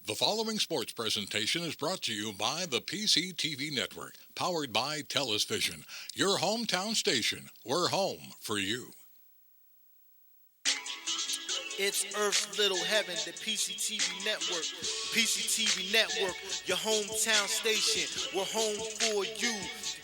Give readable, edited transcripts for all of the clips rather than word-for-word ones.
The following sports presentation is brought to you by the PCTV Network, powered by TELUS Vision, your hometown station. We're home for you. It's Earth's Little Heaven, the PCTV Network. PCTV Network, your hometown station. We're home for you.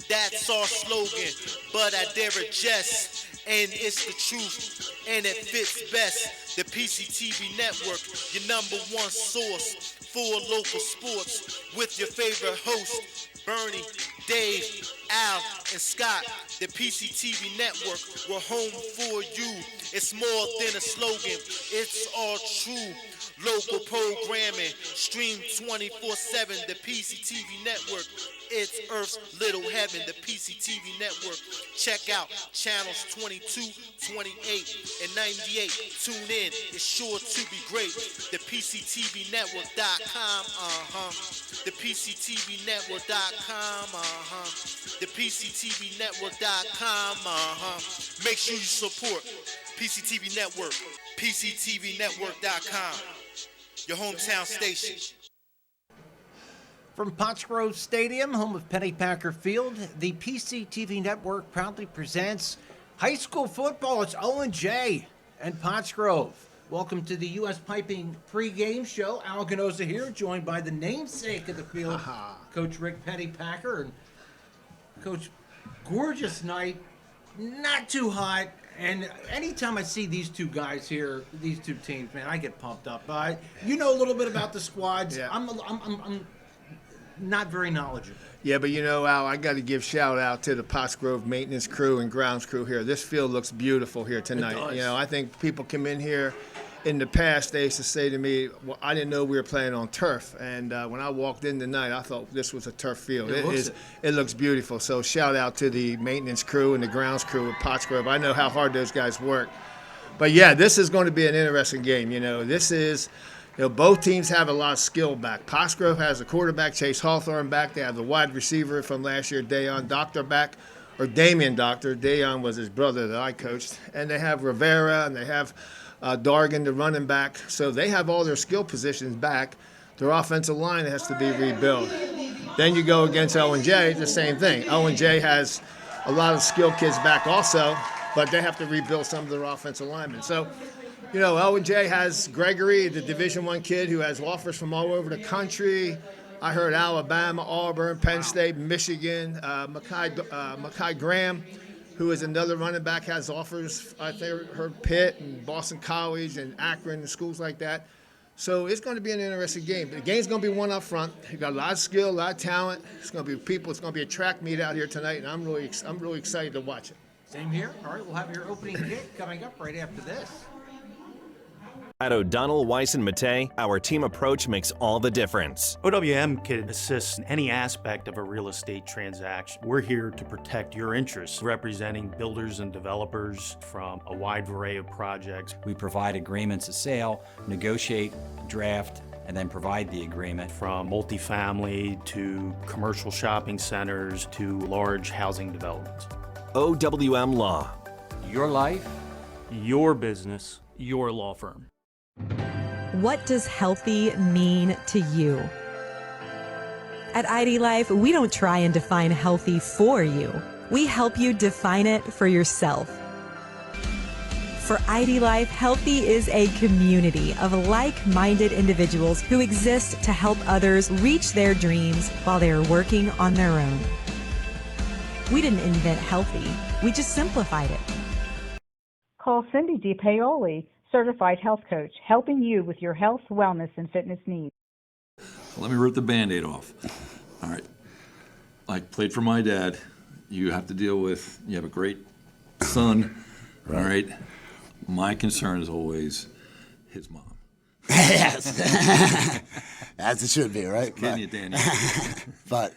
That's our slogan, but I dare jest. And it's the truth, and it fits best. The PCTV Network, your number one source for local sports, with your favorite hosts, Bernie, Dave, Al, and Scott. The PCTV Network, we're home for you. It's more than a slogan, it's all true. Local programming, stream 24/7, the PCTV Network. It's Earth's Little Heaven, the PCTV Network. Check out channels 22, 28, and 98. Tune in, it's sure to be great. The PCTVnetwork.com, The PCTVnetwork.com, The PCTVnetwork.com, Make sure you support PCTV Network, PCTVnetwork.com, your hometown station. From Pottsgrove Stadium, home of Pennypacker Field, the PCTV Network proudly presents high school football. It's Owen J and Pottsgrove. Welcome to the U.S. Piping pregame show. Al Ganoza here, joined by the namesake of the field, Coach Rick Pennypacker. And Coach, gorgeous night, not too hot. And anytime I see these two guys here, these two teams, man, I get pumped up. You know a little bit about the squads. Yeah. I'm not very knowledgeable. Yeah, but you know, Al, I got to give shout out to the Pottsgrove maintenance crew and grounds crew here. This field looks beautiful here tonight. It does. You know, I think people come in here. In the past, they used to say to me, well, I didn't know we were playing on turf. And when I walked in tonight, I thought this was a turf field. It looks beautiful. So shout out to the maintenance crew and the grounds crew at Pottsgrove. I know how hard those guys work. But, yeah, this is going to be an interesting game. You know, both teams have a lot of skill back. Pottsgrove has a quarterback, Chase Hawthorne, back. They have the wide receiver from last year, Damian Doctor, back. Damian Doctor. Deion was his brother that I coached. And they have Rivera, and they have Dargan, the running back. So they have all their skill positions back. Their offensive line has to be rebuilt. Then you go against Owen J, the same thing. Owen J has a lot of skill kids back also, but they have to rebuild some of their offensive linemen. So, you know, Owen J has Gregory, the Division I kid who has offers from all over the country. I heard Alabama, Auburn, Penn State, Michigan, Makai Graham, who is another running back, has offers. I think heard Pitt and Boston College and Akron and schools like that. So it's going to be an interesting game. The game's going to be one up front. You got a lot of skill, a lot of talent. It's going to be people. It's going to be a track meet out here tonight, and I'm really excited to watch it. Same here. All right, we'll have your opening kick coming up right after this. At O'Donnell, Weiss, and Mattei, our team approach makes all the difference. OWM can assist in any aspect of a real estate transaction. We're here to protect your interests, representing builders and developers from a wide array of projects. We provide agreements of sale, negotiate, draft, and then provide the agreement. From multifamily to commercial shopping centers to large housing developments. OWM Law. Your life, Your business, your law firm. What does healthy mean to you? At ID Life, we don't try and define healthy for you. We help you define it for yourself. For ID Life, healthy is a community of like-minded individuals who exist to help others reach their dreams while they are working on their own. We didn't invent healthy, we just simplified it. Call Cindy DiPaoli, Certified Health Coach, helping you with your health, wellness, and fitness needs. Let me rip the Band-Aid off. All right. Like, played for my dad. You have to deal with, you have a great son, right. All right? My concern is always his mom. Yes. As it should be, right? Kidding you, Danny. But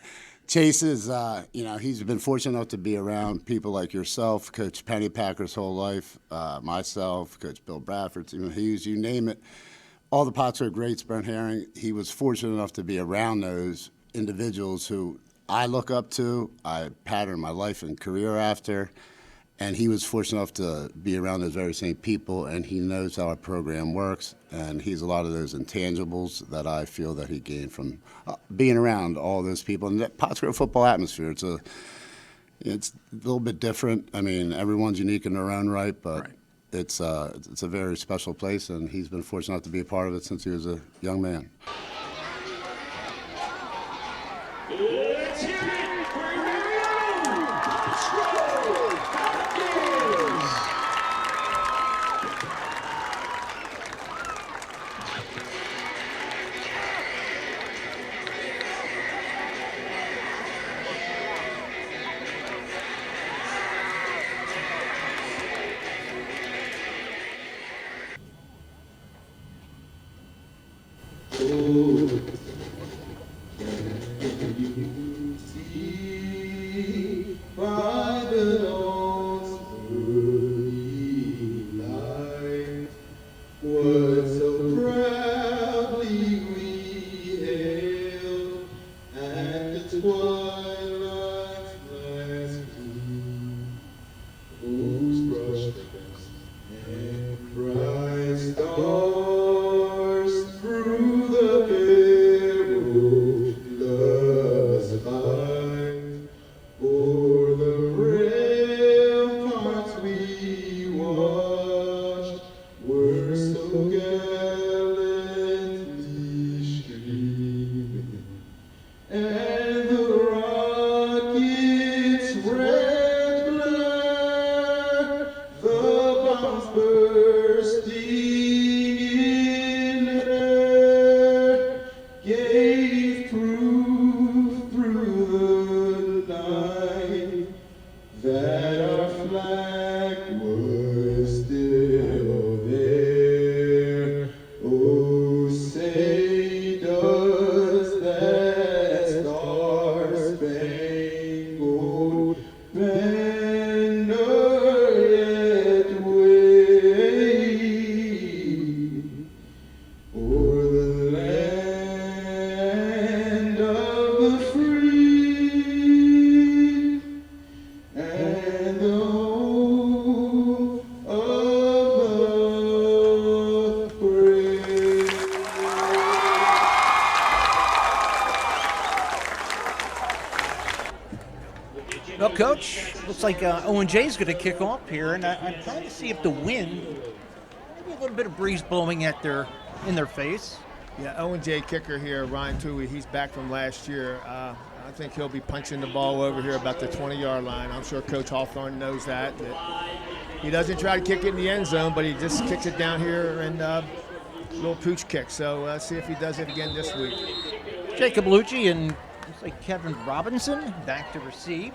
Chase is, he's been fortunate enough to be around people like yourself, Coach Pennypacker's whole life, myself, Coach Bill Bradford, Stephen Hughes, you name it. All the Pottsgrove greats, Brent Herring, he was fortunate enough to be around those individuals who I look up to, I pattern my life and career after, And he was fortunate enough to be around those very same people, and he knows how our program works, and he's a lot of those intangibles that I feel that he gained from being around all those people. And that Pottsgrove football atmosphere, it's a little bit different. I mean, everyone's unique in their own right, but it's a very special place, and he's been fortunate enough to be a part of it since he was a young man. Well, Coach, looks like Owen J is going to kick off here, and I'm trying to see if the wind, maybe a little bit of breeze blowing in their face. Yeah, Owen J kicker here, Ryan Tui, he's back from last year. I think he'll be punching the ball over here about the 20-yard line. I'm sure Coach Hawthorne knows that he doesn't try to kick it in the end zone, but he just kicks it down here and little pooch kick. So let's see if he does it again this week. Jacob Lucci and looks like Kevin Robinson back to receive.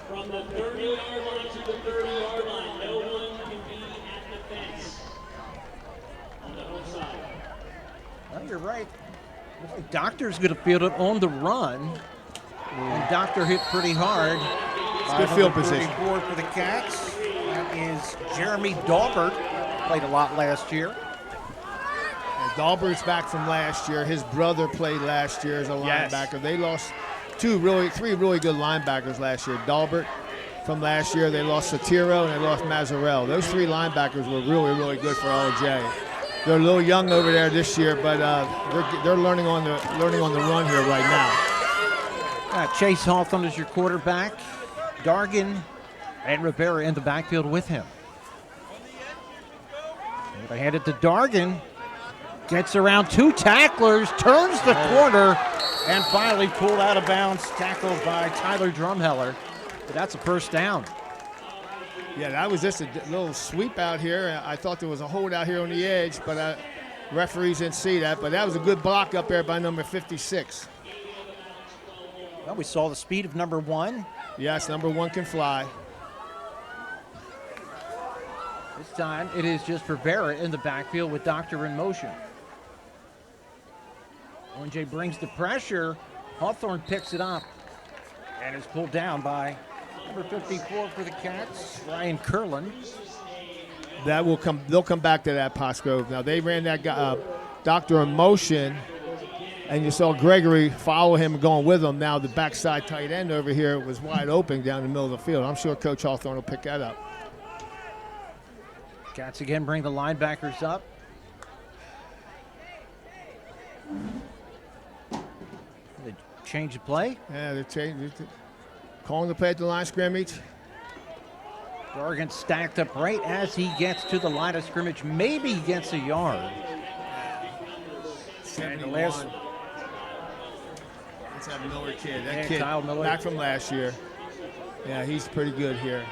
From the 30-yard line to the 30-yard line, no one can be at the fence on the home side. Well, you're right. Looks like Doctor's going to field it on the run. And Doctor hit pretty hard. It's good field position. 34 for the Cats. That is Jeremy Daubert. Played a lot last year. And Daubert's back from last year. His brother played last year as a linebacker. They lost three really good linebackers last year. Daubert from last year. They lost Satiro and they lost Mazzarell. Those three linebackers were really, really good for OJ. They're a little young over there this year, but they're learning on the run here right now. Chase Hawthorne is your quarterback. Dargan and Rivera in the backfield with him. They hand it to Dargan. Gets around two tacklers, turns the corner, and finally pulled out of bounds, tackled by Tyler Drumheller. But that's a first down. Yeah, that was just a little sweep out here. I thought there was a hold out here on the edge, but referees didn't see that. But that was a good block up there by number 56. Well, we saw the speed of number 1. Yes, number 1 can fly. This time it is just Rivera in the backfield with Doctor in motion. Owen J brings the pressure. Hawthorne picks it up and is pulled down by number 54 for the Cats, Ryan Curlin. That will come. They'll come back to that, Postgrove. Now they ran that guy, Doctor in motion, And you saw Gregory follow him going with him. Now the backside tight end over here was wide open down the middle of the field. I'm sure Coach Hawthorne will pick that up. Cats again bring the linebackers up. They change the play. Yeah, they're calling the play at the line of scrimmage. Dorgan stacked up right as he gets to the line of scrimmage. Maybe he gets a yard. And the last, let's have Miller kid. That kid Kyle Miller. back from last year. Yeah, he's pretty good here.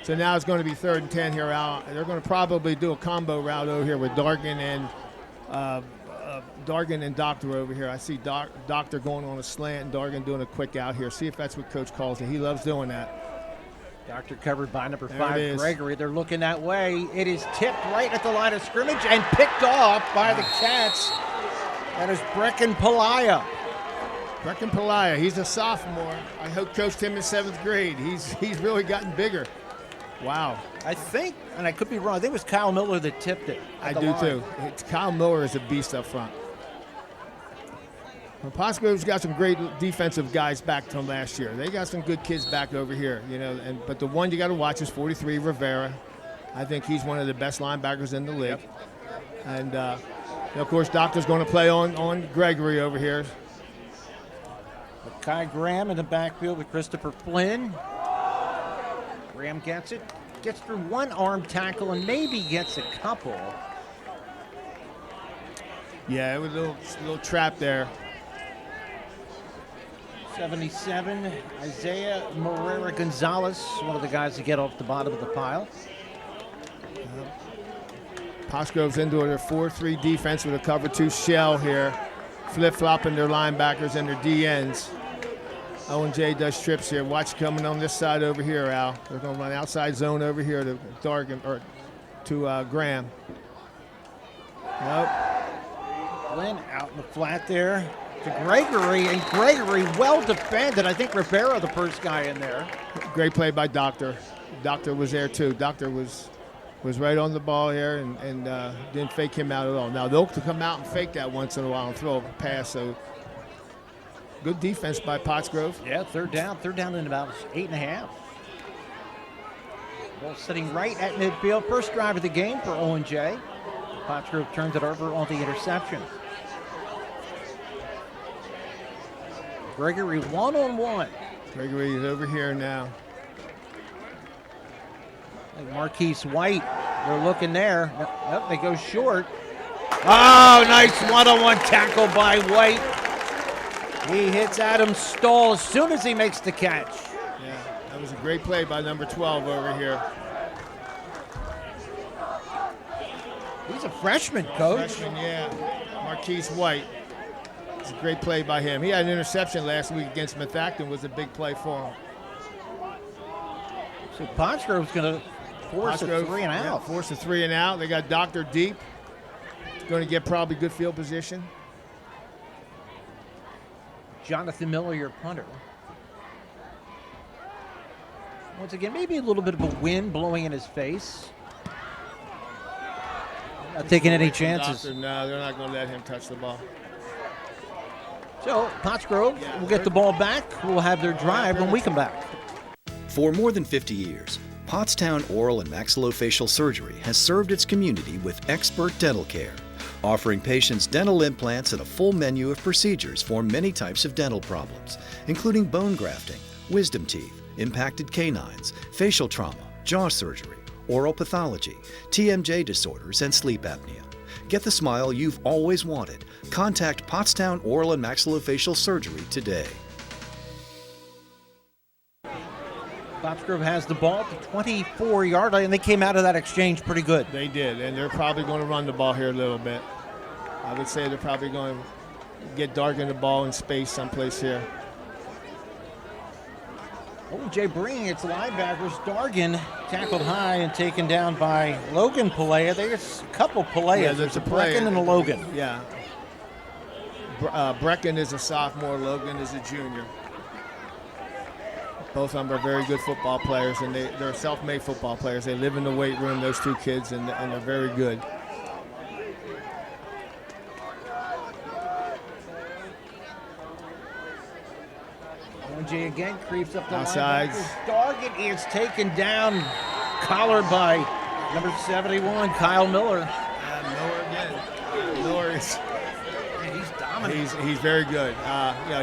So now it's going to be 3rd and 10 here out. They're going to probably do a combo route over here with Dargan and Doctor over here. I see Doctor going on a slant and Dargan doing a quick out here. See if that's what Coach calls it. He loves doing that. Doctor covered by number There 5, it is. Gregory. They're looking that way. It is tipped right at the line of scrimmage and picked off by the Cats. That is Brecken Pelaya. Brecken Pelaya, he's a sophomore. I hope coached him in 7th grade. He's really gotten bigger. Wow. I think, and I could be wrong, I think it was Kyle Miller that tipped it. I do too. Kyle Miller is a beast up front. Well, Postgrove's got some great defensive guys back from last year. They got some good kids back over here, you know. But the one you got to watch is 43 Rivera. I think he's one of the best linebackers in the league. And of course, Doctor's going to play on Gregory over here. Kai Graham in the backfield with Christopher Flynn. Graham gets it, gets through one arm tackle and maybe gets a couple. Yeah, it was a little trap there. 77, Isaiah Morera Gonzalez, one of the guys to get off the bottom of the pile. Postgrove's into their 4-3 defense with a cover 2 shell here, flip-flopping their linebackers and their DNs. Owen J does trips here. Watch coming on this side over here, Al. They're going to run outside zone over here to Dargan or to Graham. Nope. Flynn out in the flat there to Gregory, and Gregory well defended. I think Rivera, the first guy in there. Great play by Doctor. Doctor was there too. Doctor was right on the ball here and didn't fake him out at all. Now they'll come out and fake that once in a while and throw a pass. So good defense by Pottsgrove. Yeah, third down in about 8.5. Ball sitting right at midfield. First drive of the game for Owen J. Pottsgrove turns it over on the interception. Gregory one-on-one. Gregory is over here now. And Marquise White, they're looking there. Nope, they go short. Oh, nice one-on-one tackle by White. He hits Adam Stahl as soon as he makes the catch. Yeah, that was a great play by number 12 over here. He's a freshman, Coach. Freshman, yeah. Marquise White. It's a great play by him. He had an interception last week against Methacton. Was a big play for him. So Pottsgrove's going to force a 3 and out. Yeah, force a 3 and out. They got Doctor deep. Going to get probably good field position. Jonathan Miller, your punter. Once again, maybe a little bit of a wind blowing in his face. Not taking any chances. Doctor, no, they're not going to let him touch the ball. So, Pottsgrove will get the ball back. We'll have their drive when we come back. For more than 50 years, Pottstown Oral and Maxillofacial Surgery has served its community with expert dental care, offering patients dental implants and a full menu of procedures for many types of dental problems, including bone grafting, wisdom teeth, impacted canines, facial trauma, jaw surgery, oral pathology, TMJ disorders, and sleep apnea. Get the smile you've always wanted. Contact Pottstown Oral and Maxillofacial Surgery today. Pottsgrove has the ball at the 24-yard line, and they came out of that exchange pretty good. They did, and they're probably going to run the ball here a little bit. I would say they're probably going to get Dargan the ball in space someplace here. OJ bringing its linebackers. Dargan tackled high and taken down by Logan Pelaya. There's a couple Pelayas. Yeah, there's a Brecken and a Logan. Yeah. Brecken is a sophomore. Logan is a junior. Both of them are very good football players, and they're self-made football players. They live in the weight room, those two kids, and they're very good. Owen J again creeps up the Outsides. line. Dargan is taken down, collared by number 71, Kyle Miller. Miller again. Miller is. He's dominant. He's very good.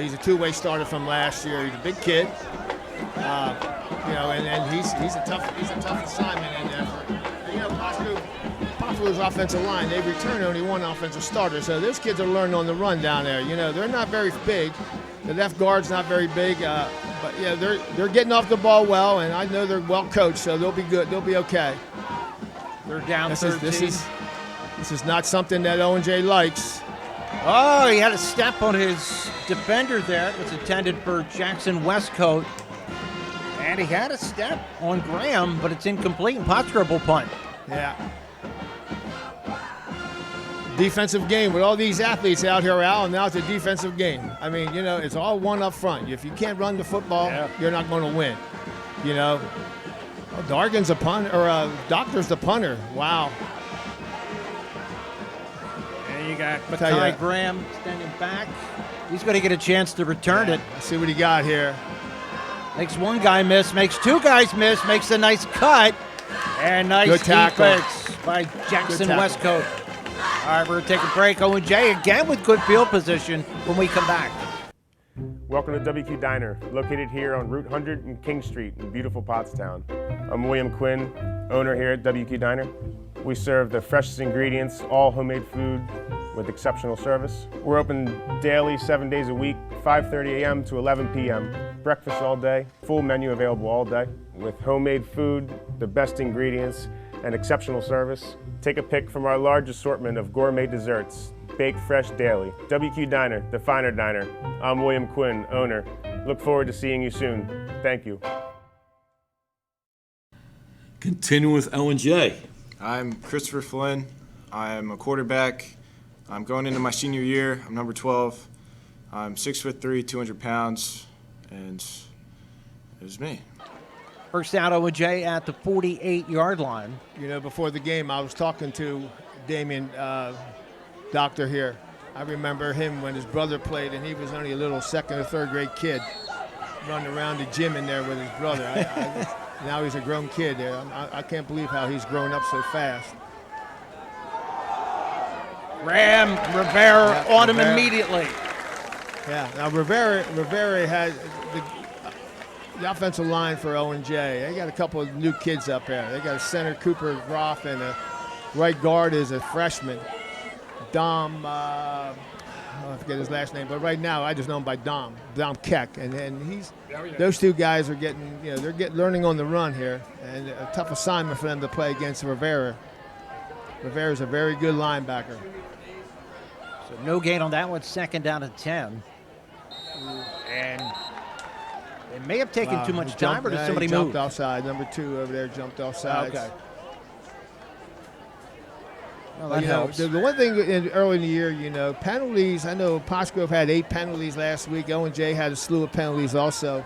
He's a two-way starter from last year. He's a big kid. And he's a tough assignment in there. Pottsgrove's offensive line, they return only one offensive starter, so those kids are learning on the run down there. They're not very big. The left guard's not very big, but they're getting off the ball well, and I know they're well coached, so they'll be good. They'll be okay. They're down 13. This is not something that Owen J likes. Oh, he had a step on his defender there. It was intended for Jackson Westcoat. And he had a step on Graham, but it's incomplete, and Pottsgrove will punt. Yeah. Defensive game with all these athletes out here, Al, and now it's a defensive game. I mean, it's all one up front. If you can't run the football, you're not going to win. Dargan's a punter, or Doctor's the punter. Wow. And you got Makai Graham standing back. He's going to get a chance to return it. Let's see what he got here. Makes one guy miss, makes two guys miss, makes a nice cut. And nice defense by Jackson Westcoat. All right, we're going to take a break. Owen J again with good field position when we come back. Welcome to WQ Diner, located here on Route 100 and King Street in beautiful Pottstown. I'm William Quinn, owner here at WQ Diner. We serve the freshest ingredients, all homemade food with exceptional service. We're open daily, 7 days a week, 5:30 a.m. to 11 p.m. Breakfast all day, full menu available all day with homemade food, the best ingredients, and exceptional service. Take a pick from our large assortment of gourmet desserts, baked fresh daily. WQ Diner, the finer diner. I'm William Quinn, owner. Look forward to seeing you soon. Thank you. Continuing with Owen J. I'm Christopher Flynn. I'm a quarterback. I'm going into my senior year. I'm number 12. I'm 6'3", 200 pounds, and it was me. First down, Owen J at the 48-yard line. Before the game, I was talking to Damien Doctor here. I remember him when his brother played, and he was only a little second or third grade kid running around the gym in there with his brother. Now he's a grown kid there. I can't believe how he's grown up so fast. Rivera on him immediately. Yeah, now Rivera had the offensive line for Owen J. They got a couple of new kids up there. They got a center, Cooper Groff, and a right guard is a freshman, Dom, I forget his last name, but right now I just know him by Dom Keck. And those two guys are getting, they're learning on the run here, and a tough assignment for them to play against Rivera. Rivera's a very good linebacker. So no gain on that one, second down and 10. And they may have taken too much time, or did somebody move? Jumped offside. Number 2 over there jumped offside. Okay. Well, that helps. The one thing early in the year, penalties. I know Postgrove had 8 penalties last week. Owen J had a slew of penalties also.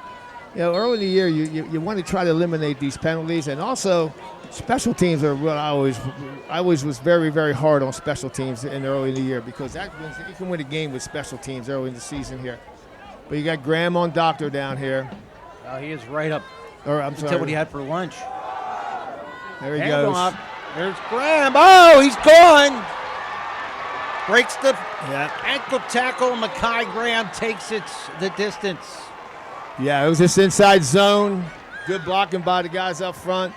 Early in the year, you want to try to eliminate these penalties, and also special teams are what I always was very, very hard on special teams in early in the year, because you can win a game with special teams early in the season here. But you got Graham on Doctor down here. He is right up. I'm sorry. Until what he had for lunch. There he goes. Off. There's Graham. Oh, he's gone. Breaks the ankle tackle. Makai Graham takes it the distance. Yeah, it was this inside zone. Good blocking by the guys up front.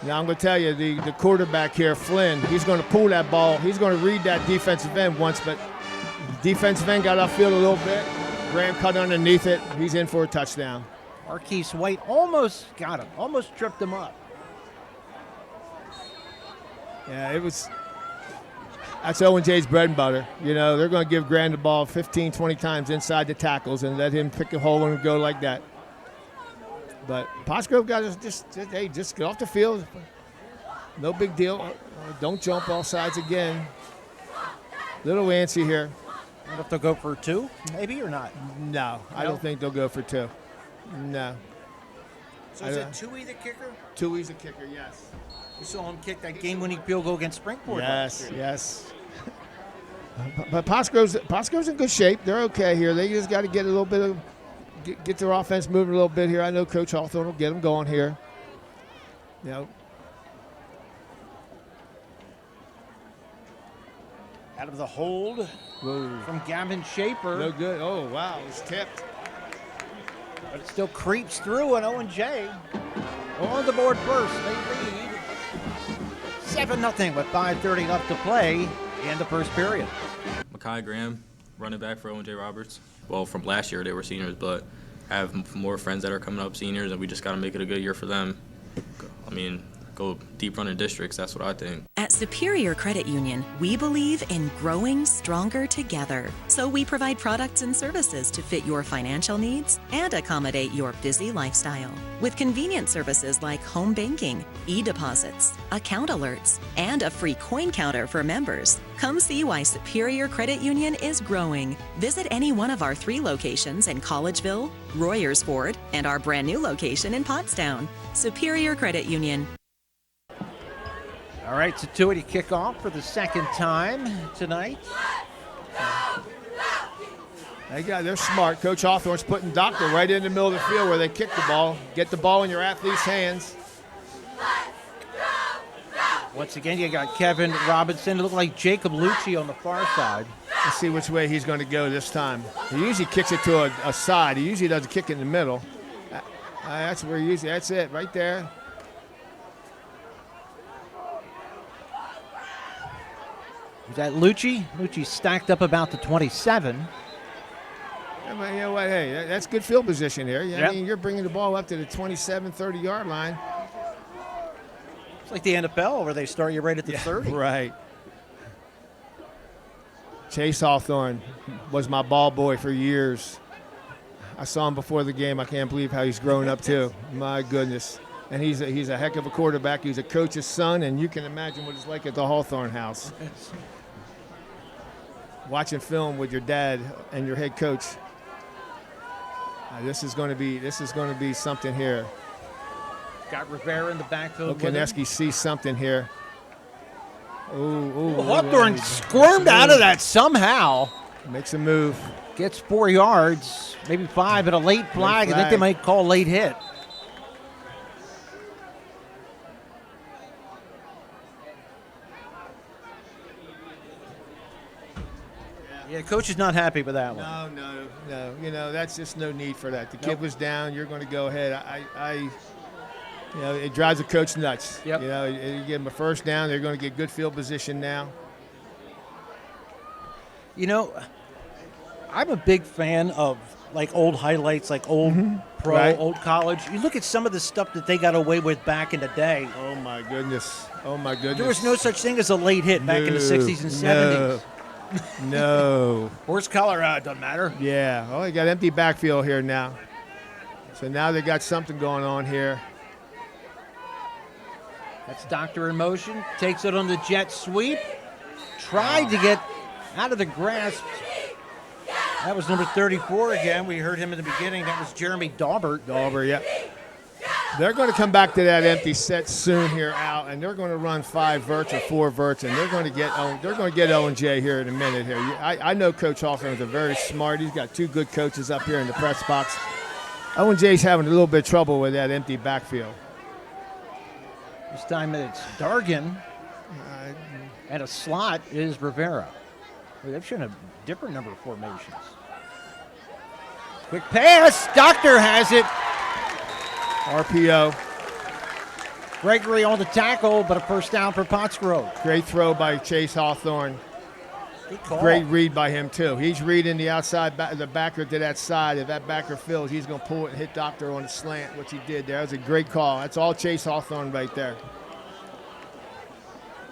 Now I'm going to tell you, the quarterback here, Flynn, he's going to pull that ball. He's going to read that defensive end once, but the defensive end got upfield a little bit. Graham cut underneath it. He's in for a touchdown. Marquise White almost got him, almost tripped him up. Yeah, that's Owen J's bread and butter. They're going to give Graham the ball 15, 20 times inside the tackles and let him pick a hole and go like that. But Postgrove got to just get off the field. No big deal. Don't jump all sides again. Little antsy here. I wonder if they'll go for 2, maybe, or not? No, I don't think they'll go for 2. No. So is it Tui the kicker? Tui's the kicker, yes. We saw him kick that game-winning field goal against Springport. Yes. But Postgrove's in good shape. They're okay here. They just got to get a little bit of get their offense moving a little bit here. I know Coach Hawthorne will get them going here. You know. Out of the hold from Gavin Shaper. No good. Oh, wow. It's tipped. But it still creeps through, and Owen J on the board first. They lead 7-0 with 5:30 left to play in the first period. Makai Graham, running back for Owen J. Roberts. Well, from last year they were seniors, but I have more friends that are coming up seniors, and we just got to make it a good year for them. I mean, go deep running districts, that's what I think. At Superior Credit Union, we believe in growing stronger together. So we provide products and services to fit your financial needs and accommodate your busy lifestyle. With convenient services like home banking, e-deposits, account alerts, and a free coin counter for members. Come see why Superior Credit Union is growing. Visit any one of our 3 locations in Collegeville, Royersford, and our brand new location in Pottstown. Superior Credit Union. All right, so 2-8 kickoff for the second time tonight. They're smart. Coach Hawthorne's putting Doctor right in the middle of the field where they kick the ball. Get the ball in your athlete's hands. Once again, you got Kevin Robinson. It looked like Jacob Lucci on the far side. Let's see which way he's going to go this time. He usually kicks it to a side. He usually doesn't kick it in the middle. That's where he usually, that's it, right there. Is that Lucci? Lucci stacked up about the 27. Yeah, but you know what? Hey, that's good field position here. Yep. I mean, you're bringing the ball up to the 27, 30-yard line. It's like the NFL where they start you right at the 30. Right. Chase Hawthorne was my ball boy for years. I saw him before the game. I can't believe how he's grown up, too. My goodness. And he's a heck of a quarterback. He's a coach's son, and you can imagine what it's like at the Hawthorne house. Watching film with your dad and your head coach. This is going to be something here. Got Rivera in the backfield. Okaneski sees something here. Hawthorne squirmed out of that somehow. Makes a move. Gets 4 yards, maybe 5, and a late flag. I think they might call late hit. Yeah, coach is not happy with that one. No. You know, that's just no need for that. The kid was down. You're going to go ahead. You know, it drives the coach nuts. Yep. You know, you give them a first down. They're going to get good field position now. You know, I'm a big fan of like old highlights, like old pro, old college. You look at some of the stuff that they got away with back in the day. Oh my goodness. There was no such thing as a late hit back in the 60s and 70s. No. Horse color, doesn't matter. Yeah. Oh, they got empty backfield here now. So now they got something going on here. That's Doctor in motion. Takes it on the jet sweep. Tried to get out of the grasp. That was number 34 again. We heard him in the beginning. That was Jeremy Daubert. Daubert, yeah. They're going to come back to that empty set soon here out, and they're going to run 5 verts or 4 verts, and they're going to get Owen J here in a minute here. I know Coach Hawthorne is very smart. He's got 2 good coaches up here in the press box. Owen J's having a little bit of trouble with that empty backfield. This time it's Dargan, and a slot is Rivera. They've shown a different number of formations. Quick pass. Doctor has it. RPO. Gregory on the tackle, but a first down for Pottsgrove. Great throw by Chase Hawthorne. Good call. Great read by him, too. He's reading the outside, the backer to that side. If that backer fills, he's going to pull it and hit Doctor on the slant, which he did there. That was a great call. That's all Chase Hawthorne right there.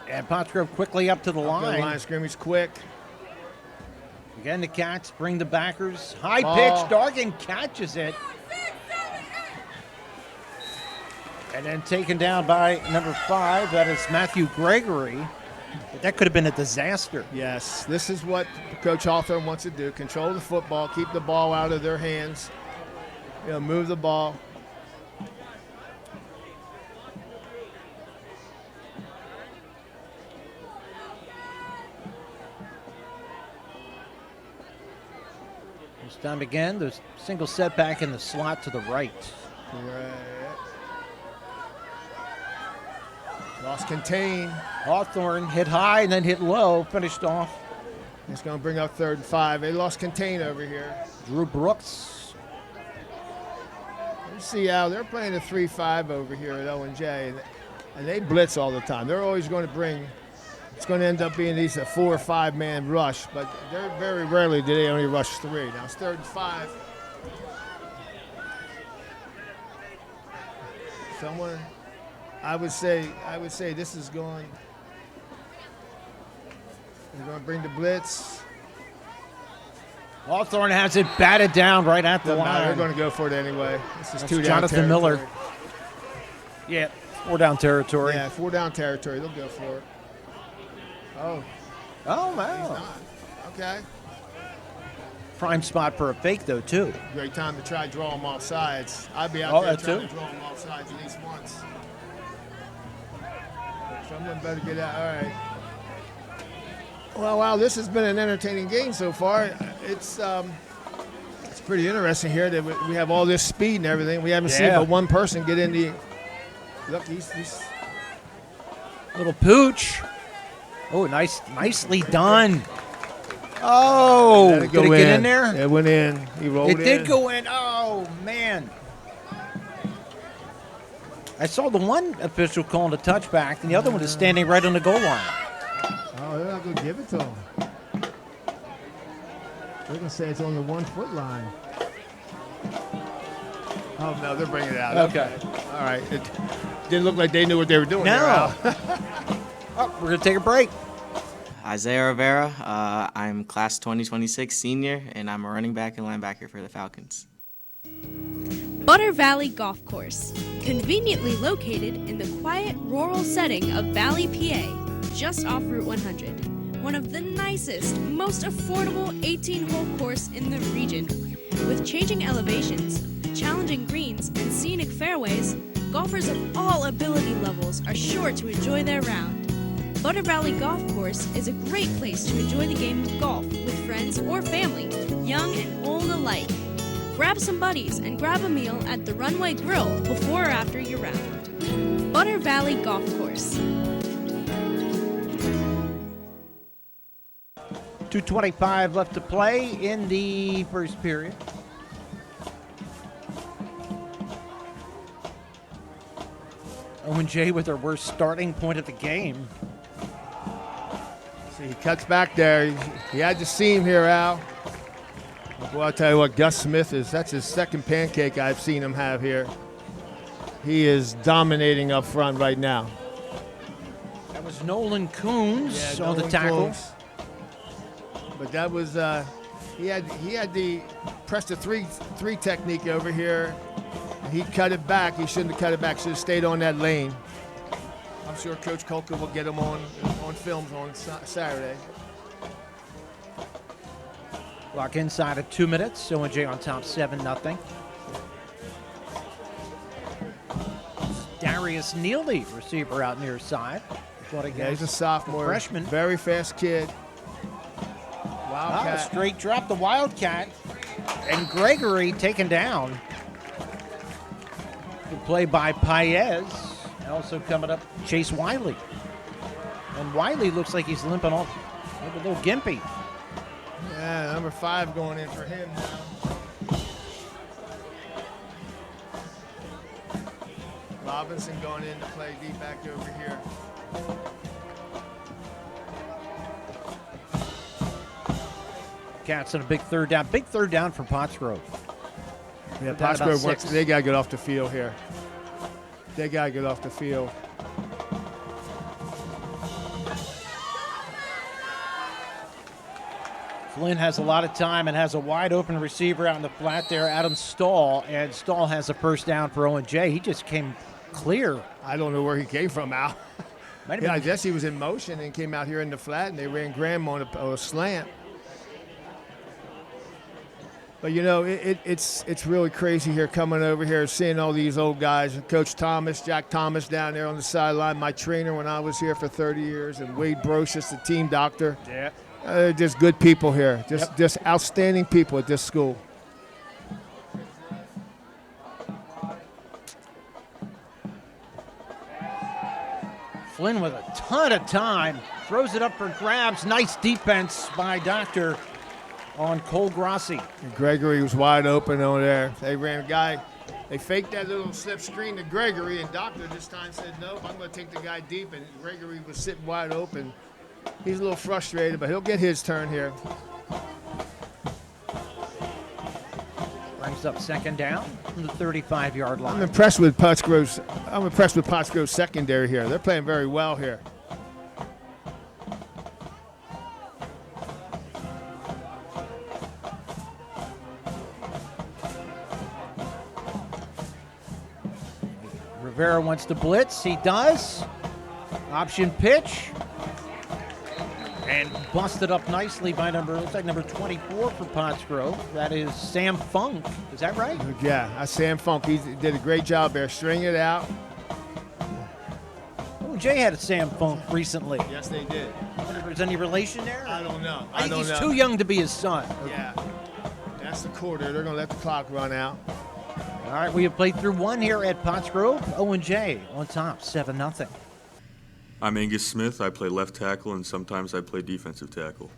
And Pottsgrove quickly up to the line. The line of scrimmage quick. Again, the Cats bring the backers. High pitch. Dargan catches it. And then taken down by number 5. That is Matthew Gregory. But that could have been a disaster. Yes, this is what Coach Hawthorne wants to do. Control the football, keep the ball out of their hands. You know, move the ball. This time again, the single setback in the slot to the right. Right. Lost contain. Hawthorne hit high and then hit low, finished off. It's going to bring up 3rd and 5. They lost contain over here. Drew Brooks. You see how they're playing a 3-5 over here at Owen J, and they blitz all the time. They're always going to bring. It's going to end up being these a 4 or 5 man rush, but they're very rarely do they only rush 3. Now it's 3rd and 5. Someone, I would say this is going. They're going to bring the blitz. Hawthorne has it batted down right at the line. They're going to go for it anyway. This is 2 down Jonathan territory. Miller. Yeah, 4 down territory. Yeah, 4 down territory. They'll go for it. Oh, wow. Okay. Prime spot for a fake, though, too. Great time to try to draw them off sides. I'd be out there trying to draw them off sides at least once. Someone better get out. All right. Well, wow, this has been an entertaining game so far. It's pretty interesting here that we have all this speed and everything. We haven't seen but one person get in the. Look, he's little pooch. Oh, nicely done. Oh, did it get in there? It went in. He rolled in. It did go in. Oh, man. I saw the one official calling a touchback, and the other one is standing right on the goal line. Oh, they're not going to give it to him. They're going to say it's on the 1 foot line. Oh, no, they're bringing it out. Okay. All right. It didn't look like they knew what they were doing. No. Oh, we're going to take a break. Isaiah Rivera. I'm class 2026 senior, and I'm a running back and linebacker for the Falcons. Butter Valley Golf Course, conveniently located in the quiet rural setting of Valley, PA, just off Route 100. One of the nicest, most affordable 18-hole course in the region. With changing elevations, challenging greens, and scenic fairways, golfers of all ability levels are sure to enjoy their round. Butter Valley Golf Course is a great place to enjoy the game of golf with friends or family, young and old alike. Grab some buddies and grab a meal at the Runway Grill before or after your round. Butter Valley Golf Course. 2:25 left to play in the first period. Owen J with their worst starting point of the game. See, he cuts back there. He had the seam here, Al. Well, I'll tell you what, Gus Smith that's his second pancake I've seen him have here. He is dominating up front right now. That was Nolan Coons on the tackle. Coons. But that was he had the press the three technique over here. He cut it back. He shouldn't have cut it back. Should have stayed on that lane. I'm sure Coach Kolka will get him on films on Saturday. Clock inside of 2 minutes. Owen J on top 7-0. Darius Neely, receiver out near side. Yeah, he's a sophomore. Freshman. Very fast kid. Wildcat. Straight drop the Wildcat. And Gregory taken down. Good play by Paez. Also coming up, Chase Wiley. And Wiley looks like he's limping off. A little gimpy. Yeah, number 5 going in for him now. Robinson going in to play deep back over here. Cats on a big third down. Big third down for Pottsgrove. Yeah, Pottsgrove wants, they got to get off the field here. They got to get off the field. Flynn has a lot of time and has a wide open receiver out in the flat there, Adam Stahl, and Stahl has a first down for Owen J. He just came clear. I don't know where he came from, Al. Yeah, I guess he was in motion and came out here in the flat, and they ran Graham on a slant. But, you know, it's really crazy here coming over here, seeing all these old guys. Coach Thomas, Jack Thomas down there on the sideline, my trainer when I was here for 30 years, and Wade Brocious, the team doctor. Yeah. Just good people here. Just outstanding people at this school. Flynn with a ton of time. Throws it up for grabs. Nice defense by Doctor on Cole Grossi. And Gregory was wide open over there. They ran a guy. They faked that little slip screen to Gregory, and Doctor this time said, nope, I'm going to take the guy deep. And Gregory was sitting wide open. He's a little frustrated, but he'll get his turn here. Brings up second down from the 35-yard line. I'm impressed with Pottsgrove's secondary here. They're playing very well here. Rivera wants to blitz. He does. Option pitch. And busted up nicely by number 24 for Pottsgrove. That is Sam Funk. Is that right? Yeah, that's Sam Funk. He did a great job there. String it out. Owen J had a Sam Funk recently. Yes, they did. I wonder if there's any relation there. I don't know. I think he's too young to be his son. Yeah. That's the quarter. They're going to let the clock run out. All right, we have played through one here at Pottsgrove. Owen J on top, 7-0. I'm Angus Smith. I play left tackle, and sometimes I play defensive tackle.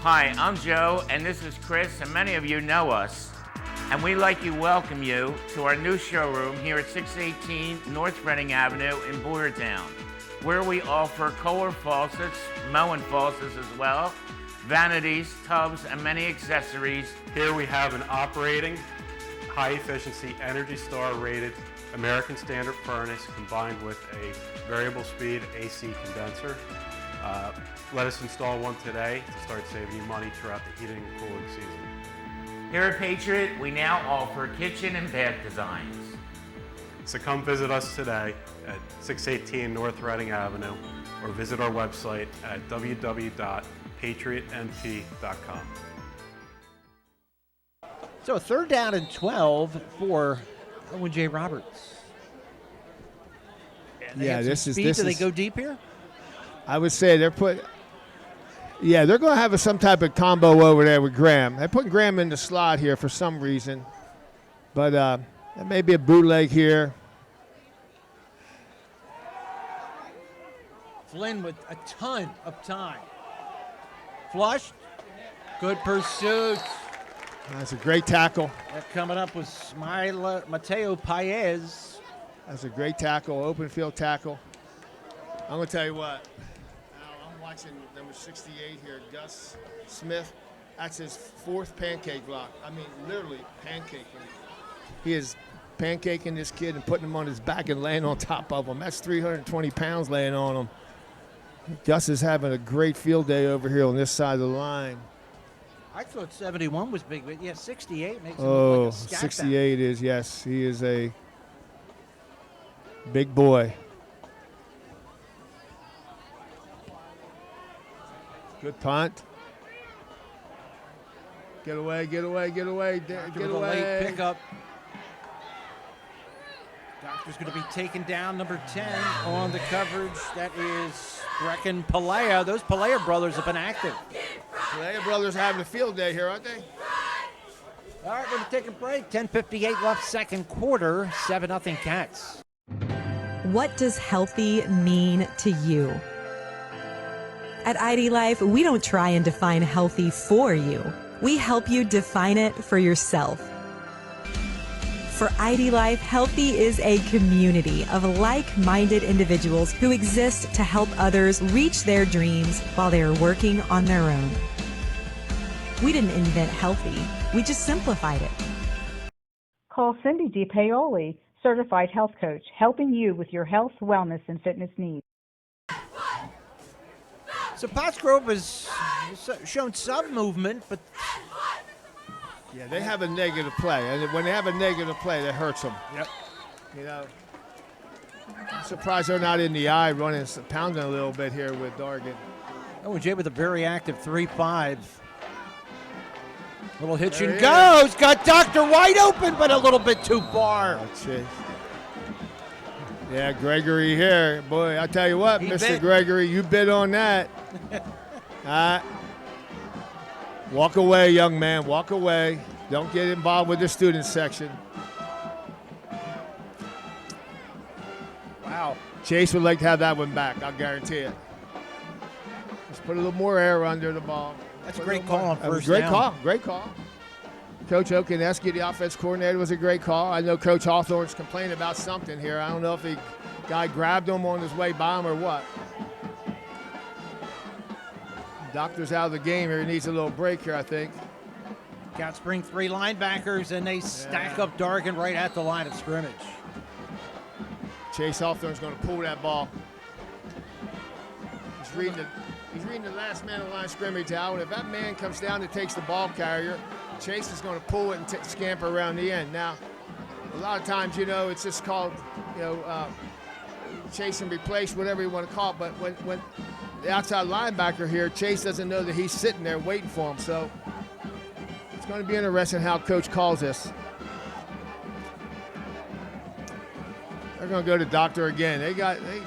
Hi, I'm Joe, and this is Chris, and many of you know us. And we'd like to welcome you to our new showroom here at 618 North Reading Avenue in Boyertown, where we offer Kohler faucets, Moen faucets as well, vanities, tubs, and many accessories. Here we have an operating, high-efficiency, Energy Star rated American Standard furnace combined with a variable speed AC condenser. Let us install one today to start saving you money throughout the heating and cooling season. Here at Patriot, we now offer kitchen and bath designs. So come visit us today at 618 North Reading Avenue or visit our website at www.patriotmp.com. So 3rd down and 12 for Owen J. Roberts. Yeah, this is. Do they go deep here? I would say they're they're going to have some type of combo over there with Graham. They're putting Graham in the slot here for some reason, but there may be a bootleg here. Flynn with a ton of time. Flushed. Good pursuit. That's a great tackle. That coming up was Mateo Paez. That's a great tackle, open field tackle. I'm going to tell you what. I'm watching number 68 here, Gus Smith. That's his 4th pancake block. I mean, literally pancaking. He is pancaking this kid and putting him on his back and laying on top of him. That's 320 pounds laying on him. Gus is having a great field day over here on this side of the line. I thought 71 was big, but yeah, 68 makes him look like a scat 68 is, yes. He is a big boy. Good punt. Get away, get away, get away, get away. Late pickup. Doctor's going to be taken down, number 10 on the coverage. That is Brecken Pelea. Those Pelea brothers have been active. Pelea brothers are having a field day here, aren't they? All right, we're going to take a break. 10:58 left, second quarter. 7-0 Cats. What does healthy mean to you? At ID Life, we don't try and define healthy for you. We help you define it for yourself. For ID Life, healthy is a community of like-minded individuals who exist to help others reach their dreams while they are working on their own. We didn't invent healthy, we just simplified it. Call Cindy DiPaoli, certified health coach, helping you with your health, wellness, and fitness needs. So Pottsgrove has shown some movement, but yeah, they have a negative play, and when they have a negative play, that hurts them. Yep. You know, I'm surprised they're not in the eye, running, pounding a little bit here with Dargan. Owen J with a very active 3-5. Little hitch and goes. Got Dr. wide open, but a little bit too far. Oh, Yeah, Gregory here. Boy, I tell you what, He Mr. bit. Gregory, you bid on that. Walk away, young man. Walk away. Don't get involved with the student section. Wow. Chase would like to have that one back, I'll guarantee it. Just put a little more air under the ball. That's a great call on That was first great down. call. Great call. Coach Okaneski, the offense coordinator, was a great call. I know Coach Hawthorne's complaining about something here. I don't know if the guy grabbed him on his way by him or what. Doctor's out of the game here. He needs a little break here, I think. Cats bring 3 linebackers, and they stack up Dargan right at the line of scrimmage. Chase Hawthorne's going to pull that ball. He's reading the last man of line scrimmage out. And if that man comes down and takes the ball carrier, Chase is going to pull it and scamper around the end. Now, a lot of times, it's just called, chase and replace, whatever you want to call it. But when the outside linebacker here, Chase doesn't know that he's sitting there waiting for him. So it's going to be interesting how Coach calls this. They're going to go to Doctor again.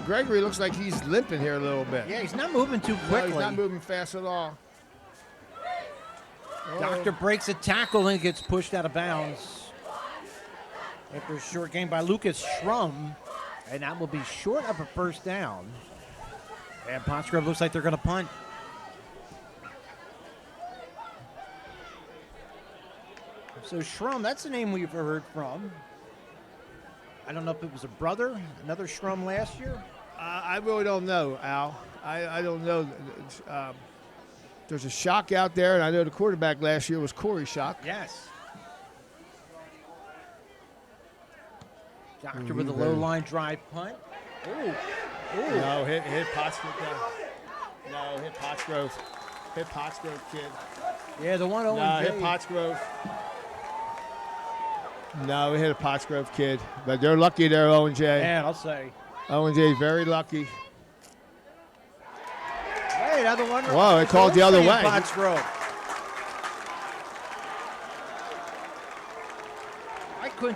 Gregory looks like he's limping here a little bit. Yeah, he's not moving too quickly. No, he's not moving fast at all. Doctor breaks a tackle and gets pushed out of bounds. After a short game by Lucas Schrum, and that will be short of a first down. And Pottsgrove looks like they're going to punt. So Schrum, that's a name we've heard from. I don't know if it was a brother, another Schrum last year. I really don't know, Al. I don't know. There's a Shock out there, and I know the quarterback last year was Corey Shock. Yes. Doctor with a low line drive punt. Ooh. No, hit Pottsgrove. No, hit Pottsgrove. Hit Pottsgrove, kid. Yeah, the one Owen J. Hit Pottsgrove. No, we hit a Pottsgrove kid. But they're lucky there, Owen J. Man, I'll say. Owen J very lucky. Hey, another one. Whoa, it called the other way. Pottsgrove.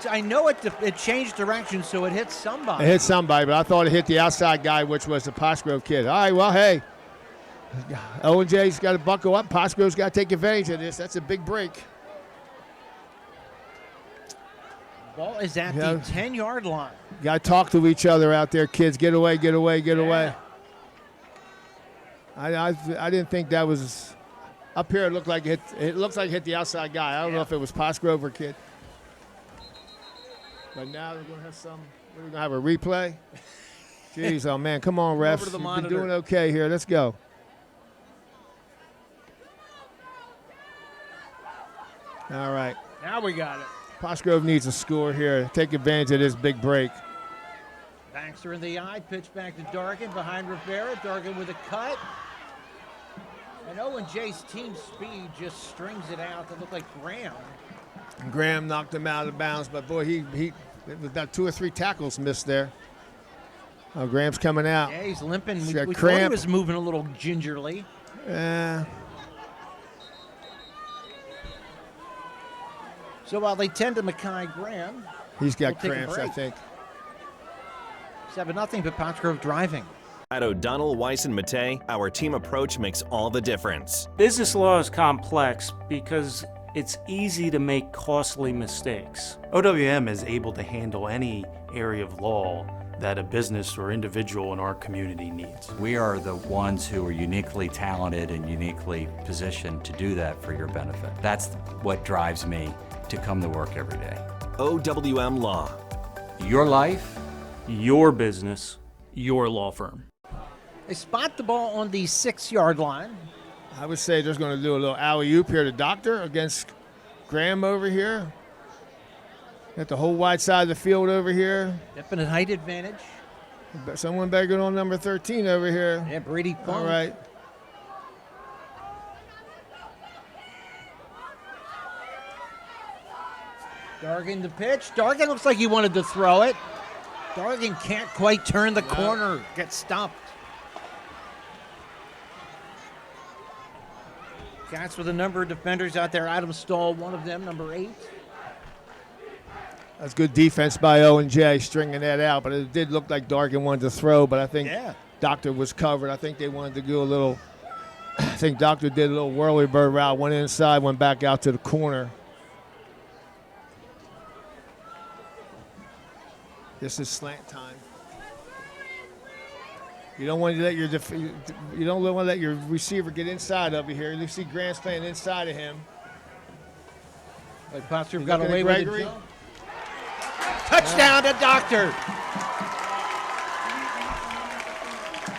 I know it changed direction, so it hit somebody. It hit somebody, but I thought it hit the outside guy, which was the Pottsgrove kid. All right, well, hey. Owen J's got to buckle up. Pottsgrove's got to take advantage of this. That's a big break. Ball is at the 10-yard line. Got to talk to each other out there, kids. Get away, get away, get away. I didn't think that was up here. It looked like it looks like it hit the outside guy. I don't know if it was Pottsgrove or kid. But now we're gonna have a replay. Jeez, oh man, come on, refs. You've been doing okay here. Let's go. All right. Now we got it. Pottsgrove needs a score here. Take advantage of this big break. Baxter in the eye, pitch back to Dargan behind Rivera. Dargan with a cut. And Owen J's team speed just strings it out. That looked like Graham. Graham knocked him out of bounds, but boy, he it was about 2 or 3 tackles missed there. Oh, Graham's coming out. Yeah, he's limping. He's We got thought he cramp. was moving a little gingerly. So while they tend to Mackay Graham, He's got we'll take a cramps, I break. think. 7-0, but Pottsgrove driving. At O'Donnell, Weiss, and Matei, our team approach makes all the difference. Business law is complex because it's easy to make costly mistakes. OWM is able to handle any area of law that a business or individual in our community needs. We are the ones who are uniquely talented and uniquely positioned to do that for your benefit. That's what drives me to come to work every day. OWM Law. Your life, your business, your law firm. They spot the ball on the 6-yard line. I would say they're going to do a little alley-oop here to Doctor against Graham over here. Got the whole wide side of the field over here. Definite height advantage. Someone better get on number 13 over here. Yeah, Brady Funk. All right. Dargan the pitch. Dargan looks like he wanted to throw it. Dargan can't quite turn the corner. Gets stopped. Cats with a number of defenders out there. Adam Stahl, one of them, number 8. That's good defense by Owen J, stringing that out. But it did look like Dargan wanted to throw, but I think Doctor was covered. I think they wanted to do a little – I think Doctor did a little whirly bird route, went inside, went back out to the corner. This is slant time. You don't want to let your receiver get inside of you here. You see Grant's playing inside of him. Like Pottsgrove got away with it. Touchdown to Doctor.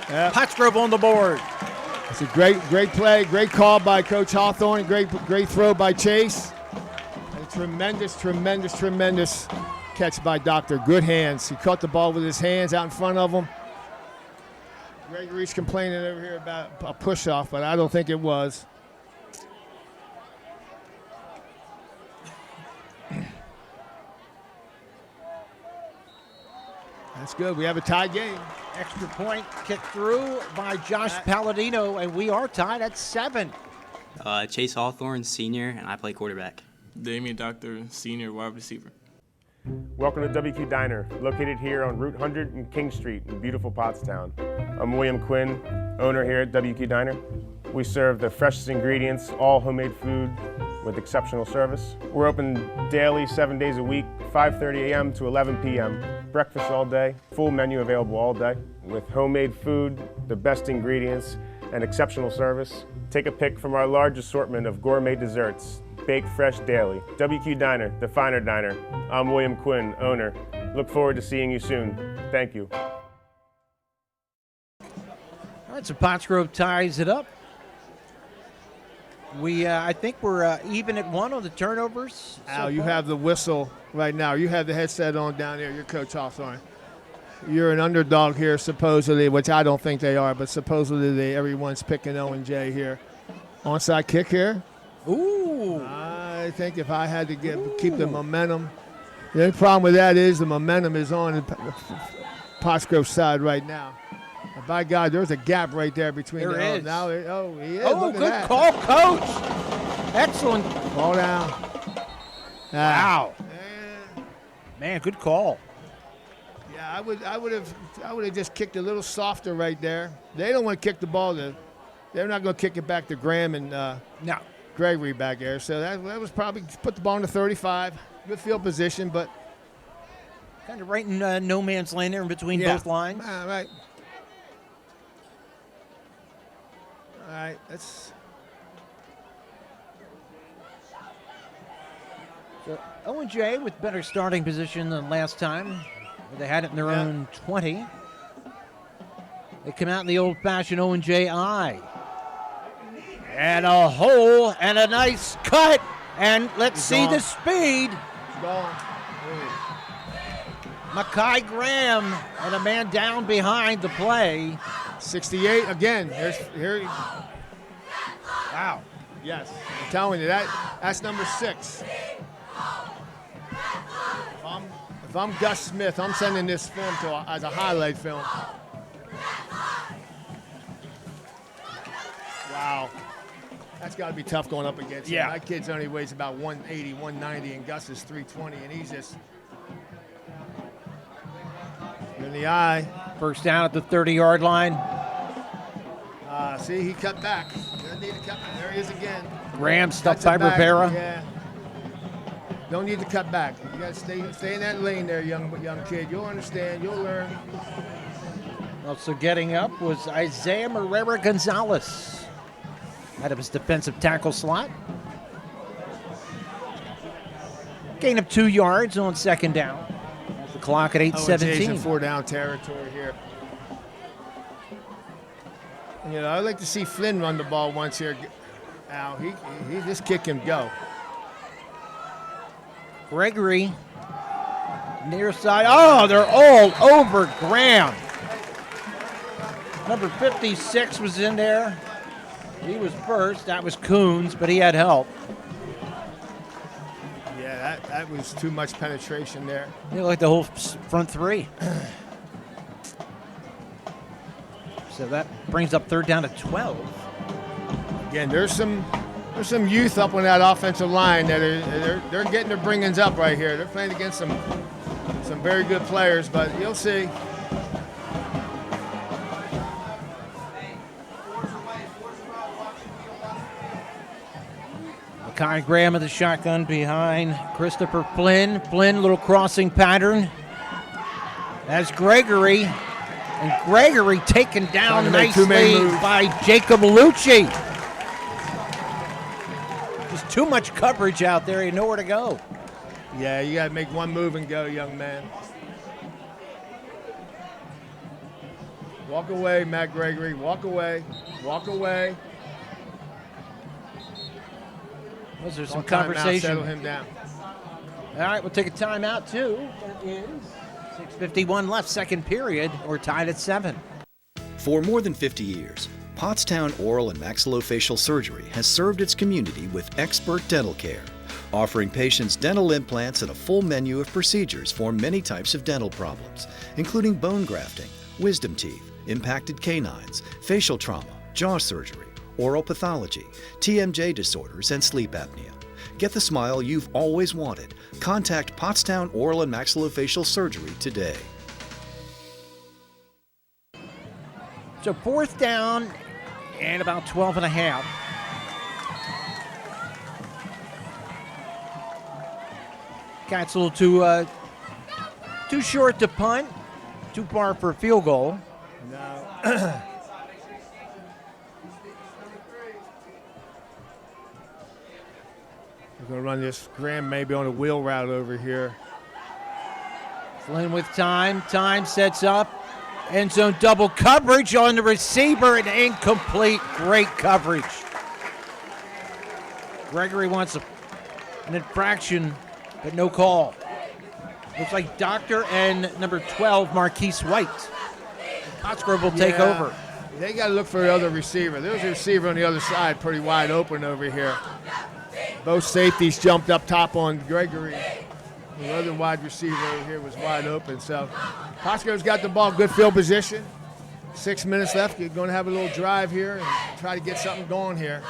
Yep. Pottsgrove on the board. It's a great play, great call by Coach Hawthorne, great throw by Chase. And tremendous catch by Doctor. Good hands. He caught the ball with his hands out in front of him. Gregory's complaining over here about a push-off, but I don't think it was. That's good. We have a tie game. Extra point kicked through by Josh Palladino, and we are tied at 7. Chase Hawthorne, senior, and I play quarterback. Damian Doctor, senior, wide receiver. Welcome to WQ Diner, located here on Route 100 and King Street in beautiful Pottstown. I'm William Quinn, owner here at WQ Diner. We serve the freshest ingredients, all homemade food with exceptional service. We're open daily, 7 days a week, 5:30 a.m. to 11 p.m. Breakfast all day, full menu available all day with homemade food, the best ingredients, and exceptional service. Take a pick from our large assortment of gourmet desserts, baked fresh daily. WQ Diner, the finer diner. I'm William Quinn, owner. Look forward to seeing you soon. Thank you. All right, so Pottsgrove ties it up. I think we're even at 1 on the turnovers. Al, you have the whistle right now. You have the headset on down there. You're Coach Hawthorne. You're an underdog here, supposedly, which I don't think they are, but supposedly everyone's picking Owen J here. Onside kick here. Ooh. I think if I had to keep the momentum, the only problem with that is the momentum is on Pottsgrove's side right now. And by God, there's a gap right there between there them. is. Now, he is. Oh, good call, Coach. Excellent. Ball down. Wow. Man, good call. Yeah, I would have just kicked a little softer right there. They don't want to kick the ball they're not going to kick it back to Graham and Gregory back there. So that was probably put the ball in the 35. Good field position, but kind of right in no man's land there in between both lines. All right. All right, that's. So Owen J with better starting position than last time. They had it in their own 20. They come out in the old-fashioned Owen J I. And a hole and a nice cut. And let's see the speed. Makai Graham and a man down behind the play. 68 again. Here. Wow. Yes, I'm telling you that's number 6. If I'm Gus Smith, I'm sending this film as a highlight film. Wow. That's got to be tough going up against him. That kid's only weighs about 180, 190, and Gus is 320, and he's just in the eye. First down at the 30-yard line. See, he cut back. Doesn't need to cut back. There he is again. Graham stuffed by Rivera. Yeah. Don't need to cut back. You got to stay in that lane there, young kid. You'll understand. You'll learn. Also getting up was Isaiah Herrera Gonzalez out of his defensive tackle slot. Gain of 2 yards on second down. The clock at 8:17. in 4-down territory here. You know, I'd like to see Flynn run the ball once here. Al, this kid can go. Gregory, near side. Oh, they're all over Graham. Number 56 was in there. He was first. That was Coons, but he had help. Yeah, that was too much penetration there. You know, like the whole front three. So that brings up third down to 12. Again, there's some There's some youth up on that offensive line that they're getting their bringings up right here. They're playing against some very good players, but you'll see. Kai Graham of the shotgun behind Christopher Flynn. Flynn, little crossing pattern. That's Gregory. And Gregory taken down nicely by Jacob Lucci. Just too much coverage out there. You know where to go. Yeah, you got to make one move and go, young man. Walk away, Matt Gregory. Walk away. Walk away. Was there some conversation? Settle him down. All right, we'll take a timeout, too. That is 6:51 left, second period. We're tied at 7. For more than 50 years, Pottstown Oral and Maxillofacial Surgery has served its community with expert dental care, offering patients dental implants and a full menu of procedures for many types of dental problems, including bone grafting, wisdom teeth, impacted canines, facial trauma, jaw surgery, oral pathology, TMJ disorders, and sleep apnea. Get the smile you've always wanted. Contact Pottstown Oral and Maxillofacial Surgery today. So 4th down and about 12 and a half. Cats a little too short to punt, too far for a field goal. No. We're going to run this Graham maybe on a wheel route over here. Flynn with time. Time sets up. End zone double coverage on the receiver and incomplete. Great coverage. Gregory wants an infraction, but no call. Looks like Doctor and number 12, Marquise White. Cottsgrove will take over. They got to look for the other receiver. There's a receiver on the other side pretty wide open over here. Both safeties jumped up top on Gregory. The other wide receiver over here was wide open. So Costco's got the ball, good field position. 6 minutes left. You're going to have a little drive here and try to get something going here.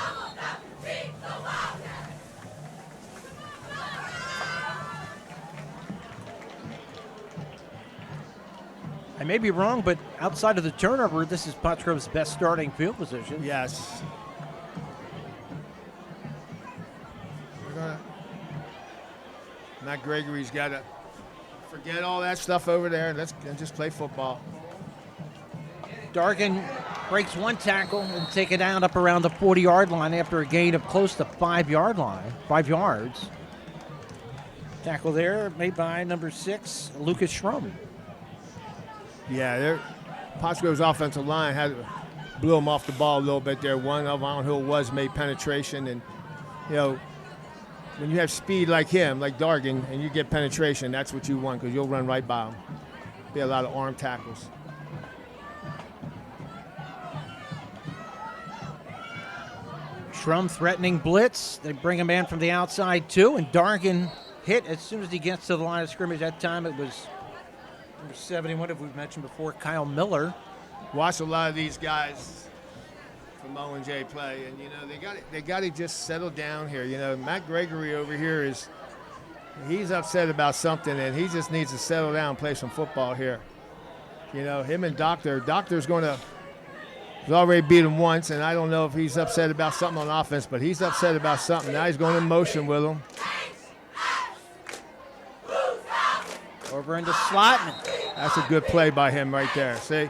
I may be wrong, but outside of the turnover, this is Pottsgrove's best starting field position. Yes. Matt Gregory's got to forget all that stuff over there and just play football. Dargan breaks one tackle and take it down up around the 40-yard line after a gain of close to 5 yards. Tackle there made by number 6, Lucas Schrum. Yeah, Pottsgrove's offensive line blew him off the ball a little bit there. One of on who was made penetration, and when you have speed like him, like Dargan, and you get penetration, that's what you want because you'll run right by him. Be a lot of arm tackles. Schrum threatening blitz. They bring a man from the outside too, and Dargan hit as soon as he gets to the line of scrimmage. That time it was number 71, if we've mentioned before, Kyle Miller. Watch a lot of these guys from Owen J play, and they got to just settle down here. Matt Gregory over here he's upset about something, and he just needs to settle down and play some football here. Him and Doctor's he's already beat him once, and I don't know if he's upset about something on offense, but he's upset about something. Now he's going in motion with him. Over into Slotman. That's a good play by him right there. See?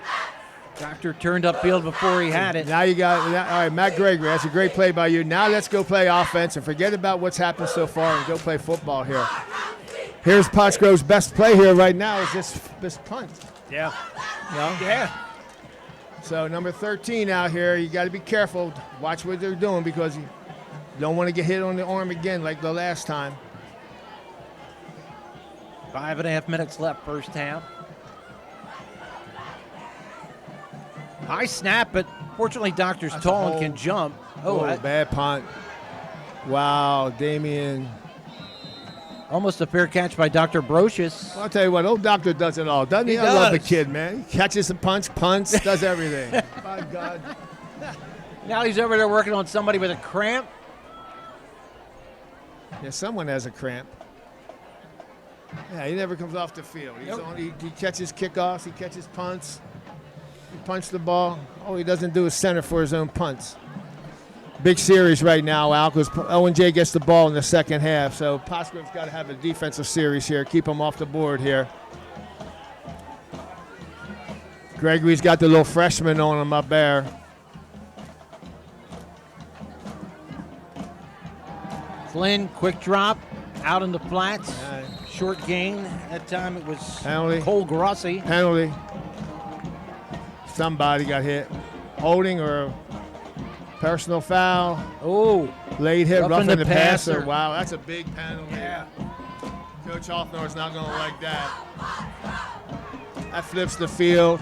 Doctor turned upfield before he had it. Now you got, all right, Matt Gregory, that's a great play by you. Now let's go play offense and forget about what's happened so far and go play football here. Here's Pottsgrove's best play here right now is this punt. Yeah. Yeah. So number 13 out here, you got to be careful. Watch what they're doing because you don't want to get hit on the arm again like the last time. 5.5 minutes left, first half. High snap, but fortunately Doctor's tall and can jump. Bad punt. Wow, Damian. Almost a fair catch by Dr. Brocious. I'll tell you what, old Doctor does it all, doesn't he? I love the kid, man. He catches and punts, does everything. My God. Now he's over there working on somebody with a cramp. Yeah, someone has a cramp. Yeah, he never comes off the field. He catches kickoffs, he catches punts, he punts the ball. All he doesn't do is center for his own punts. Big series right now, Al, because Owen J gets the ball in the second half. So Postgrove's got to have a defensive series here, keep him off the board here. Gregory's got the little freshman on him up there. Flynn, quick drop, out in the flats. Short gain. That time it was Penalty. Cole Grossi. Penalty. Somebody got hit. Holding or a personal foul. Oh. Late hit, roughing the passer. passer. Wow, that's a big penalty. Yeah. Coach Hawthorne's not going to like that. That flips the field.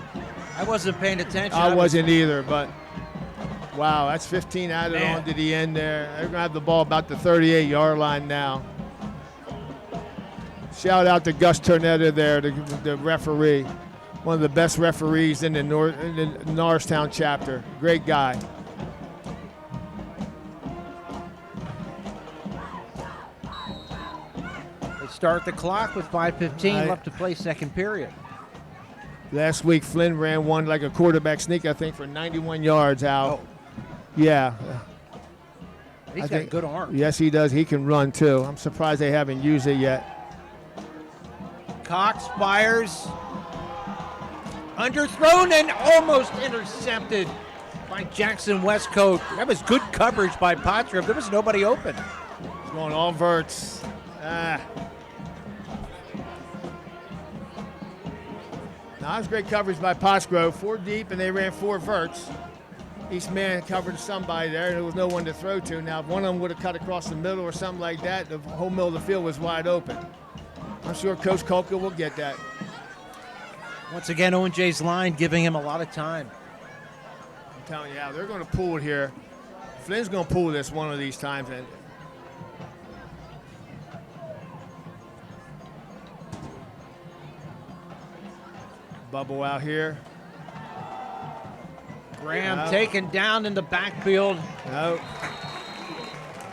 I wasn't paying attention. I wasn't either, but wow, that's 15 added on to the end there. They're going to have the ball about the 38-yard line now. Shout out to Gus Turnetta there, the referee. One of the best referees in the Norristown chapter. Great guy. They start the clock with 5:15 left to play second period. Last week, Flynn ran one like a quarterback sneak, I think, for 91 yards out. Oh. Yeah. He's got a good arm. Yes, he does. He can run, too. I'm surprised they haven't used it yet. Cox fires. Underthrown and almost intercepted by Jackson Westcote. That was good coverage by Pottsgrove. There was nobody open. He's going all verts. Now, that was great coverage by Pottsgrove. 4 deep, and they ran 4 verts. Each man covered somebody there, and there was no one to throw to. Now, if one of them would have cut across the middle or something like that, the whole middle of the field was wide open. I'm sure Coach Kolka will get that. Once again, Owen J's line giving him a lot of time. I'm telling you, Al, they're going to pull it here. Flynn's going to pull this one of these times. And bubble out here. Graham taken down in the backfield. No.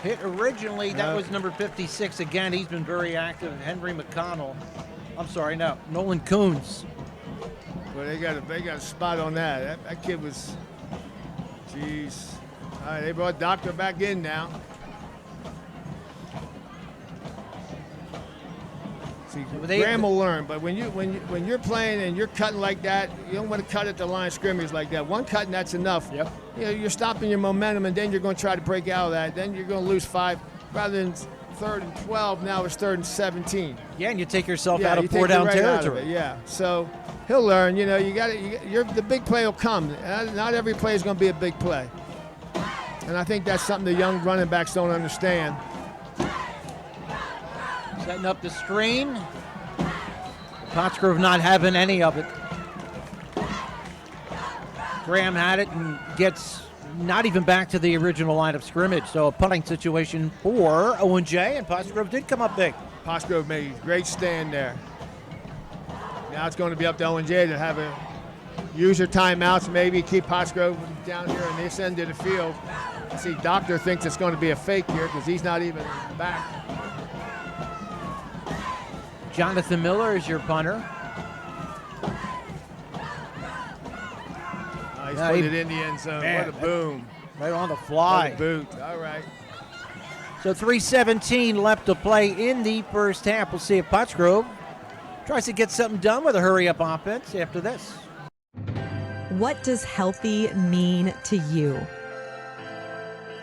Hit originally, that was number 56 again. He's been very active. Henry McConnell. I'm sorry, no. Nolan Coons. Well, they got a spot on that. That kid was, jeez. All right, they brought Doctor back in now. See, Graham will learn, but when you're playing and you're cutting like that, you don't want to cut at the line of scrimmage like that. One cut and that's enough. Yep. You know, you're stopping your momentum, and then you're going to try to break out of that. Then you're going to lose 5 rather than 3rd and 12. Now it's 3rd and 17. Yeah, and you take yourself out of 4-down territory. Yeah, so he'll learn. You know, the big play will come. Not every play is going to be a big play, and I think that's something the young running backs don't understand. Setting up the screen. Pottsgrove not having any of it. Graham had it and gets not even back to the original line of scrimmage. So a punting situation for Owen J, and Pottsgrove did come up big. Pottsgrove made a great stand there. Now it's going to be up to Owen J to have a use your timeouts, maybe keep Pottsgrove down here on this end of the field. See, Doctor thinks it's going to be a fake here because he's not even back. Jonathan Miller is your punter. He's put it in the end zone. Man, what a boom. Right on the fly. What a boot. All right. So 3:17 left to play in the first half. We'll see if Pottsgrove tries to get something done with a hurry-up offense after this. What does healthy mean to you?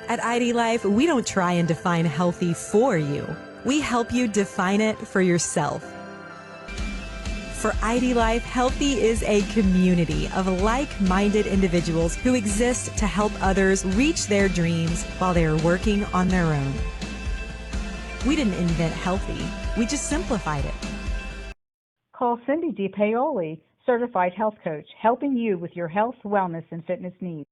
At ID Life, we don't try and define healthy for you. We help you define it for yourself. For ID Life, healthy is a community of like-minded individuals who exist to help others reach their dreams while they are working on their own. We didn't invent healthy, we just simplified it. Call Cindy DiPaoli, certified health coach, helping you with your health, wellness, and fitness needs.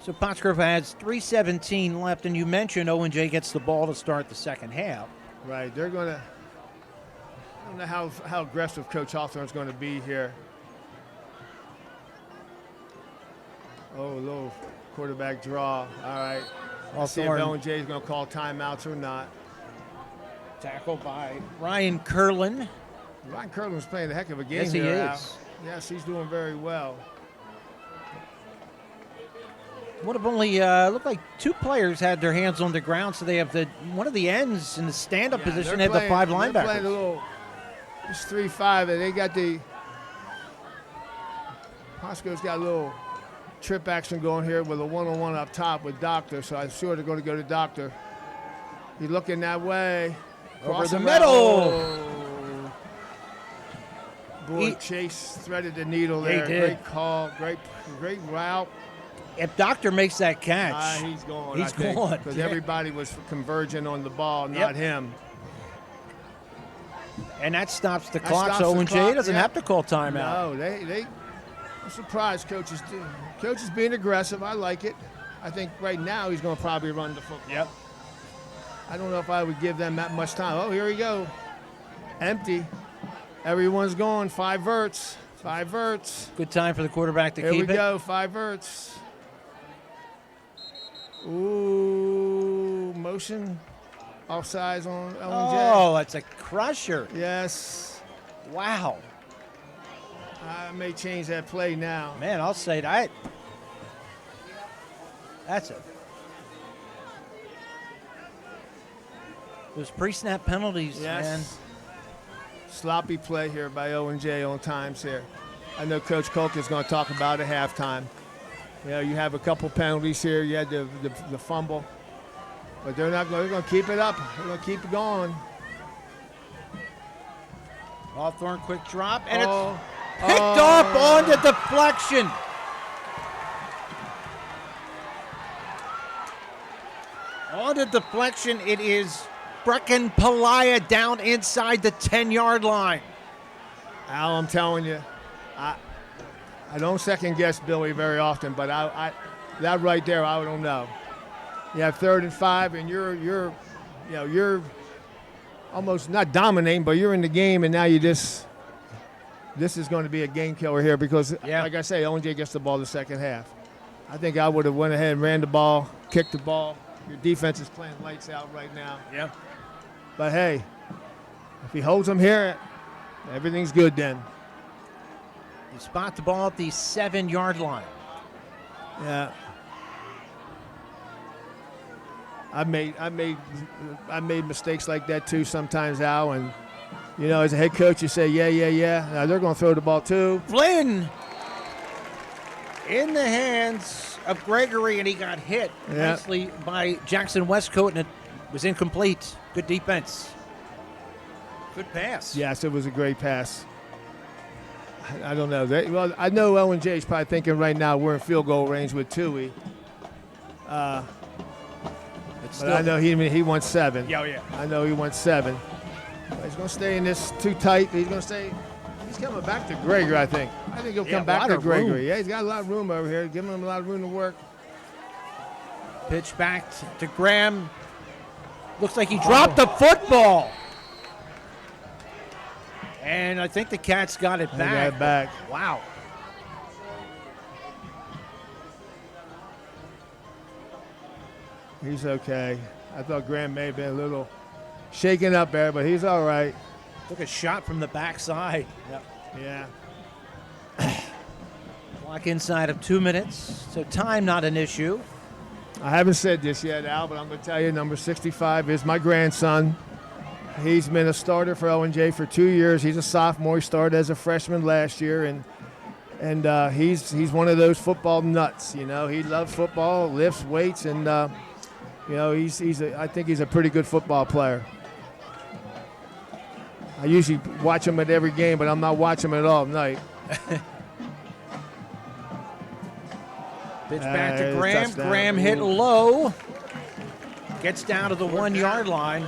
So Pottsgrove has 3:17 left, and you mentioned Owen J gets the ball to start the second half. Right, they're going to, I don't know how aggressive Coach Hawthorne's going to be here. Oh, little quarterback draw, all right. Let's see if Hawthorne. Owen J is going to call timeouts or not. Tackled by Ryan Curlin. Ryan Curlin's playing a heck of a game Yes, he here, Al. is. Yes, he's doing very well. Would have only looked like two players had their hands on the ground, so they have one of the ends in the stand-up position. They have the 5 They're linebackers. playing a little, it's 3-5, and they got the, Pasco's got a little trip action going here with a one-on-one up top with Doctor, so I'm sure they're going to go to Doctor. He's looking that way. Over Cross the him middle. out. Boy, Chase threaded the needle Yeah, he there. did. Great call, great route. If Doctor makes that catch, He's gone. He's gone. Because Yeah. everybody was converging on the ball, Yep. not him. And that stops the That clock, stops so the Owen J clock, doesn't yeah. have to call timeout. No, I'm surprised coaches do. Coaches being aggressive. I like it. I think right now he's going to probably run the football. Yep. I don't know if I would give them that much time. Oh, here we go. Empty. Everyone's going. 5 verts. 5 verts. Good time for the quarterback to Here keep we it. go. 5 verts. Ooh, motion. Offsides on Owen J. Oh, that's a crusher. Yes. Wow. I may change that play now. Man, I'll say that. That's it. Those pre-snap penalties, Yes. man. Sloppy play here by Owen J on times here. I know Coach Kolk is going to talk about it at halftime. You know, you have a couple penalties here. You had the fumble. But they're going to keep it up. They're going to keep it going. Hawthorne quick drop, and Oh. it's picked up on the deflection. On the deflection, it is Brecken Palaya down inside the 10-yard line. Al, I'm telling you, I don't second guess Billy very often, but I that right there, I don't know. You have 3rd and 5, and you're almost not dominating, but you're in the game, and now this is going to be a game killer here because, like I say, Owen J gets the ball the second half. I think I would have went ahead and ran the ball, kicked the ball. Your defense is playing lights out right now. Yeah. But hey, if he holds them here, everything's good then. You spot the ball at the 7-yard line. Yeah. I made mistakes like that too sometimes, Al, and you know, as a head coach, you say, yeah. Now they're going to throw the ball too. Flynn in the hands of Gregory, and he got hit nicely by Jackson Westcoat, and it was incomplete. Good defense. Good pass. Yes, it was a great pass. I don't know. Well, I know Owen J is probably thinking right now we're in field goal range with Tui. But I know he wants 7. Yeah. I know he wants 7. He's going to stay in this too tight. He's going to stay. He's coming back to Gregory, I think. I think he'll come back to Gregory. Yeah, he's got a lot of room over here. Giving him a lot of room to work. Pitch back to Graham. Looks like he dropped the football. And I think the Cats got it They back. got it back. Wow. He's okay. I thought Graham may have been a little shaken up there, but he's all right. Took a shot from the backside. Yep. Yeah. Clock inside of 2 minutes, so time not an issue. I haven't said this yet, Al, but I'm going to tell you, number 65 is my grandson. He's been a starter for Owen J for 2 years. He's a sophomore. He started as a freshman last year, and he's one of those football nuts. You know, he loves football, lifts weights, and you know, I think he's a pretty good football player. I usually watch him at every game, but I'm not watching him at all night. Pitch back to Graham. Touchdown. Graham hit low. Gets down to the 1 yard line.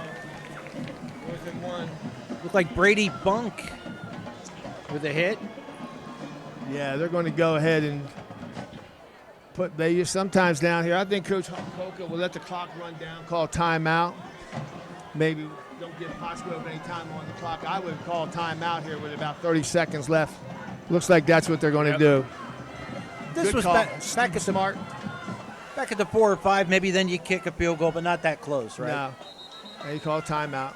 Looked like Brady Bunk with a hit. Yeah, they're going to go ahead and sometimes down here. I think Coach Coca will let the clock run down, call timeout. Maybe don't give Postgrove any time on the clock. I would call timeout here with about 30 seconds left. Looks like that's what they're going to do. This Good was call. back at Back at the 4 or 5, maybe then you kick a field goal, but not that close, right? No. They call timeout.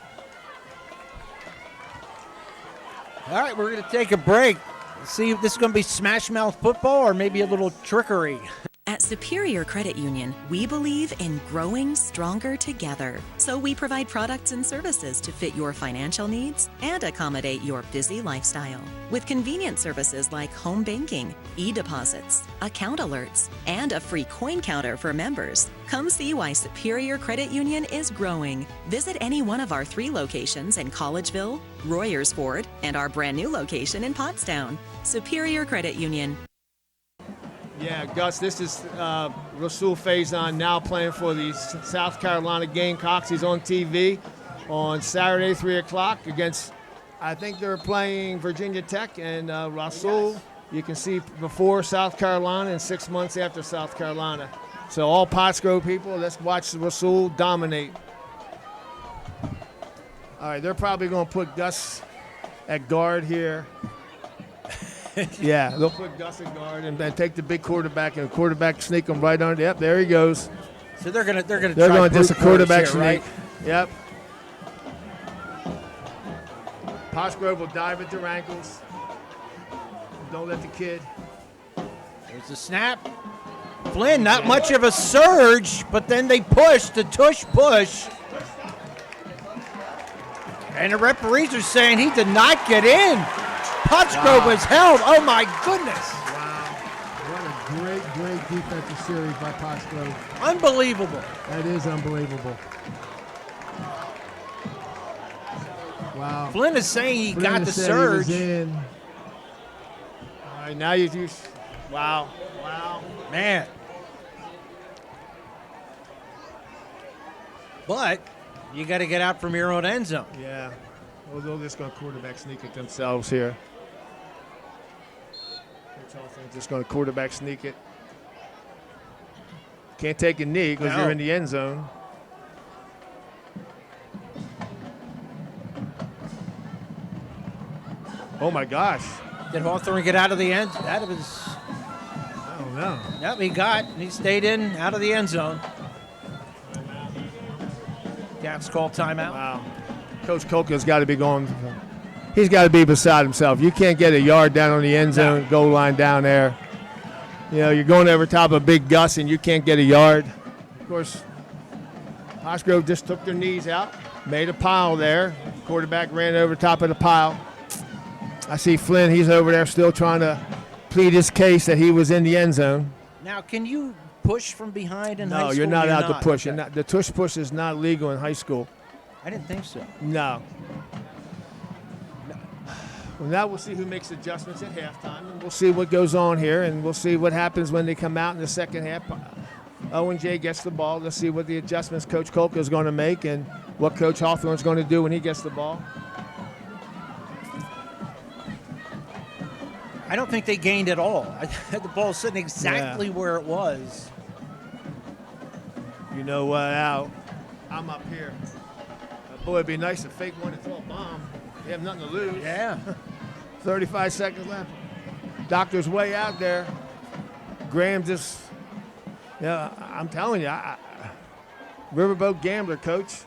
All right, we're going to take a break. See if this is going to be smash mouth football or maybe a little trickery. At Superior Credit Union, we believe in growing stronger together. So we provide products and services to fit your financial needs and accommodate your busy lifestyle. With convenient services like home banking, e-deposits, account alerts, and a free coin counter for members. Come see why Superior Credit Union is growing. Visit any one of our 3 locations in Collegeville, Royersford, and our brand new location in Pottstown. Superior Credit Union. Yeah, Gus, this is Rasul Faison now playing for the South Carolina Gamecocks. He's on TV on Saturday, 3 o'clock against, I think they're playing Virginia Tech. And Rasul, you can see before South Carolina and 6 months after South Carolina. So all Pottsgrove people, let's watch Rasul dominate. All right, they're probably going to put Gus at guard here. Yeah, they'll put Gus at guard and then take the big quarterback, and the quarterback sneak him right under. Yep, there he goes. So they're going to just a quarterback here, sneak. right? Yep. Pottsgrove will dive at their ankles. Don't let the kid. There's the snap. Flynn, not much of a surge, but then they push, the tush push. And the referees are saying he did not get in. Pottsgrove was held. Oh, my goodness. What a great defensive series by Pottsgrove. Unbelievable. That is unbelievable. Wow. Flynn is saying he Flynn got the said surge. He was in. All right, now you wow. Man. But you got to get out from your own end zone. Yeah. Well, they're just going to quarterback sneak it themselves here. Just going to quarterback sneak it. Can't take a knee because you're in the end zone. Oh my gosh. Did Hawthorne get out of the end? Out of his. I don't know. Yep, he stayed out of the end zone. Gaps called timeout. Wow. Coach Kolka's got to be going. He's got to be beside himself. You can't get a yard down on the end zone, goal line down there. You know, you're going over top of Big Gus and you can't get a yard. Of course, Pottsgrove just took their knees out, made a pile there. Quarterback ran over top of the pile. I see Flynn, he's over there still trying to plead his case that he was in the end zone. Now, can you push from behind in high school? No, you're not allowed to push. Okay. The tush push is not legal in high school. I didn't think so. No. Well, now we'll see who makes adjustments at halftime, and we'll see what goes on here, and we'll see what happens when they come out in the second half. Owen J gets the ball. Let's see what the adjustments Coach Kolka is going to make and what Coach Hawthorne is going to do when he gets the ball. I don't think they gained at all. The ball's sitting exactly where it was. You know what, Al? I'm up here. Boy, it'd be nice to fake one and throw a bomb. You have nothing to lose. Yeah. 35 seconds left. Doctor's way out there. Graham just, I'm telling you, Riverboat Gambler, Coach.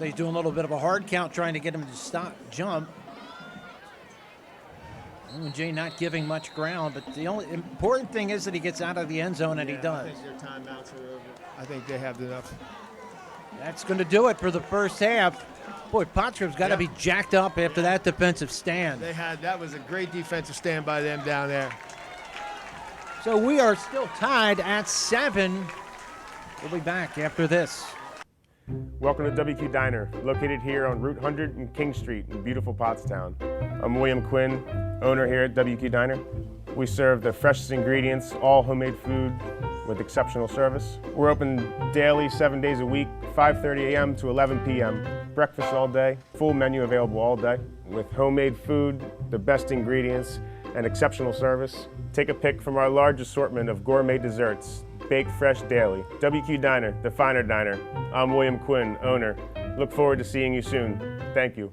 He's doing a little bit of a hard count, trying to get him to jump. Owen J not giving much ground, but the only important thing is that he gets out of the end zone, and he does. I think their timeouts are over. I think they have enough. That's going to do it for the first half. Boy, Pottsgrove's got to be jacked up after that defensive stand. That was a great defensive stand by them down there. So we are still tied at 7. We'll be back after this. Welcome to WQ Diner, located here on Route 100 and King Street in beautiful Pottstown. I'm William Quinn, owner here at WQ Diner. We serve the freshest ingredients, all homemade food with exceptional service. We're open daily, 7 days a week, 5:30 a.m. to 11 p.m. Breakfast all day, full menu available all day with homemade food, the best ingredients, and exceptional service. Take a pick from our large assortment of gourmet desserts, baked fresh daily. WQ Diner, the finer diner. I'm William Quinn, owner. Look forward to seeing you soon. Thank you.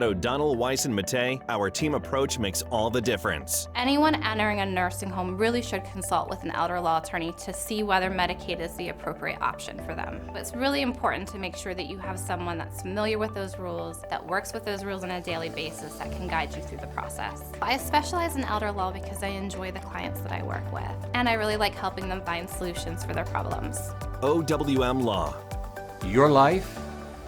At O'Donnell, Weiss, and Mattei, our team approach makes all the difference. Anyone entering a nursing home really should consult with an elder law attorney to see whether Medicaid is the appropriate option for them. It's really important to make sure that you have someone that's familiar with those rules, that works with those rules on a daily basis, that can guide you through the process. I specialize in elder law because I enjoy the clients that I work with, and I really like helping them find solutions for their problems. OWM Law. Your life,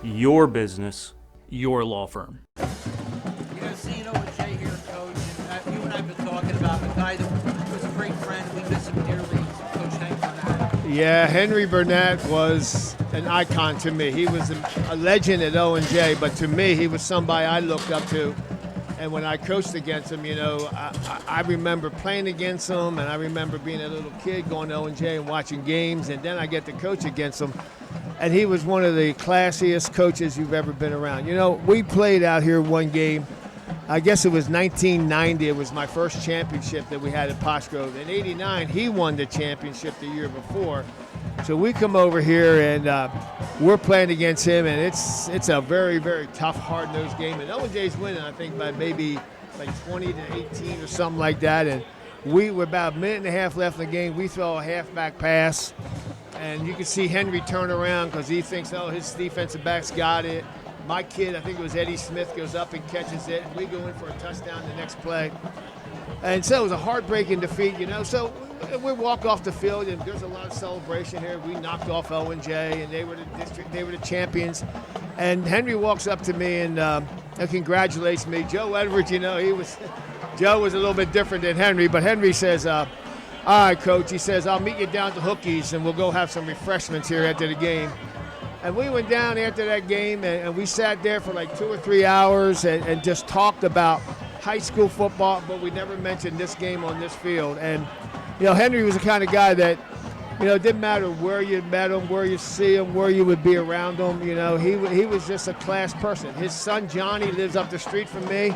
Your business. your law firm. You know, seeing Owen J here, Coach, and you and I have been talking about a guy that was a great friend. We miss him dearly, Coach Hank Bernett. Yeah, Henry Bernett was an icon to me. He was a legend at Owen J, but to me, he was somebody I looked up to. And when I coached against him, you know, I remember playing against him, and I remember being a little kid going to Owen J and watching games, and then I get to coach against him. And he was one of the classiest coaches you've ever been around. You know, we played out here one game. I guess it was 1990. It was my first championship that we had at Postgrove. In '89, he won the championship the year before. So we come over here, and we're playing against him, and it's a very, very tough, hard-nosed game. And Owen J's winning, I think, by maybe like 20-18 or something like that. And we were about a minute and a half left in the game. We throw a halfback pass. And you can see Henry turn around because he thinks, oh, his defensive back's got it. My kid, I think it was Eddie Smith, goes up and catches it. We go in for a touchdown the next play. And so it was a heartbreaking defeat, you know. So we walk off the field, and there's a lot of celebration here. We knocked off Owen J, and they were the champions. And Henry walks up to me and congratulates me. Joe Edwards, you know, Joe was a little bit different than Henry, but Henry says, all right, Coach, he says, I'll meet you down to Hookie's, and we'll go have some refreshments here after the game. And we went down after that game, and we sat there for like 2 or 3 hours and just talked about high school football, but we never mentioned this game on this field. And, you know, Henry was the kind of guy that, you know, it didn't matter where you met him, where you see him, where you would be around him. You know, he was just a class person. His son, Johnny, lives up the street from me.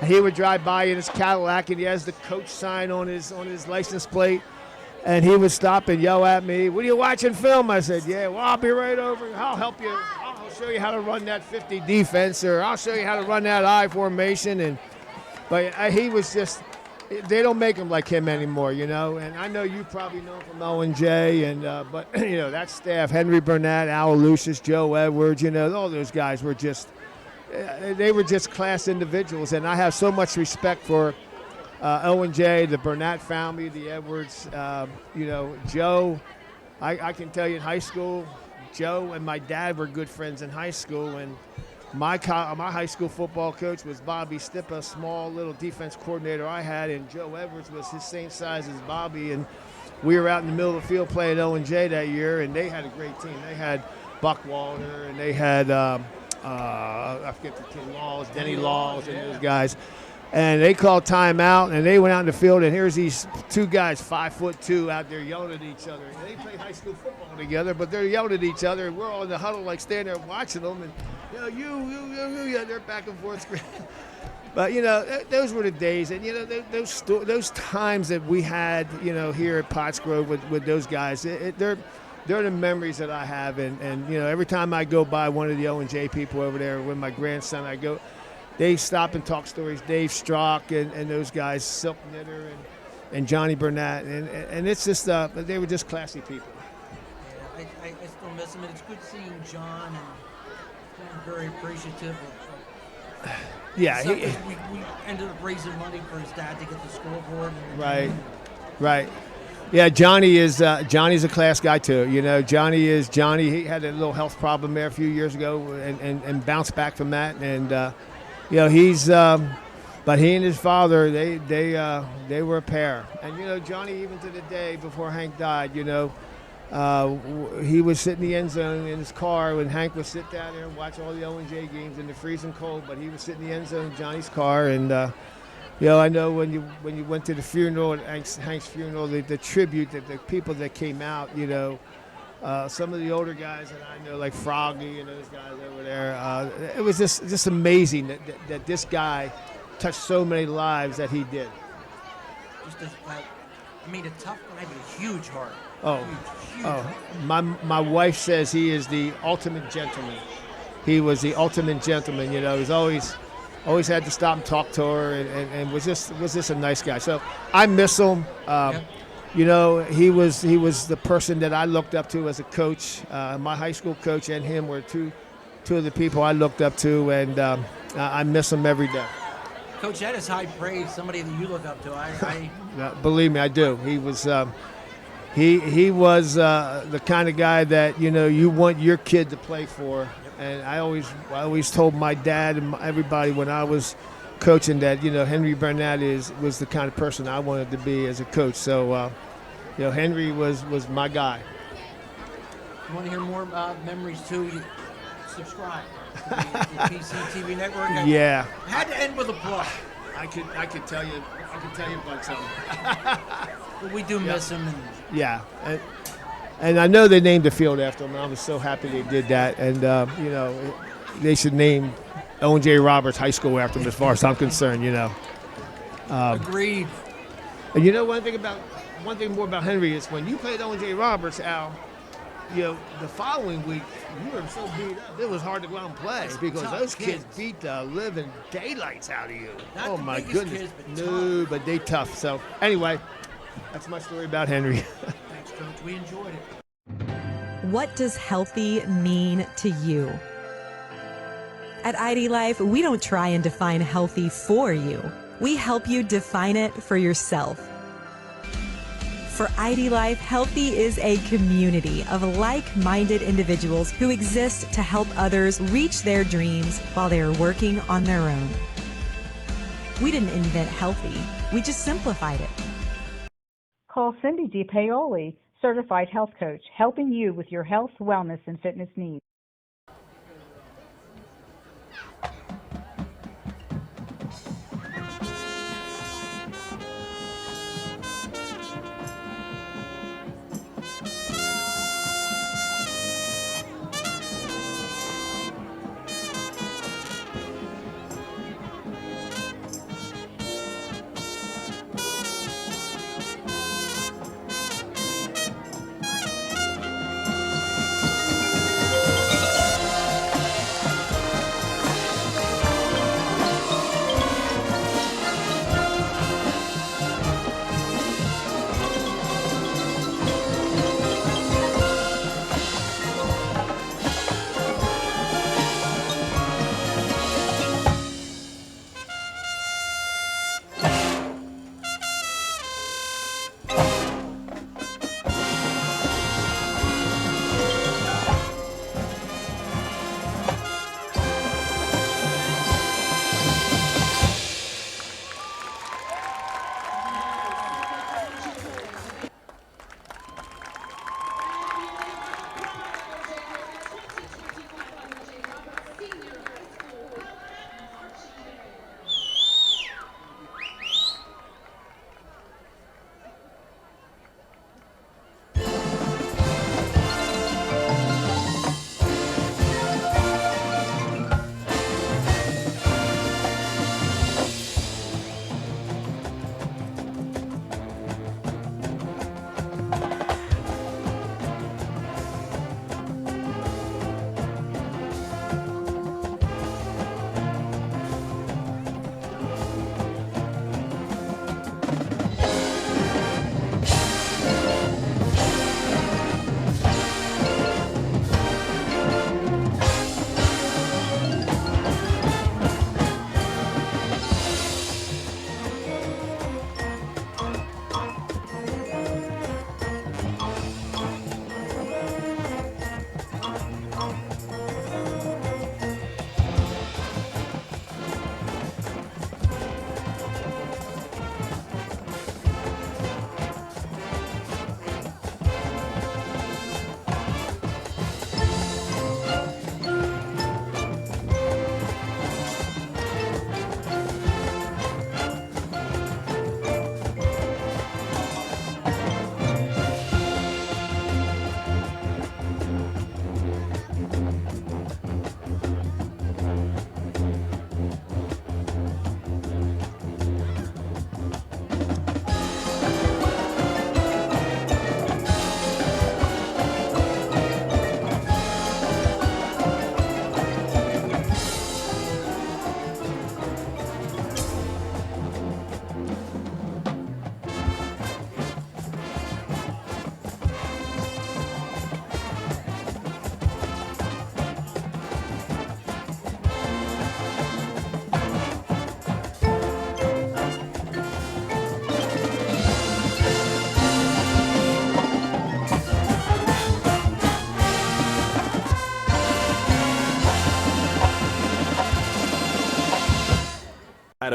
He would drive by in his Cadillac, and he has the coach sign on his license plate. And he would stop and yell at me, "What are you watching film?" I said, "Yeah, well, I'll be right over. I'll help you. I'll show you how to run that 50 defense, or I'll show you how to run that I formation." But he was just, they don't make him like him anymore, you know. And I know you probably know him from Owen J, but you know, that staff, Henry Bernett, Al Lucius, Joe Edwards, you know, all those guys were just, they were just class individuals. And I have so much respect for Owen J, the Bernett family, the Edwards, you know, Joe. I can tell you in high school, Joe and my dad were good friends in high school, and my high school football coach was Bobby Stippa, a small little defense coordinator I had, and Joe Edwards was his same size as Bobby, and we were out in the middle of the field playing Owen J that year, and they had a great team. They had Buck Walter, and they had, I forget the team, Laws, Denny Laws, and those guys. And they called timeout, and they went out in the field, and here's these two guys, 5'2", out there yelling at each other. And they play high school football together, but they're yelling at each other, and we're all in the huddle, like standing there watching them, and you, they're back and forth screaming. But you know, those were the days, and you know, those times that we had, you know, here at Pottsgrove with those guys. They're the memories that I have, and you know, every time I go by one of the Owen J people over there with my grandson, I go. They stop and talk stories. Dave Strock and those guys, Silk Knitter and Johnny Bernett, and it's just they were just classy people. Yeah, I still miss him, and it's good seeing John, and I'm very appreciative of yeah, we ended up raising money for his dad to get the scoreboard. Right. Yeah, Johnny's a class guy too. You know, Johnny. He had a little health problem there a few years ago, and bounced back from that, and. You know, but he and his father, they were a pair. And, you know, Johnny, even to the day before Hank died, you know, he would sit in the end zone in his car when Hank would sit down there and watch all the Owen J games in the freezing cold, but he would sit in the end zone in Johnny's car. And, you know, I know when you went to the funeral, Hank's funeral, the tribute, that the people that came out, you know, some of the older guys that I know, like Froggy and those guys over there, it was just amazing that this guy touched so many lives that he did. Just a tough guy, but a huge heart. Huge heart. My wife says he is the ultimate gentleman. He was the ultimate gentleman. You know, he's always always had to stop and talk to her, and was just a nice guy. So I miss him. You know, he was the person that I looked up to as a coach. My high school coach and him were two of the people I looked up to, and I miss him every day. Coach, that is high praise. Somebody that you look up to. Believe me, I do. He was he was the kind of guy that, you know, you want your kid to play for. And I always told my dad and everybody when I was coaching that, you know, Henry Bernett was the kind of person I wanted to be as a coach. So, you know, Henry was my guy. You want to hear more memories too? Subscribe to the PCTV network. Yeah. I had to end with a plug. I could tell you about something. But we do miss him. Yeah. And I know they named the field after him. I was so happy they did that. And, you know, they should name Owen J. Roberts High School after him as far as I'm concerned, you know. Agreed. And you know, one thing more about Henry is when you played Owen J. Roberts, Al, you know, the following week, you were so beat up, it was hard to go out and play because those kids beat the living daylights out of you. Not the my biggest goodness. kids, but No, but they tough. So, anyway, that's my story about Henry. Thanks, Coach. We enjoyed it. What does healthy mean to you? At ID Life, we don't try and define healthy for you. We help you define it for yourself. For ID Life, healthy is a community of like-minded individuals who exist to help others reach their dreams while they are working on their own. We didn't invent healthy, we just simplified it. Call Cindy DiPaoli, certified health coach, helping you with your health, wellness, and fitness needs.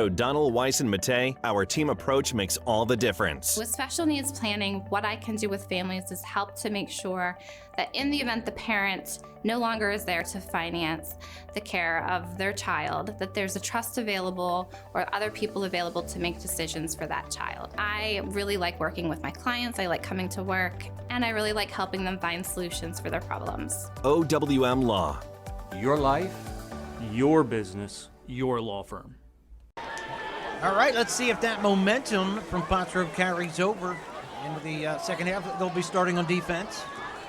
O'Donnell, Weiss, and Matei, our team approach makes all the difference. With special needs planning, what I can do with families is help to make sure that in the event the parent no longer is there to finance the care of their child, that there's a trust available or other people available to make decisions for that child. I really like working with my clients, I like coming to work, and I really like helping them find solutions for their problems. OWM Law. Your life, Your business. your law firm. All right, let's see if that momentum from Pottsgrove carries over into the second half. They'll be starting on defense.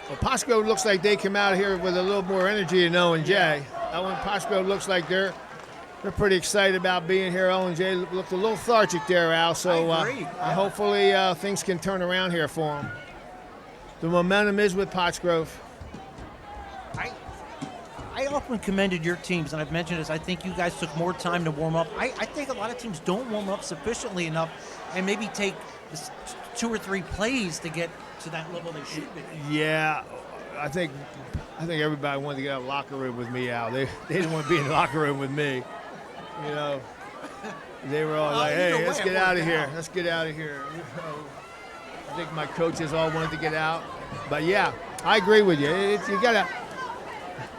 Well, Postgame looks like they come out here with a little more energy than Owen J. Owen Postgame looks like they're pretty excited about being here. Owen J looked a little lethargic there, Al. So I agree. hopefully things can turn around here for them. The momentum is with Pottsgrove. I often commended your teams, and I've mentioned this. I think you guys took more time to warm up. I think a lot of teams don't warm up sufficiently enough and maybe take 2 or 3 plays to get to that level they should be. Yeah, I think everybody wanted to get out of the locker room with me, Al. They didn't want to be in the locker room with me. You know, they were all like, hey, let's get out of here. Let's get out of here. You know, I think my coaches all wanted to get out. But, yeah, I agree with you. You got to –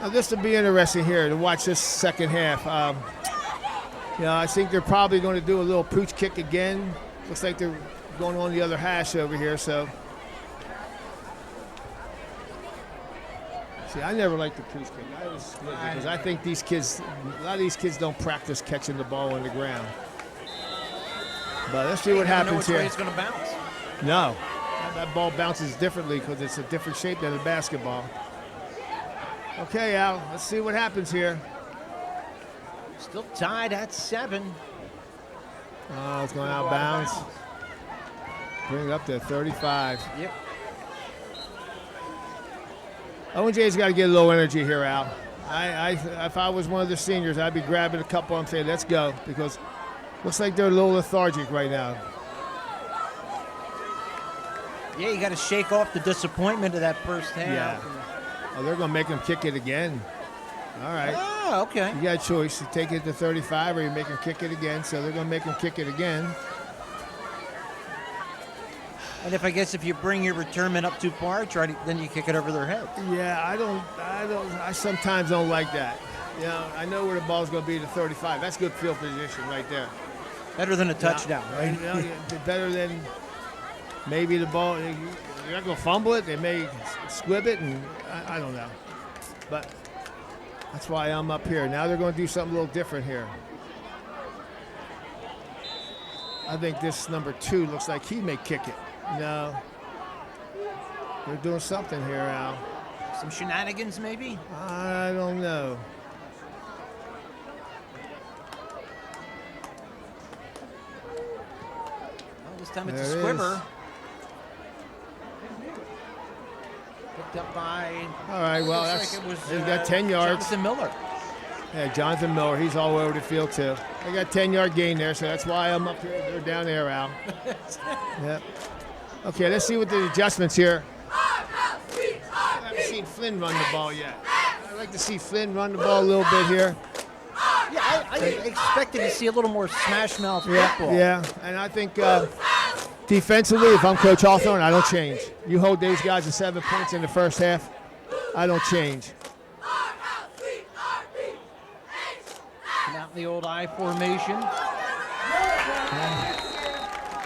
now, this will be interesting here to watch this second half. I think they're probably going to do a little pooch kick again. Looks like they're going on the other hash over here, so. See, I never liked the pooch kick. Because I think these kids, a lot of these kids don't practice catching the ball on the ground. But let's see what happens here. You don't know which way it's going to bounce. No. That ball bounces differently because it's a different shape than a basketball. Okay, Al, let's see what happens here. Still tied at 7. Oh, it's going out of bounds. Bring it up to 35. Yep. Owen J's got to get a little energy here, Al. If I was one of the seniors, I'd be grabbing a couple and saying, let's go, because looks like they're a little lethargic right now. Yeah, you got to shake off the disappointment of that first half. Yeah. Oh, they're going to make him kick it again. All right. Oh, okay. You got a choice. You take it to 35 or you make him kick it again. So they're going to make him kick it again. And if you bring your returnment up too far, then you kick it over their head. Yeah, I sometimes don't like that. You know, I know where the ball's going to be to 35. That's good field position right there. Better than a touchdown, right? You know, better than maybe the ball. They're not going to fumble it. They may squib it, and I don't know. But that's why I'm up here. Now they're going to do something a little different here. I think this number 2 looks like he may kick it. No. They're doing something here, Al. Some shenanigans, maybe? I don't know. Well, this time it's a squibber. Picked up by. All right, well, they've got 10 yards. Jonathan Miller. Yeah, Jonathan Miller, he's all over the field too. They got 10-yard gain there, so that's why I'm up here. They're down there, Al. Yep. Okay, let's see what the adjustments here. I haven't seen Flynn run the ball yet. I'd like to see Flynn run the ball a little bit here. Yeah, I expected to see a little more smash mouth football. Yeah, and I think defensively, if I'm Coach Hawthorne, I don't change. You hold these guys to 7 points in the first half, I don't change. Out in the old I formation.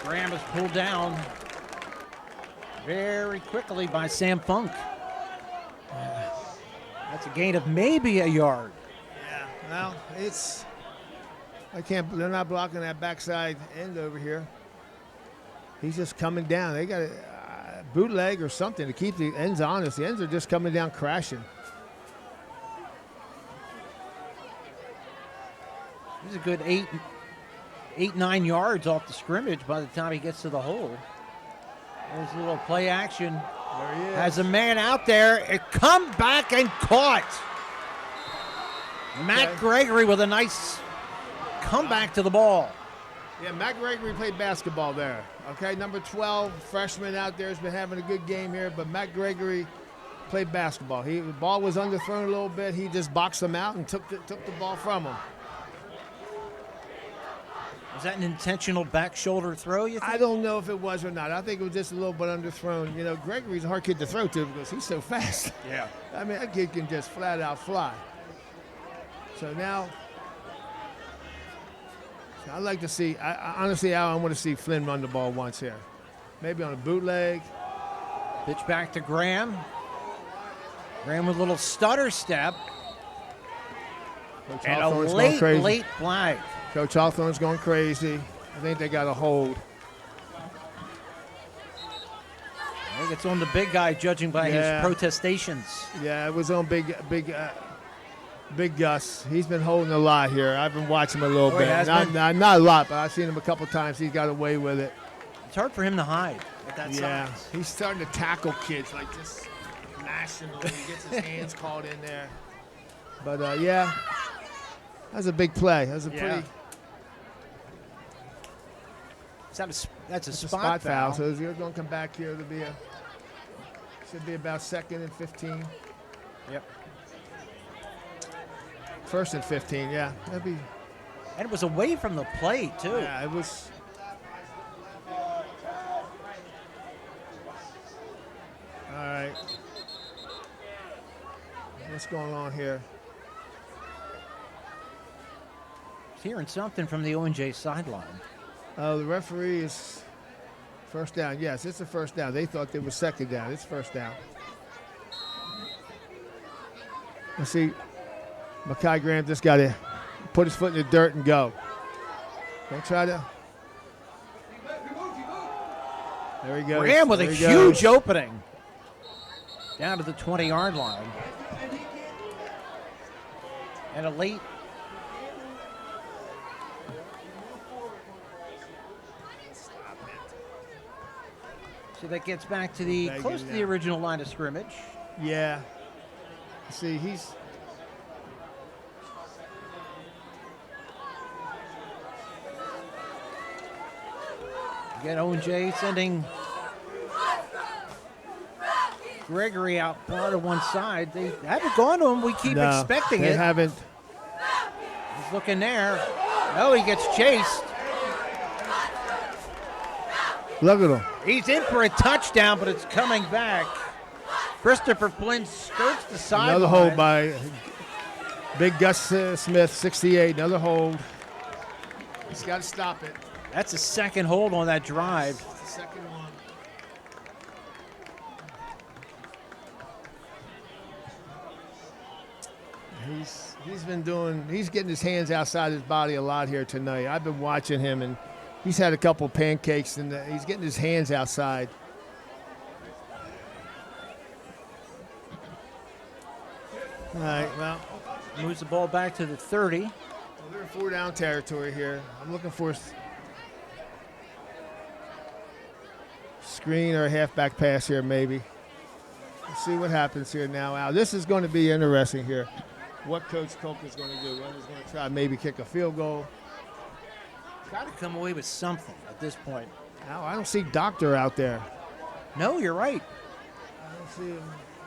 Graham is pulled down very quickly by Sam Funk. That's a gain of maybe a yard. Yeah, well, they're not blocking that backside end over here. He's just coming down. They got a bootleg or something to keep the ends honest. The ends are just coming down crashing. He's a good 9 yards off the scrimmage by the time he gets to the hole. There's a little play action. There he is. Has a man out there. It come back and caught. Matt Gregory with a nice comeback to the ball. Yeah, Matt Gregory played basketball there. Okay, number 12, freshman out there, has been having a good game here, but Matt Gregory played basketball. The ball was underthrown a little bit. He just boxed him out and took the ball from him. Was that an intentional back shoulder throw, you think? I don't know if it was or not. I think it was just a little bit underthrown. You know, Gregory's a hard kid to throw to because he's so fast. Yeah. I mean, that kid can just flat out fly. So now, I'd like to see, honestly, Al, I want to see Flynn run the ball once here. Maybe on a bootleg. Pitch back to Graham. Graham with a little stutter step. Coach And Hawthorne's a going crazy. late flag. Coach Hawthorne's going crazy. I think they got a hold. I think it's on the big guy, judging by Yeah. his protestations. Yeah, it was on Big Gus. He's been holding a lot here. I've been watching him a little Oh, he bit. has Not been? a lot, but I've seen him a couple times. He's got away with it. It's hard for him to hide at that Yeah, size. he's starting to tackle kids, like just mashing them. He gets his hands caught in there. But, yeah, that was a big play. That was a pretty... That's a It's spot foul. So you're going to come back here. Should be about 2nd and 15. Yep. 1st and 15, yeah. That'd be... And it was away from the plate, too. Yeah, it was... All right. What's going on here? Hearing something from the Owen J sideline. The referee is first down. Yes, it's a first down. They thought it was 2nd down. It's first down. Let's see. Makai Graham just got to put his foot in the dirt and go. Don't try to. There he goes. Graham with a There he huge goes. opening. Down to the 20-yard line. And a late. So that gets back to the close to the original line of scrimmage. Yeah. See, he's. Again, Owen J sending Gregory out far to one side. They haven't gone to him. We keep No, expecting they it. haven't. He's looking there. No, he gets chased. Look at him. He's in for a touchdown, but it's coming back. Christopher Flynn skirts the sideline. Another hold by Big Gus Smith, 68. Another hold. He's got to stop it. That's a second hold on that drive. It's the second one. He's getting his hands outside his body a lot here tonight. I've been watching him, and he's had a couple pancakes, and he's getting his hands outside. All right, well. Moves the ball back to the 30. Well, they're in 4-down territory here. I'm looking for a screen or a halfback pass here, maybe. Let's see what happens here now, Al. This is going to be interesting here. What Coach Coke is going to do. Whether he's going to try maybe kick a field goal. Got to come away with something at this point. Al, I don't see Doctor out there. No, you're right. I don't see him.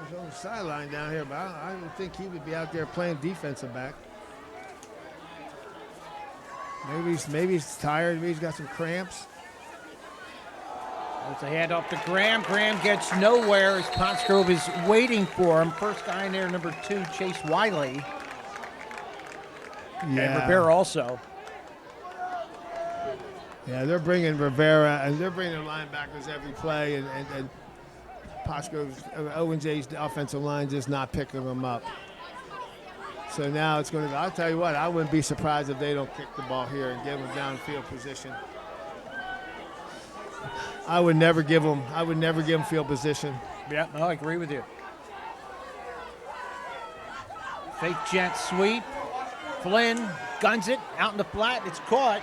He's on the sideline down here, but I don't think he would be out there playing defensive back. Maybe he's tired. Maybe he's got some cramps. It's a handoff to Graham. Graham gets nowhere as Pottsgrove is waiting for him. First guy in there, number 2, Chase Wiley. And Rivera also. Yeah, they're bringing Rivera, and they're bringing linebackers every play, and Pottsgrove's, Owen J's offensive line just not picking them up. So now it's going to, I'll tell you what, I wouldn't be surprised if they don't kick the ball here and give them downfield position. I would never give them field position. Yeah, no, I agree with you. Fake jet sweep. Flynn guns it out in the flat. It's caught.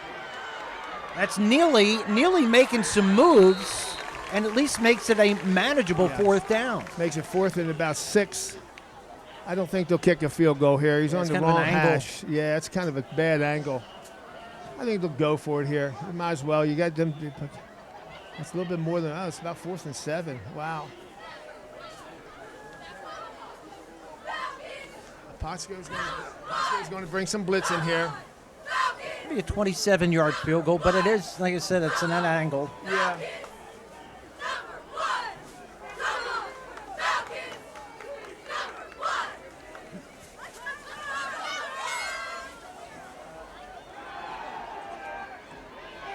That's Neely making some moves, and at least makes it a manageable 4th down. Makes it 4th and about 6. I don't think they'll kick a field goal here. He's on the wrong hash. Yeah, it's kind of a bad angle. I think they'll go for it here. You might as well. You got them. It's a little bit more than, it's about 4th and 7. Wow. Pottsgrove's going to bring some blitz in here. be a 27-yard field goal, but it is, like I said, it's in that angle. Yeah.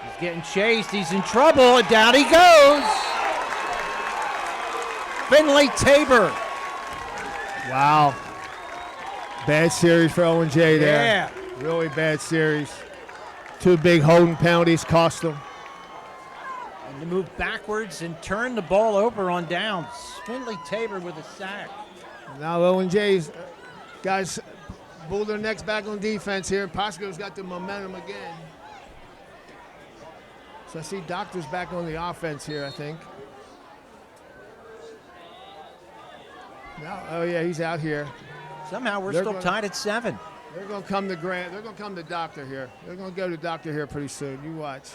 He's getting chased. He's in trouble, and down he goes. Finley Tabor. Wow. Bad series for Owen J there. Yeah. Really bad series. 2 big holding penalties cost them. And to move backwards and turn the ball over on downs. Finley Tabor with a sack. Now Owen J's guys pull their necks back on defense here. Postgame's got the momentum again. So I see Doctor's back on the offense here, I think. No, oh yeah, he's out here. Somehow we're They're still gonna- tied at 7. They're going to come to Grant. They're going to come to Doctor here. They're going to go to Doctor here pretty soon. You watch.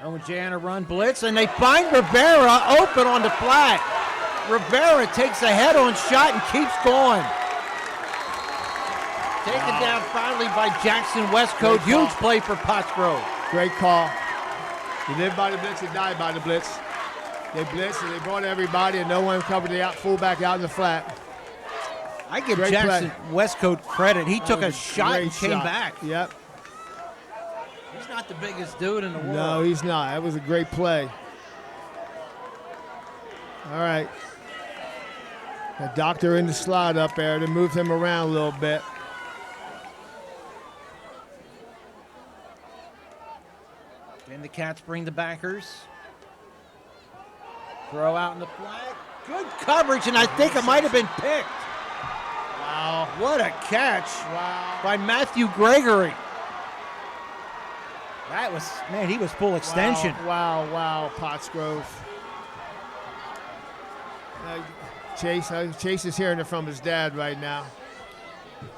Owen J on a run blitz, and they find Rivera open on the flat. Rivera takes a head-on shot and keeps going. Taken down finally by Jackson Westcote. Great call. Huge play for Pottsgrove. Great call. You live by the blitz, you die by the blitz. They blitzed and they brought everybody, and no one covered the fullback out in the flat. I give Great Jackson play. Westcote credit. He took That a was shot great and came shot. back. Yep. He's not the biggest dude in the world. No, he's not. That was a great play. All right. The Doctor in the slot up there to move him around a little bit. And the Cats bring the backers. Throw out in the flat. Good coverage, and I think it might have been picked. Wow. What a catch by Matthew Gregory. That was, man, he was full extension. Wow, Pottsgrove. Chase is hearing it from his dad right now.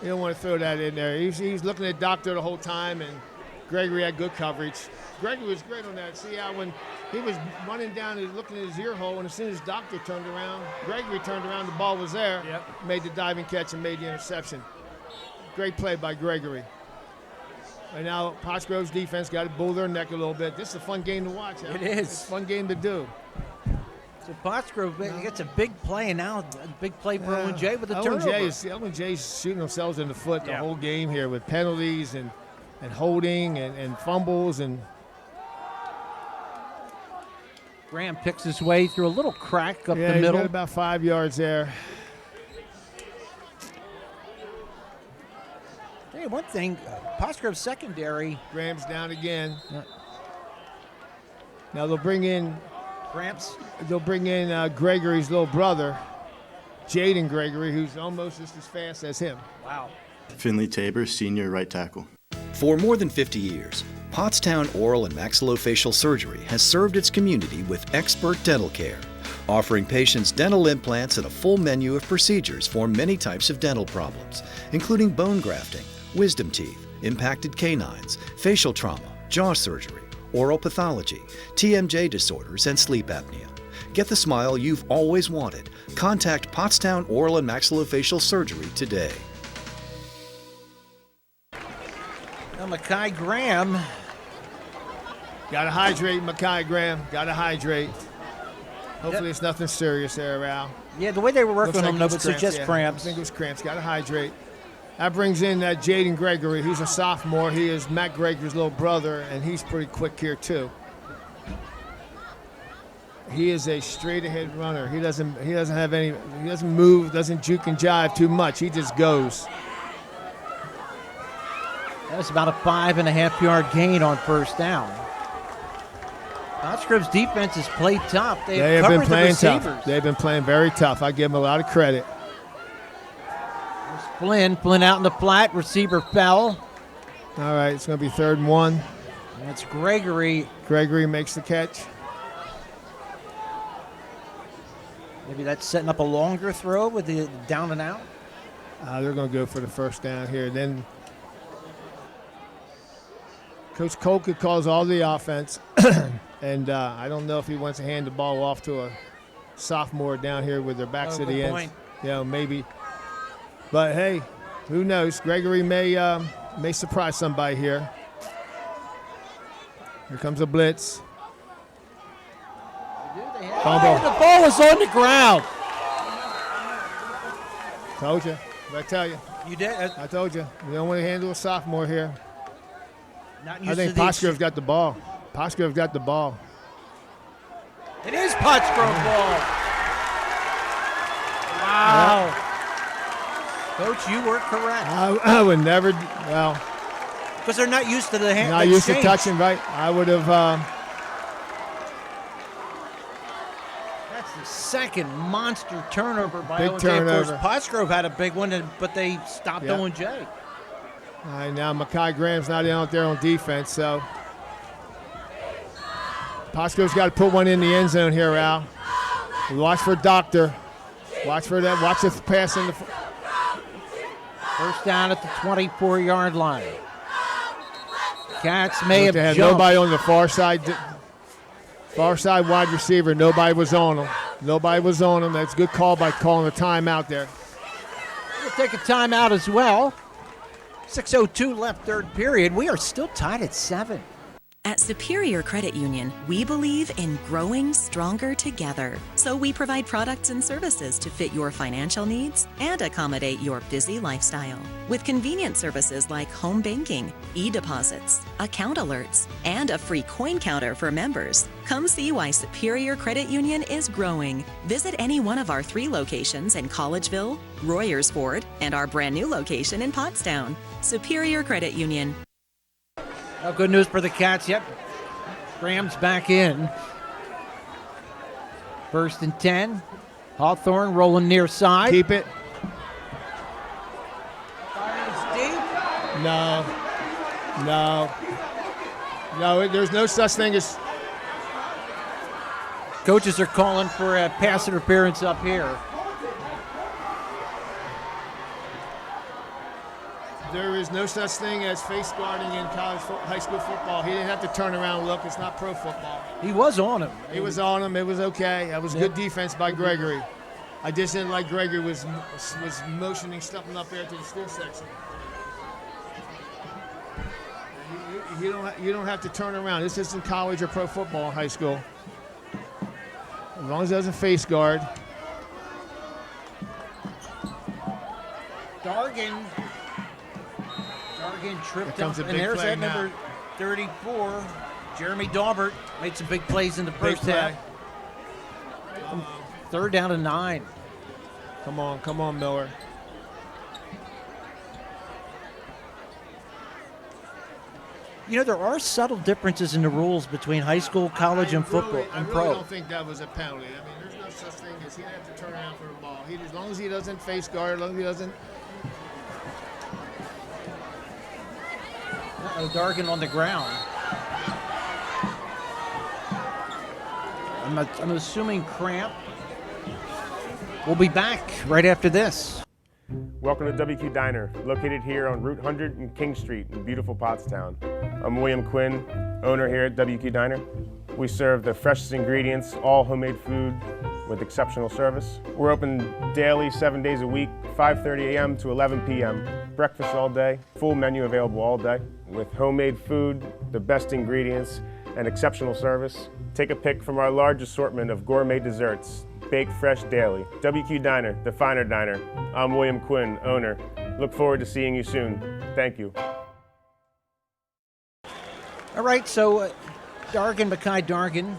You don't want to throw that in there. He's looking at Doctor the whole time, and Gregory had good coverage. Gregory was great on that. See how when he was running down and looking at his ear hole, and as soon as Doctor turned around, Gregory turned around, the ball was there. Yep. Made the diving catch and made the interception. Great play by Gregory. And now Pottsgrove's defense got to bull their neck a little bit. This is a fun game to watch. Huh? It is. It's a fun game to do. So Pottsgrove gets a big play, and now a big play for Owen J with a turnover. Owen J's shooting themselves in the foot the whole game here with penalties and holding and fumbles. And Graham picks his way through a little crack up the he's middle. got about 5 yards there. Tell you one thing, Pottsgrove's secondary. Graham's down again. Now they'll bring in Gramps. They'll bring in Gregory's little brother, Jaden Gregory, who's almost just as fast as him. Wow. Finley Tabor, senior right tackle. For more than 50 years, Pottstown Oral and Maxillofacial Surgery has served its community with expert dental care, offering patients dental implants and a full menu of procedures for many types of dental problems, including bone grafting, wisdom teeth, impacted canines, facial trauma, jaw surgery, oral pathology, TMJ disorders, and sleep apnea. Get the smile you've always wanted. Contact Pottstown Oral and Maxillofacial Surgery today. Now Mekhi Graham. Got to hydrate, Mekhi Graham. Got to hydrate. Hopefully it's nothing serious there, Al. Yeah, the way they were working Looks on him, like though, it was would suggest yeah. cramps. I think it was cramps. Got to hydrate. That brings in that Jaden Gregory. He's a sophomore. He is Matt Gregory's little brother, and he's pretty quick here too. He is a straight-ahead runner. He doesn't move, doesn't juke and jive too much. He just goes. That was about a 5.5-yard gain on first down. Pottsgrove's defense has played tough. They have been covered playing the receivers. tough. They've been playing very tough. I give them a lot of credit. Flynn out in the flat. Receiver fell. All right, it's going to be 3rd and 1. And it's Gregory. Gregory makes the catch. Maybe that's setting up a longer throw with the down and out. They're going to go for the first down here. Then Coach Kolka calls all the offense. And I don't know if he wants to hand the ball off to a sophomore down here with their backs to the end. Point. Maybe. But, hey, Who knows? Gregory may surprise somebody here. Here comes a blitz. Fumble. The ball is on the ground. Told you. Did I tell you? You did. I told you. We don't want to handle a sophomore here. Not I used think to these. Postgrove's got the ball. Postgrove got the ball. It is Postgrove ball. Wow. Coach, you were correct. I would never, well. Because they're not used to the hand. Not used to touching, right? I would have. That's the second monster turnover by Big Owen J. Of turnover. course, Postgrove had a big one, but they stopped Yeah. Owen J. All right, now Makai Graham's not out there on defense, so. Postgrove's got to put one in the end zone here, Al. Watch for Doctor. Watch for that. Watch the pass in the. First down at the 24-yard line. Cats may have They had jumped. nobody on the far side wide receiver. Nobody was on him. Nobody was on him. That's a good call by calling a timeout there. We'll take a timeout as well. 6:02 left third period. We are still tied at 7. At Superior Credit Union, we believe in growing stronger together. So we provide products and services to fit your financial needs and accommodate your busy lifestyle. With convenient services like home banking, e-deposits, account alerts, and a free coin counter for members. Come see why Superior Credit Union is growing. Visit any one of our 3 locations in Collegeville, Royersford, and our brand new location in Pottstown. Superior Credit Union. Oh, good news for the Cats. Yep. Graham's back in. 1st and 10. Hawthorne rolling near side. Keep it. Deep. No. There's no such thing as. Coaches are calling for a pass interference up here. There is no such thing as face guarding in high school football. He didn't have to turn around and look. It's not pro football. He was on him. He was on him. It was okay. That was good defense by Gregory. I just didn't like Gregory was motioning something up there to the still section. You don't have to turn around. This isn't college or pro football in high school. As long as it doesn't face guard. Dargan tripped Here comes up, a and big there's play that now. number 34. Jeremy Daubert made some big plays in the Big first half. play. 3rd down to 9. Come on, Miller. You know, there are subtle differences in the rules between high school, college, and football I and really pro. don't think that was a penalty. I mean, there's no such thing as he didn't have to turn around for the ball. As long as he doesn't face guard, as long as he doesn't. Dargan on the ground. I'm assuming cramp. We'll be back right after this. Welcome to WQ Diner, located here on Route 100 and King Street in beautiful Pottstown. I'm William Quinn, owner here at WQ Diner. We serve the freshest ingredients, all homemade food with exceptional service. We're open daily, 7 days a week, 5:30 a.m. to 11 p.m. Breakfast all day, full menu available all day with homemade food, the best ingredients, and exceptional service. Take a pick from our large assortment of gourmet desserts, baked fresh daily. WQ Diner, the finer diner. I'm William Quinn, owner. Look forward to seeing you soon. Thank you. All right, so Makai Dargan,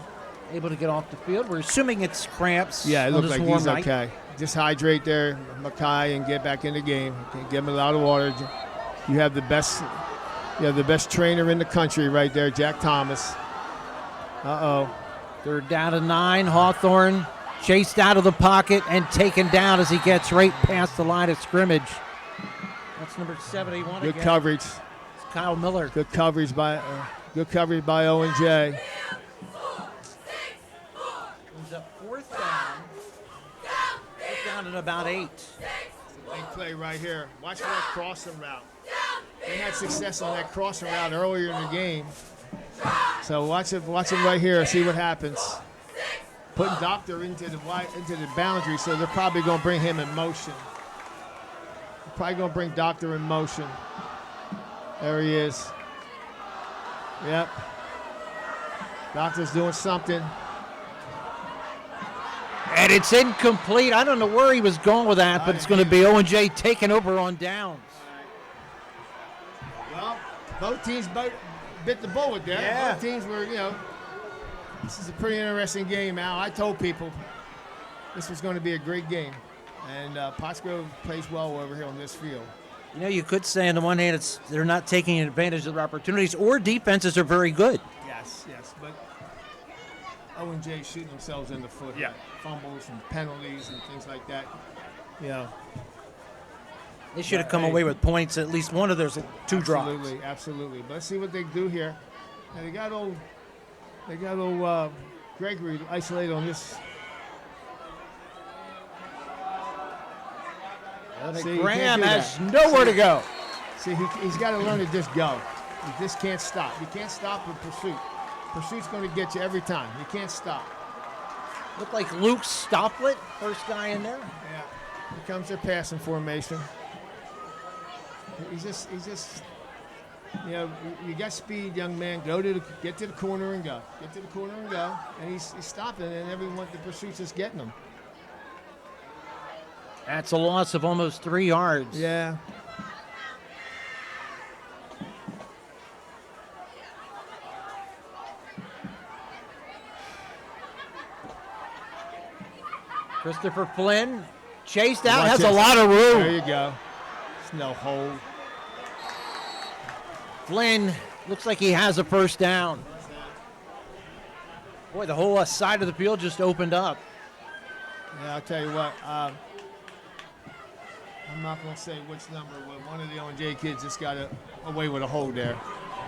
able to get off the field. We're assuming it's cramps. Yeah, it on looks this like warm he's night. okay. Just hydrate there, Makai, and get back in the game. Okay, give him a lot of water. You have the best trainer in the country right there, Jack Thomas. Uh-oh. 3rd down to 9. Hawthorne chased out of the pocket and taken down as he gets right past the line of scrimmage. That's number 71 Good again. coverage. It's Kyle Miller. Good coverage by Owen J. Comes up 4th down. 4th down and about 8. Big play right here. Watch for that crossing route. They had success on that crossing route earlier in the game. So watch it right here. See what happens. Putting Doctor into the boundary, so they're probably going to bring him in motion. Probably going to bring Doctor in motion. There he is. Yep. Doctor's doing something. And it's incomplete. I don't know where he was going with that, but it's going to be Owen J taking over on downs. Well, both teams bit the bullet there. Yeah. Both teams were, this is a pretty interesting game, Al. I told people this was going to be a great game. And Pottsgrove plays well over here on this field. You could say on the one hand, they're not taking advantage of their opportunities, or defenses are very good. Yes, but Owen J shooting themselves in the foot. Yeah. Fumbles and penalties and things like that. They should have come away with points, at least one of those two drops. Absolutely. But let's see what they do here. Now they got old Gregory isolated on this. Graham has nowhere to go. See, he's got to learn to just go. You just can't stop. You can't stop in pursuit. Pursuit's going to get you every time. You can't stop. Looked like Luke Stoplet, first guy in there. Yeah. Here comes their passing formation. He's just, you got speed, young man. Get to the corner and go. Get to the corner and go. And he's stopping, and everyone, the pursuit's just getting him. That's a loss of almost 3 yards. Yeah. Christopher Flynn chased out, has a lot of room. There you go. There's no hold. Flynn looks like he has a first down. Boy, the whole side of the field just opened up. Yeah, I'll tell you what. I'm not going to say which number, but one of the Owen J kids just got away with a hold there.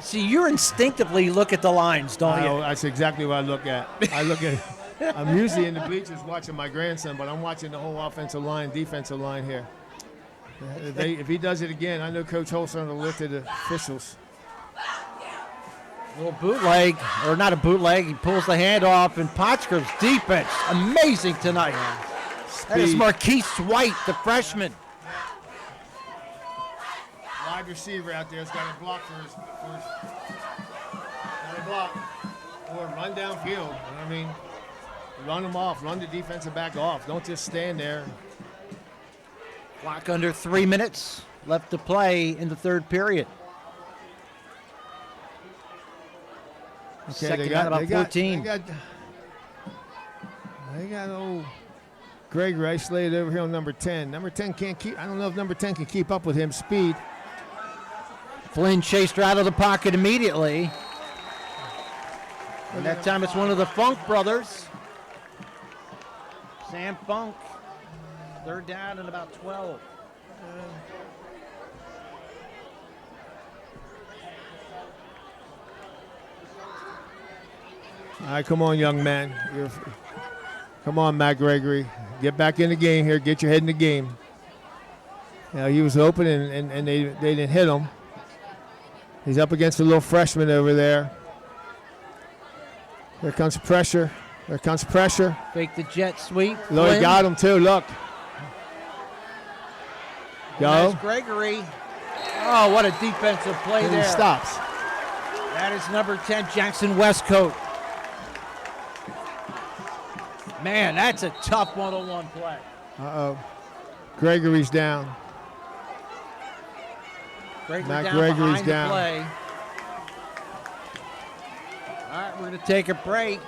See, you instinctively look at the lines, don't you? That's exactly what I look at. I'm usually in the bleachers watching my grandson, but I'm watching the whole offensive line, defensive line here. If he does it again, I know Coach Holson will look to the officials. A little bootleg, or not a bootleg, he pulls the hand off, and Pottsgrove's defense, amazing tonight. That is Marquise White, the freshman. Wide receiver out there has got a block for his block. Or run downfield. I mean, run them off. Run the defensive back off. Don't just stand there. Clock under 3 minutes left to play in the third period. Okay, Second down, about 14. They got old Gregory isolated over here on number 10. Number 10 can't keep. I don't know if number 10 can keep up with him speed. Flynn chased her out of the pocket immediately. And that time it's one of the Funk brothers. Sam Funk. Third down and about 12. All right, come on, young man. Come on, Matt Gregory. Get back in the game here. Get your head in the game. He was open, and they didn't hit him. He's up against a little freshman over there. Here comes pressure. There comes pressure. Fake the jet sweep. Lloyd got him, too. Look. Go. That's Gregory. Oh, what a defensive play and there. He stops. That is number 10, Jackson Westcoat. Man, that's a tough one-on-one play. Uh-oh. Gregory's down. Matt Gregory's down. The play. All right, we're going to take a break.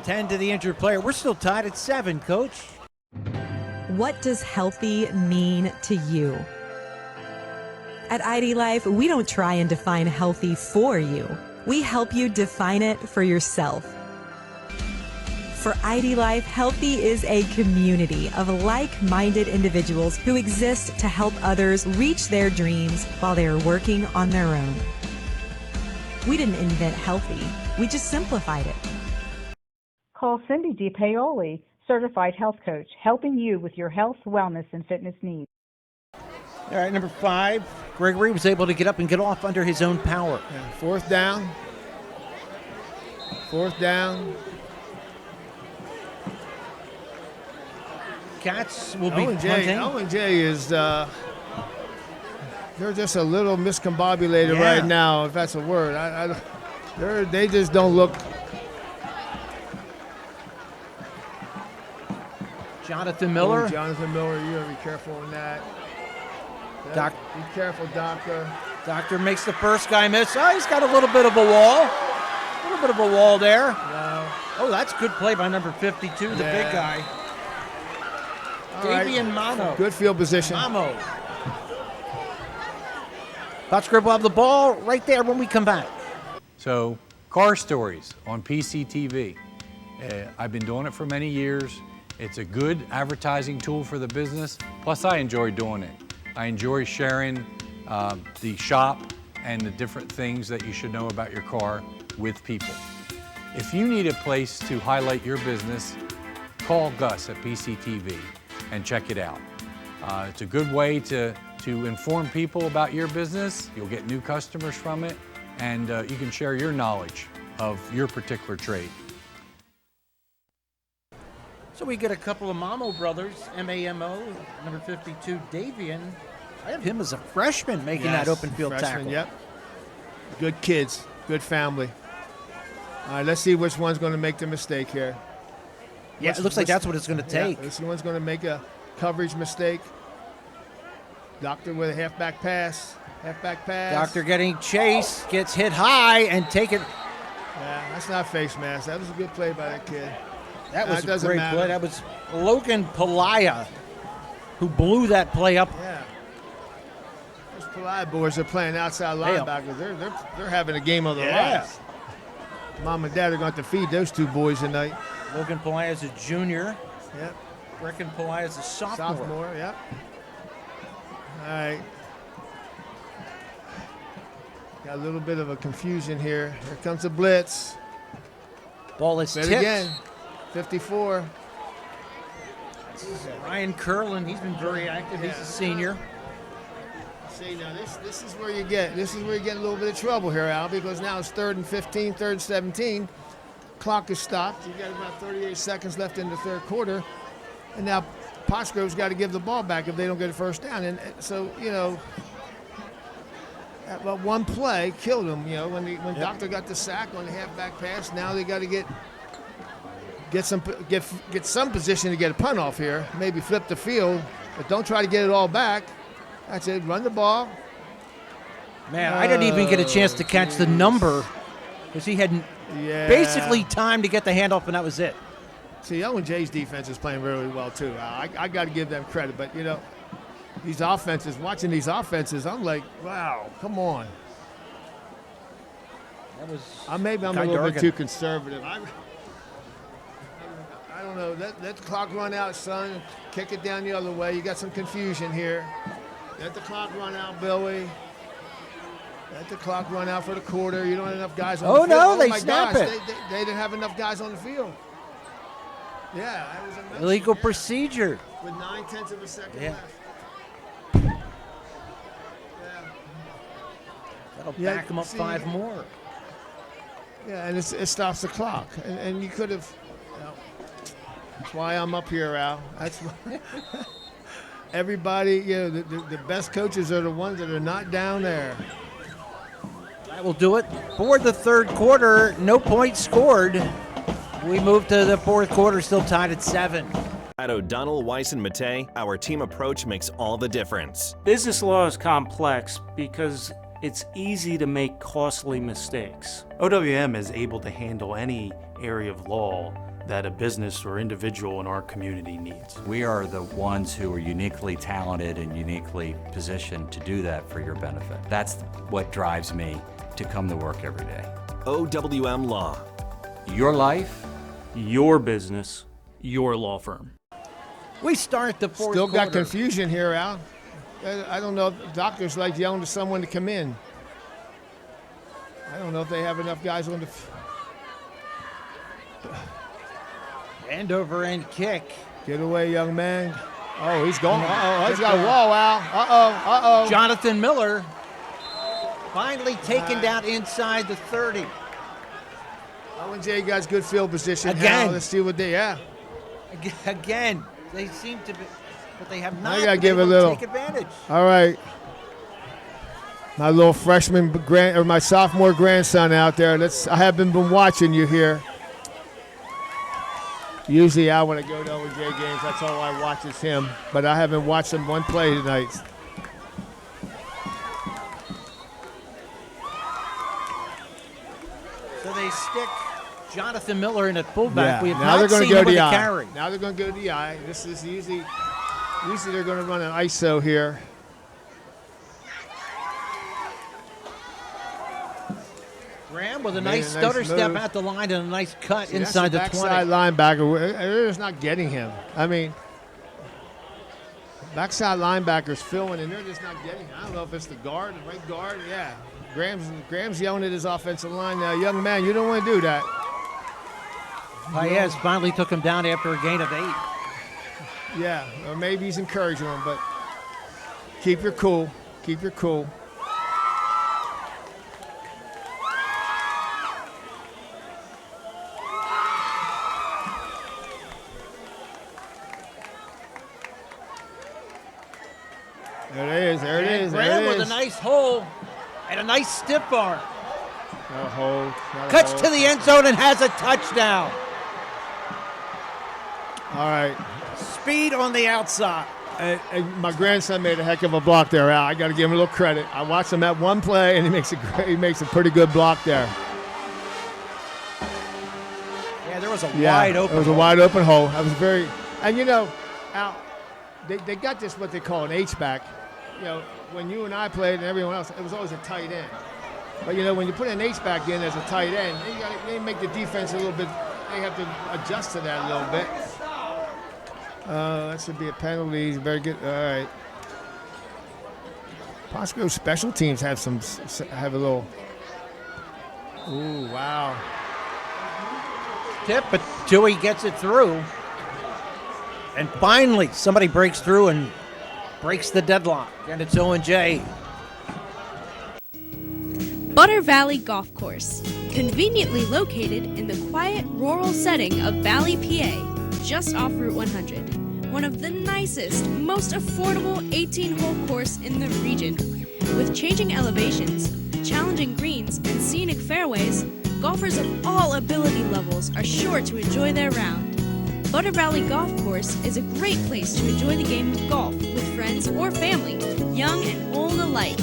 10 to the injured player. We're still tied at 7, Coach. What does healthy mean to you? At ID Life, we don't try and define healthy for you. We help you define it for yourself. For ID Life, healthy is a community of like-minded individuals who exist to help others reach their dreams while they are working on their own. We didn't invent healthy, we just simplified it. Call Cindy DiPaoli, certified health coach, helping you with your health, wellness, and fitness needs. All right, number 5, Gregory was able to get up and get off under his own power. Yeah, fourth down. Cats will be Owen punting. Owen J is, they're just a little miscombobulated Yeah. right now, if that's a word. They just don't look. Jonathan Miller. Oh, Jonathan Miller, you gotta be careful on that. Doc- Be careful, Doctor. Doctor makes the first guy miss. Oh, he's got a little bit of a wall. A little bit of a wall there. No. Oh, that's good play by number 52, the big guy. All right. Davian Mano. Good field position. Mamo. Postgame will have the ball right there when we come back. So, car stories on PCTV. I've been doing it for many years. It's a good advertising tool for the business. Plus, I enjoy doing it. I enjoy sharing the shop and the different things that you should know about your car with people. If you need a place to highlight your business, call Gus at PCTV and check it out. It's a good way to inform people about your business. You'll get new customers from it, and you can share your knowledge of your particular trade. So we get a couple of Mamo brothers, M-A-M-O, number 52, Davian. I have him as a freshman making that open field freshman, tackle. Yep. Good kids, good family. All right, let's see which one's going to make the mistake here. Yeah, it looks like that's what it's going to take. This one's going to make a coverage mistake. Doctor with a halfback pass. Doctor getting chased, gets hit high and taken. Yeah, that's not face mask. That was a good play by that kid. That was a doesn't great matter. play. That was Logan Pelaya who blew that play up. Yeah. Those Pelaya boys are playing outside linebackers. They're having a game of their lives. Mom and Dad are going to have to feed those two boys tonight. Logan Pelaya is a junior. Yep. Brecken Pelaya is a sophomore. Yep. All right. Got a little bit of a confusion here. Here comes the blitz. Ball is Set tipped. again. 54. Ryan Curlin, he's been very active. He's a senior. See, now this is where you get a little bit of trouble here, Al, because now it's 3rd and 15, 3rd and 17. Clock is stopped. You got about 38 seconds left in the third quarter, and now Postgrove's got to give the ball back if they don't get a first down. And so, that one play killed them. When Doctor got the sack on the halfback pass, now they got to get some position to get a punt off here. Maybe flip the field, but don't try to get it all back. That's it. Run the ball. Man, I didn't even get a chance to catch the number because he had basically time to get the handoff, and that was it. See, Owen J's defense is playing really well, too. I got to give them credit. But, these offenses, watching these offenses, I'm like, wow, come on. That was maybe I'm a little bit too conservative. I don't know. Let the clock run out, son. Kick it down the other way. You got some confusion here. Let the clock run out, Billy. Let the clock run out for the quarter. You don't have enough guys on the field. No, they my snap gosh, it. They didn't have enough guys on the field. Yeah, that was a Illegal procedure. With 9/10 of a second left. That'll back him up 5 more. Yeah, and it stops the clock. And you could have. That's why I'm up here, Al. That's why. Everybody, the best coaches are the ones that are not down there. That will do it for the third quarter. No points scored. We move to the fourth quarter, still tied at 7. At O'Donnell, Weiss, and Mattei, our team approach makes all the difference. Business law is complex because it's easy to make costly mistakes. OWM is able to handle any area of law that a business or individual in our community needs. We are the ones who are uniquely talented and uniquely positioned to do that for your benefit. That's what drives me to come to work every day. OWM Law. Your life, your business, your law firm. We start the fourth Still quarter. got confusion here, Al. I don't know if doctors like yelling to someone to come in. I don't know if they have enough guys on the End over end kick. Get away, young man. Oh, he's gone. Uh-oh, he's got a wall, Al. Uh-oh. Jonathan Miller finally taken down inside the 30. Owen J got good field position. Again. Al, let's see what they, Again. They seem to be, but they have not I gotta been give a able to little. take advantage. All right. My little freshman or my sophomore grandson out there. I haven't been watching you here. Usually when I go to Owen J games, that's all I watch is him. But I haven't watched him one play tonight. So they stick Jonathan Miller in at fullback. Yeah. We have Now they're not going to seen go him to with the a eye. carry. Now they're going to go to the eye. This is usually they're going to run an ISO here. Graham with a Made nice stutter move. step at the line and a nice cut See, inside the that's 20. backside linebacker. They're just not getting him. I mean, backside linebackers filling, and they're just not getting him. I don't know if it's the guard, the right guard. Yeah, Graham's yelling at his offensive line now. Young man, you don't want to do that. Paez finally took him down after a gain of 8. Yeah, or maybe he's encouraging him, but keep your cool. Keep your cool. There it is. There it is. Graham There it with is. a nice hole and a nice stiff arm. Not a hole. Not a Cuts hole. to the end zone and has a touchdown. All right. Speed on the outside. And my grandson made a heck of a block there, Al. I got to give him a little credit. I watched him at one play, and he makes a pretty good block there. Yeah, there was a wide open. It was a wide open hole. I was very, and you know, Al, they got this what they call an H-back. You know, when you and I played and everyone else, it was always a tight end. But you know, when you put an H-back in as a tight end, they make the defense a little bit. They have to adjust to that a little bit. That should be a penalty. Very good. All right. Postgame special teams have a little. Ooh, wow. Tip, but Dewey gets it through. And finally, somebody breaks through and breaks the deadlock. And it's Owen J. Butter Valley Golf Course, conveniently located in the quiet rural setting of Valley, PA, just off Route 100. One of the nicest, most affordable 18-hole course in the region. With changing elevations, challenging greens, and scenic fairways, golfers of all ability levels are sure to enjoy their round. Butter Valley Golf Course is a great place to enjoy the game of golf with friends or family, young and old alike.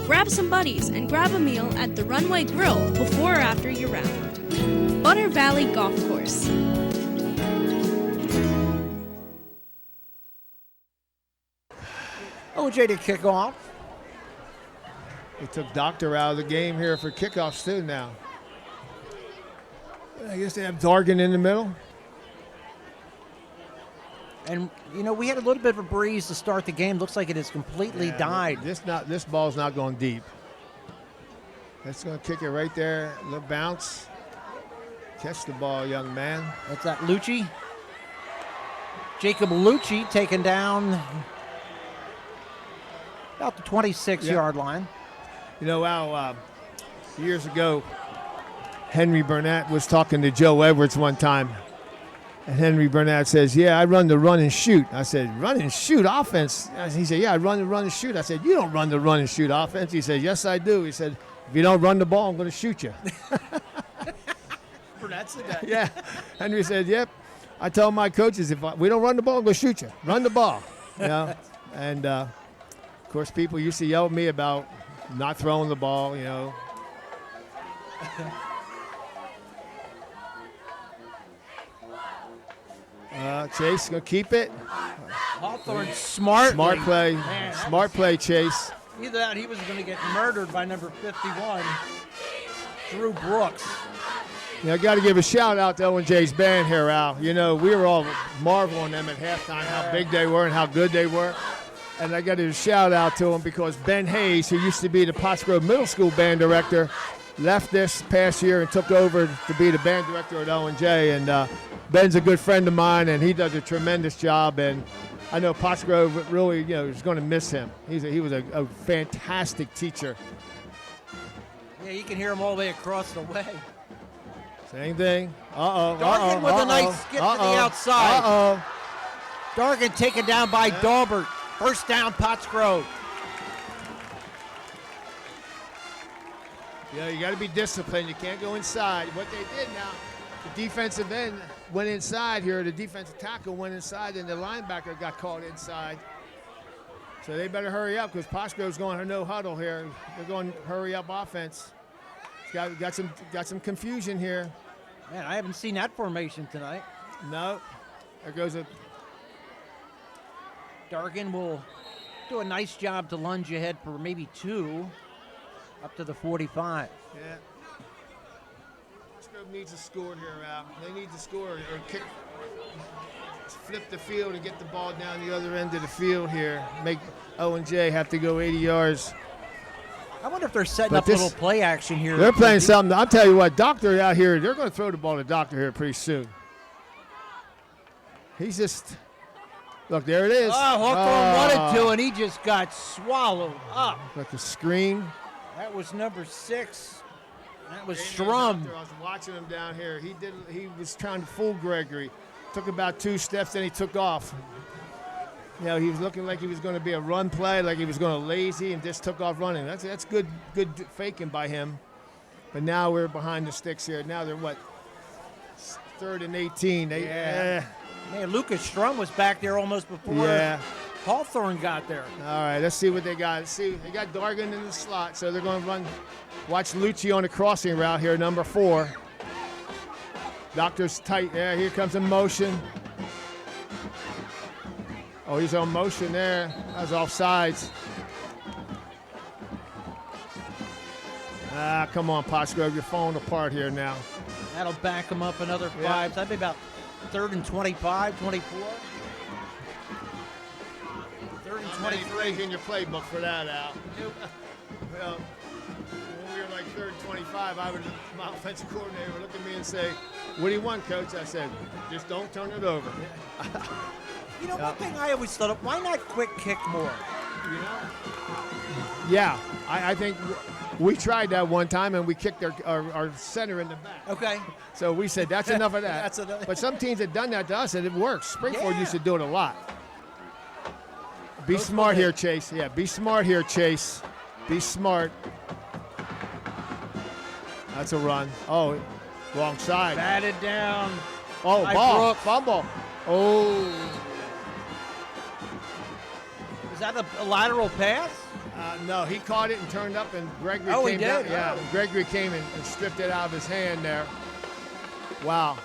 Grab some buddies and grab a meal at the Runway Grill before or after your round. Butter Valley Golf Course. OJ to kick off. They took Doctor out of the game here for kickoffs too now. I guess they have Dargan in the middle. And, you know, we had a little bit of a breeze to start the game. Looks like it has completely died. This ball's not going deep. That's going to kick it right there. A little bounce. Catch the ball, young man. That's that Lucci. Jacob Lucci taken down about the 26-yard line. You know, Al, years ago, Henry Bernett was talking to Joe Edwards one time. And Henry Bernett says, yeah, I run the run and shoot. I said, run and shoot offense? He said, yeah, I run the run and shoot. I said, you don't run the run and shoot offense. He said, yes, I do. He said, if you don't run the ball, I'm going to shoot you. Bernett said that. Yeah. Henry said, yep. I tell my coaches, if we don't run the ball, I'm going to shoot you. Run the ball. You know? And, of course, people used to yell at me about not throwing the ball, you know. Chase going to keep it. Hawthorne smart play. Man, Smart play, Chase. Either that, he was going to get murdered by number 51, Drew Brooks. You know, I got to give a shout out to Owen J's band here, Al. You know, we were all marveling them at halftime, how big they were and how good they were. And I got to give a shout out to them because Ben Hayes, who used to be the Pottsgrove Middle School band director, left this past year and took over to be the band director at Owen J. And Ben's a good friend of mine, and he does a tremendous job. And I know Pottsgrove really, you know, is going to miss him. He was a fantastic teacher. Yeah, you can hear him all the way across the way. Same thing. Dargan with a nice skip to the outside. Dargan taken down by Dalbert. First down, Pottsgrove. Yeah, you got to be disciplined. You can't go inside. What they did now, the defensive end went inside here. The defensive tackle went inside, and the linebacker got caught inside. So they better hurry up because Pottsgrove's going to no huddle here. They're going to hurry up offense. Got some confusion here. Man, I haven't seen that formation tonight. No. There goes a... Dargan will do a nice job to lunge ahead for maybe 2 up to the 45. Yeah. Pottsgrove needs to score here, Al. They need to score or kick, flip the field and get the ball down the other end of the field here. Make Owen J have to go 80 yards. I wonder if they're setting up a little play action here. They're playing something. I'll tell you what, Doctor out here, they're going to throw the ball to Doctor here pretty soon. He's just, look, there it is. Oh, Hawthorne wanted to, and he just got swallowed up. Like a screen. That was number 6. That was Strum. I was watching him down here. He was trying to fool Gregory. Took about 2 steps, then he took off. You know, he was looking like he was going to be a run play, like he was going to lazy, and just took off running. That's good faking by him. But now we're behind the sticks here. Now they're what? 3rd and 18. Man, Lucas Strum was back there almost before Hawthorne got there. All right, let's see what they got. Let's see, they got Dargan in the slot, so they're going to run. Watch Lucci on the crossing route here, number 4. Doctor's tight. Yeah, here comes a motion. Oh, he's on motion there. That was offsides. Come on, Pottsgrove, you're falling apart here now. That'll back him up another 5. That'd be about 3rd and 25, 24. 3rd and 23 in your playbook for that, Al. Well, when we were like 3rd and 25, my offensive coordinator would look at me and say, "What do you want, Coach?" I said, "Just don't turn it over." You know, one thing I always thought of, why not quick kick more? You know? Yeah, I think we tried that one time and we kicked our center in the back. Okay. So we said, that's enough of that. That's enough. But some teams have done that to us and it works. Springford used to do it a lot. Be smart here, Chase. Yeah, be smart here, Chase. Be smart. That's a run. Oh, wrong side. Batted down. Oh, ball. Fumble. Oh. Is that a lateral pass? No, he caught it and turned up, and Gregory came he did? down. Yeah, Gregory came and stripped it out of his hand there. Wow.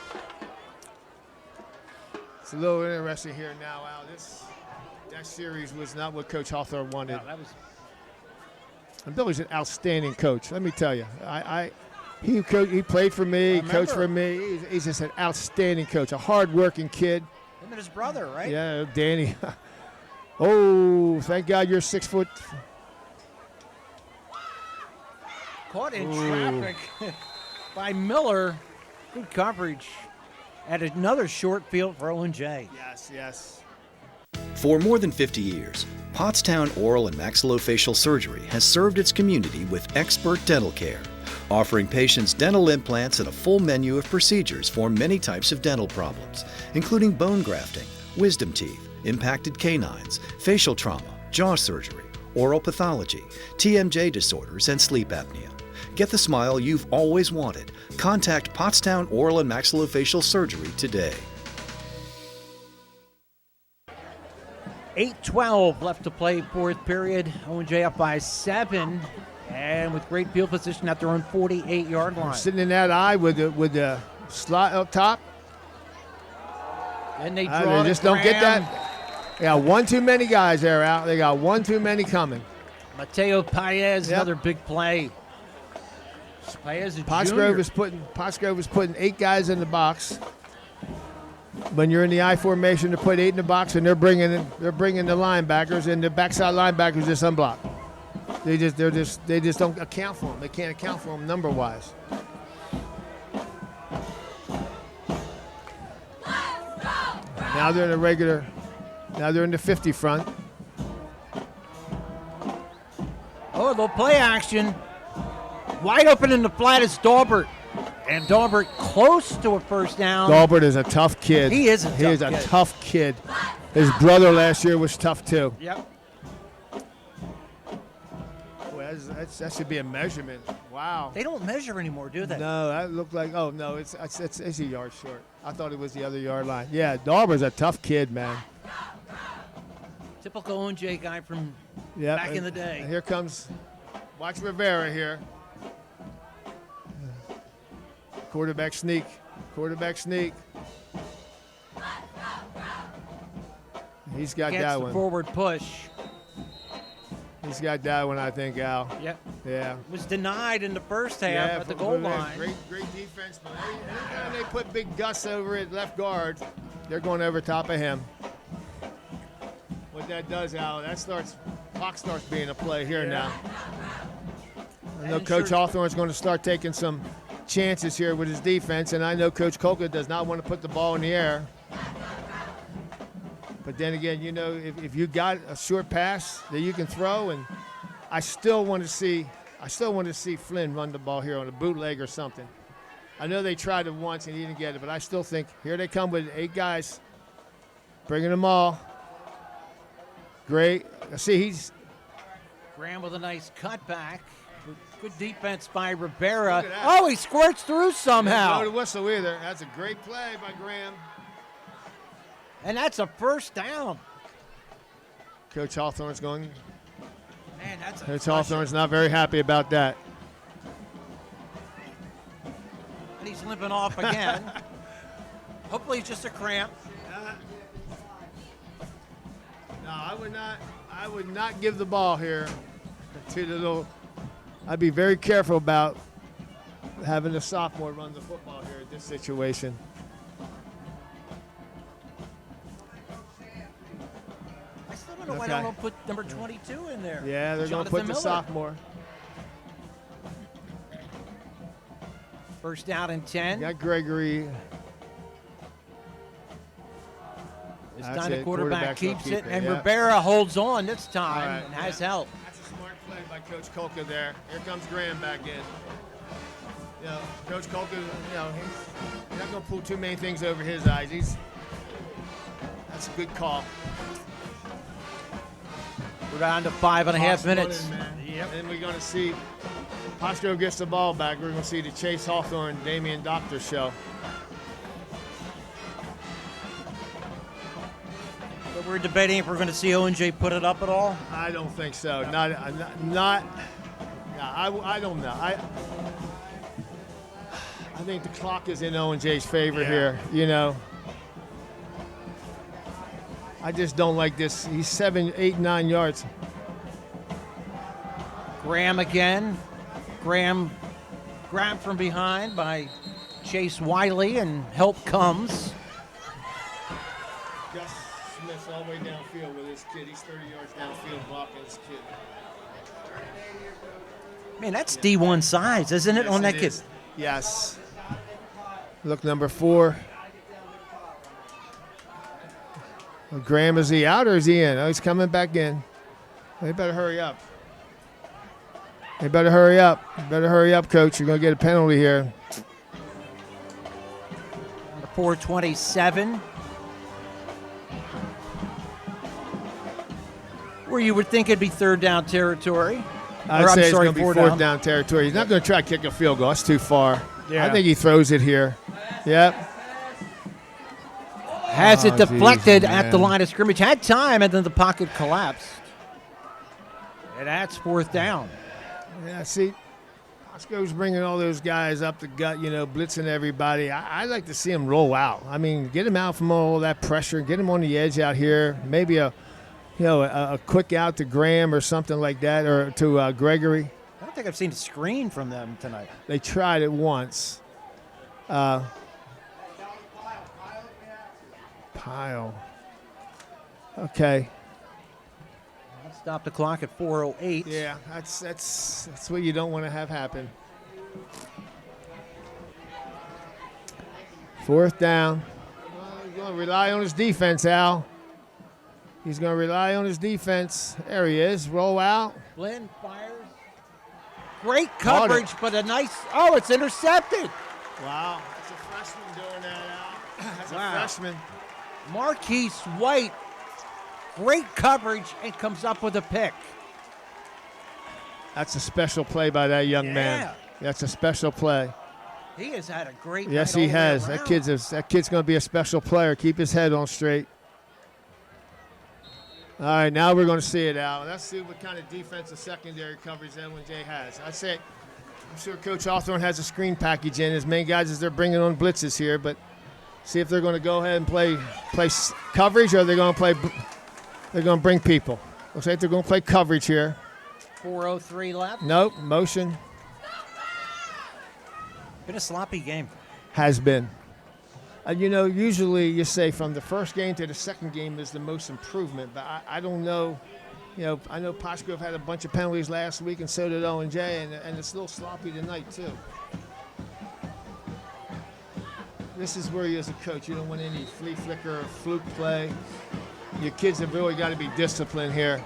It's a little interesting here now, Al. That series was not what Coach Hawthorne wanted. No, that was. And Billy's an outstanding coach. Let me tell you, he played for me, he coached for me. He's just an outstanding coach, a hard-working kid. Him and his brother, right? Yeah, Danny. Oh, thank God you're 6 foot. Caught in traffic by Miller. Good coverage. At another short field for Owen J. Yes. For more than 50 years, Pottstown Oral and Maxillofacial Surgery has served its community with expert dental care, offering patients dental implants and a full menu of procedures for many types of dental problems, including bone grafting, wisdom teeth, impacted canines, facial trauma, jaw surgery, oral pathology, TMJ disorders, and sleep apnea. Get the smile you've always wanted. Contact Pottstown Oral and Maxillofacial Surgery today. 8:12 left to play, 4th period. Owen J up by 7, and with great field position at their own 48-yard line. Sitting in that eye with the slot up top. And they draw they just don't get that. They got one too many guys there out. They got one too many coming. Mateo Paez, another big play. Paez is Pottsgrove is putting 8 guys in the box. When you're in the I formation, to put 8 in the box, and they're bringing the linebackers, and the backside linebackers just unblocked. They just don't account for them. They can't account for them number wise. Now they're in the regular. Now they're in the 50 front. Oh, a little play action. Wide open in the flat is Dalbert. And Dalbert close to a first down. Dalbert is a tough kid. He is a tough kid. He is a tough kid. His brother last year was tough too. Yep. Well, that should be a measurement. Wow. They don't measure anymore, do they? No, that looked like. Oh no, it's a yard short. I thought it was the other yard line. Yeah, Darber's a tough kid, man. Typical Owen J guy from Yep, back in the day. and here comes. Watch Rivera here. Quarterback sneak. Quarterback sneak. He's got Gets that the one. forward push. He's got that one, I think, Al. Yep. Yeah. Was denied in the first half at the goal line. Great defense, but anytime they put Big Gus over at left guard, they're going over top of him. What that does, Al, clock starts being a play here now. I know Coach Hawthorne's going to start taking some chances here with his defense, and I know Coach Kolka does not want to put the ball in the air. But then again, you know, if you got a short pass that you can throw, and I still want to see Flynn run the ball here on a bootleg or something. I know they tried it once and he didn't get it, but I still think here they come with 8 guys, bringing them all. Great. See, Graham with a nice cutback. Good defense by Rivera. Oh, he squirts through somehow. No whistle either. That's a great play by Graham. And that's a first down. Coach Hawthorne's going. Man, that's a Coach Hawthorne's not very happy about that. And he's limping off again. Hopefully it's just a cramp. No, I would not give the ball here to the little. I'd be very careful about having the sophomore run the football here in this situation. I still don't know why they don't put number 22 in there. Yeah, they're going to put the sophomore. First down and 10. Got Gregory. This time the quarterback keeps it, and Rivera holds on this time and has help. That's a smart play by Coach Kolka there. Here comes Graham back in. You know, Coach Kolka, you know, he's not going to pull too many things over his eyes. That's a good call. We're down to 5.5 minutes. Yep. And we're going to see Postgame gets the ball back. We're going to see the Chase Hawthorne, Damian Doctor show. But we're debating if we're going to see Owen J put it up at all. I don't think so. I don't know. I think the clock is in Owen J's favor here. You know, I just don't like this. He's 7, 8, 9 yards. Graham again. Graham grabbed from behind by Chase Wiley, and help comes. Gus Smith's all the way downfield with this kid. He's 30 yards downfield blocking this kid. Man, that's D1 size, isn't it, on that kid? Yes. Look, number 4. Well, Graham, is he out or is he in? Oh, he's coming back in. They better hurry up. They better hurry up. You better hurry up, Coach. You're going to get a penalty here. 4:27. Where you would think it'd be third down territory. I'd say it's going to be fourth down territory. He's not going to try to kick a field goal. That's too far. Yeah. I think he throws it here. Yep. Has it deflected at the line of scrimmage. Had time, and then the pocket collapsed. And that's fourth down. Yeah, see, Bosco's bringing all those guys up the gut, you know, blitzing everybody. I like to see him roll out. I mean, get him out from all that pressure. Get him on the edge out here. Maybe a quick out to Graham or something like that, or to Gregory. I don't think I've seen a screen from them tonight. They tried it once. Pile. Okay. Stop the clock at 4:08. Yeah, that's what you don't want to have happen. Fourth down. Well, he's going to rely on his defense, Al. He's going to rely on his defense. There he is. Roll out. Flynn fires. Great coverage, but a nice. Oh, it's intercepted. Wow. That's a freshman doing that, Al. That's a freshman. Marquise White Great coverage and comes up with a pick. That's a special play by that young man. That's a special play. He has had a great night Yes, all he the way has. around. That kid's going to be a special player. Keep his head on straight. All right, now we're going to see it out. Let's see what kind of defensive secondary coverage Owen J has. I'm sure Coach Hawthorne has a screen package in his main guys as they're bringing on blitzes here, but see if they're going to go ahead and play coverage, or they're going to bring people. Looks like they're going to play coverage here. 4:03 left. Nope, motion. Been a sloppy game. Has been. Usually you say from the first game to the second game is the most improvement, but I don't know. I know Postgrove had a bunch of penalties last week, and so did Owen J, and it's a little sloppy tonight too. This is where you, as a coach, you don't want any flea flicker or fluke play. Your kids have really got to be disciplined here.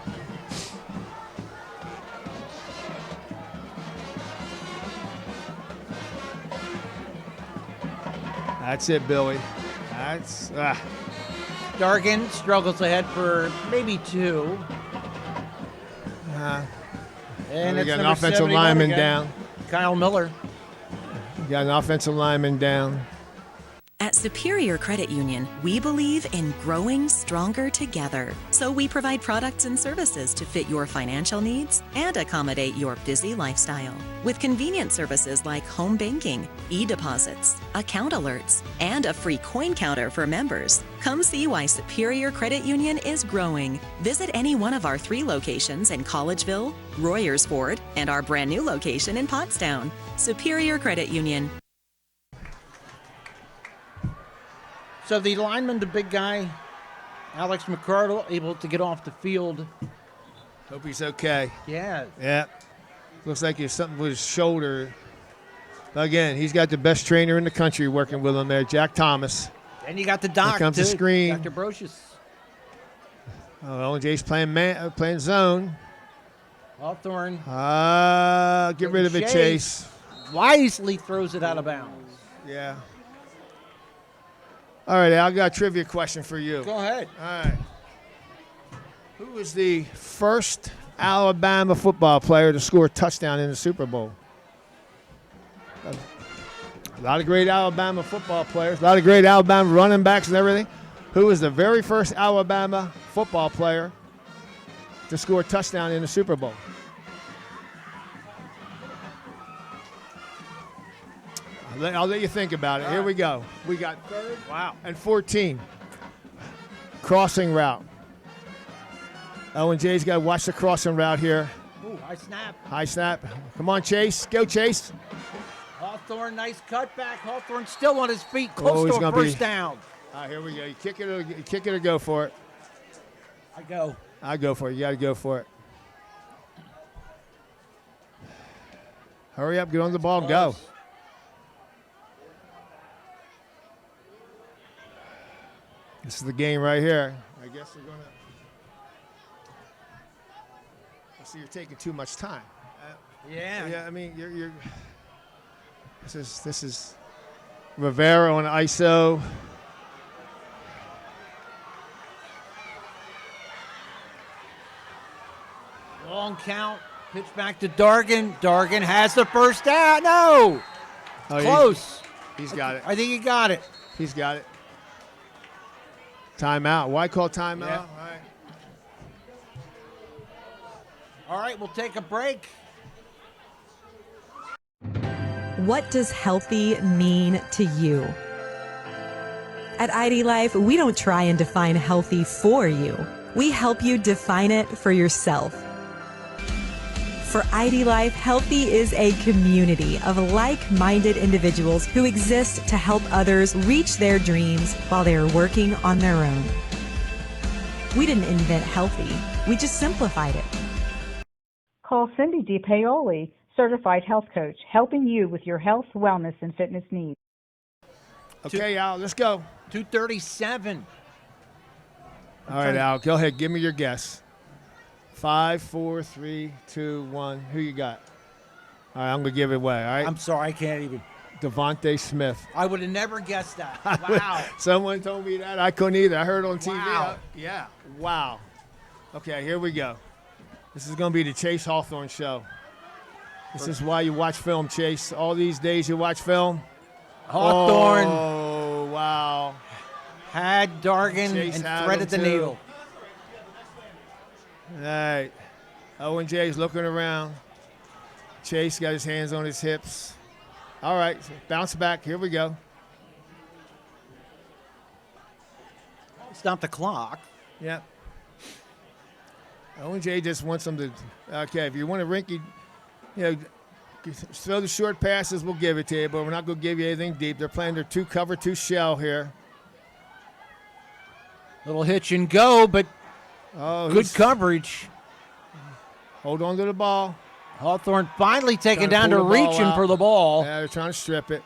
That's it, Billy. That's Dargan struggles ahead for maybe 2. And we it's got an number offensive 71 lineman again. down. Kyle Miller. We got an offensive lineman down. At Superior Credit Union, we believe in growing stronger together. So we provide products and services to fit your financial needs and accommodate your busy lifestyle. With convenient services like home banking, e-deposits, account alerts, and a free coin counter for members. Come see why Superior Credit Union is growing. Visit any one of our 3 locations in Collegeville, Royersford, and our brand new location in Pottstown. Superior Credit Union. So the lineman, the big guy, Alex McCardle, able to get off the field. Hope he's okay. Yeah. Yeah. Looks like he's something with his shoulder. Again, he's got the best trainer in the country working with him there, Jack Thomas. And you got the doc, Here comes too, the screen. Dr. Brocious. Owen J's playing zone. Hawthorne. Get rid of it, Chase. Wisely throws it out of bounds. Yeah. All right, Al, I got a trivia question for you. Go ahead. All right. Who was the first Alabama football player to score a touchdown in the Super Bowl? A lot of great Alabama football players, a lot of great Alabama running backs and everything. Who was the very first Alabama football player to score a touchdown in the Super Bowl? I'll let you think about it. Here we go. We got 3rd and 14. Crossing route. Owen J's got to watch the crossing route here. Ooh, high snap. High snap. Come on, Chase. Go, Chase. Hawthorne, nice cutback. Hawthorne still on his feet, close to a first down. All right, here we go. You kick it or go for it. I go for it. You got to go for it. Hurry up, get on the ball, and go. This is the game right here. I guess we're going to. So you're taking too much time. Yeah. I mean, you're. This is Rivera on ISO. Long count. Pitch back to Dargan. Dargan has the first down. No. Close. He's got it. I think he got it. He's got it. Timeout. Why call timeout? Yeah. All right. All right, we'll take a break. What does healthy mean to you? At ID Life, we don't try and define healthy for you. We help you define it for yourself. For ID Life, healthy is a community of like-minded individuals who exist to help others reach their dreams while they are working on their own. We didn't invent healthy, we just simplified it. Call Cindy DiPaoli, Certified Health Coach, helping you with your health, wellness, and fitness needs. Okay, Al, let's go. 237. All right, Al, go ahead. Give me your guess. 5, 4, 3, 2, 1. Who you got? All right, I'm going to give it away, all right? I'm sorry, I can't even. Devontae Smith. I would have never guessed that. Wow. Someone told me that. I couldn't either. I heard it on TV. Wow. Yeah. Wow. Okay, here we go. This is going to be the Chase Hawthorne show. This is why you watch film, Chase. All these days you watch film. Hawthorne. Oh, wow. Had Dargan Chase and had threaded the him, too. needle. All right. Owen J is looking around. Chase got his hands on his hips. All right, so bounce back. Here we go. Stop the clock. Yep. Owen J just wants them to. Okay, if you want a rinky, throw the short passes, we'll give it to you, but we're not going to give you anything deep. They're playing their 2 cover 2 shell here. Little hitch and go, but good coverage. Hold on to the ball. Hawthorne finally taken Trying down to to pull the ball reaching out. for the ball. Yeah, they're trying to strip it.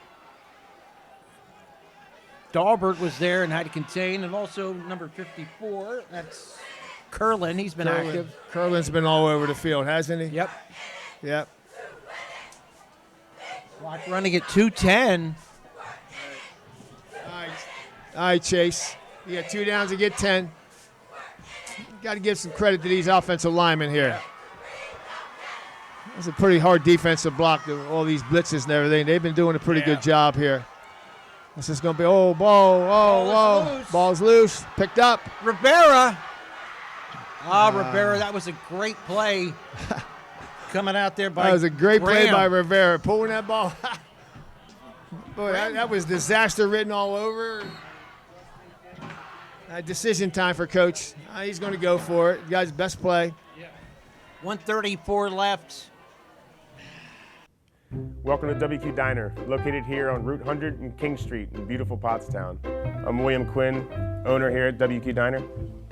Dahlberg was there and had to contain, and also number 54, that's Curlin. He's been active. Curlin's been all over the field, hasn't he? Yep. Yep. Clock running at 2:10. All right, Chase. You got 2 downs to get 10. Got to give some credit to these offensive linemen here. It's a pretty hard defensive block, all these blitzes and everything. They've been doing a pretty good job here. This is going to be, ball's loose, picked up. Rivera. Rivera, that was a great play. Coming out there by That was a great play Graham. by Rivera, pulling that ball. Boy, that was disaster written all over. Decision time for Coach. He's going to go for it. Guy's best play. 1:34 left. Welcome to WQ Diner, located here on Route 100 and King Street in beautiful Pottstown. I'm William Quinn, owner here at WQ Diner.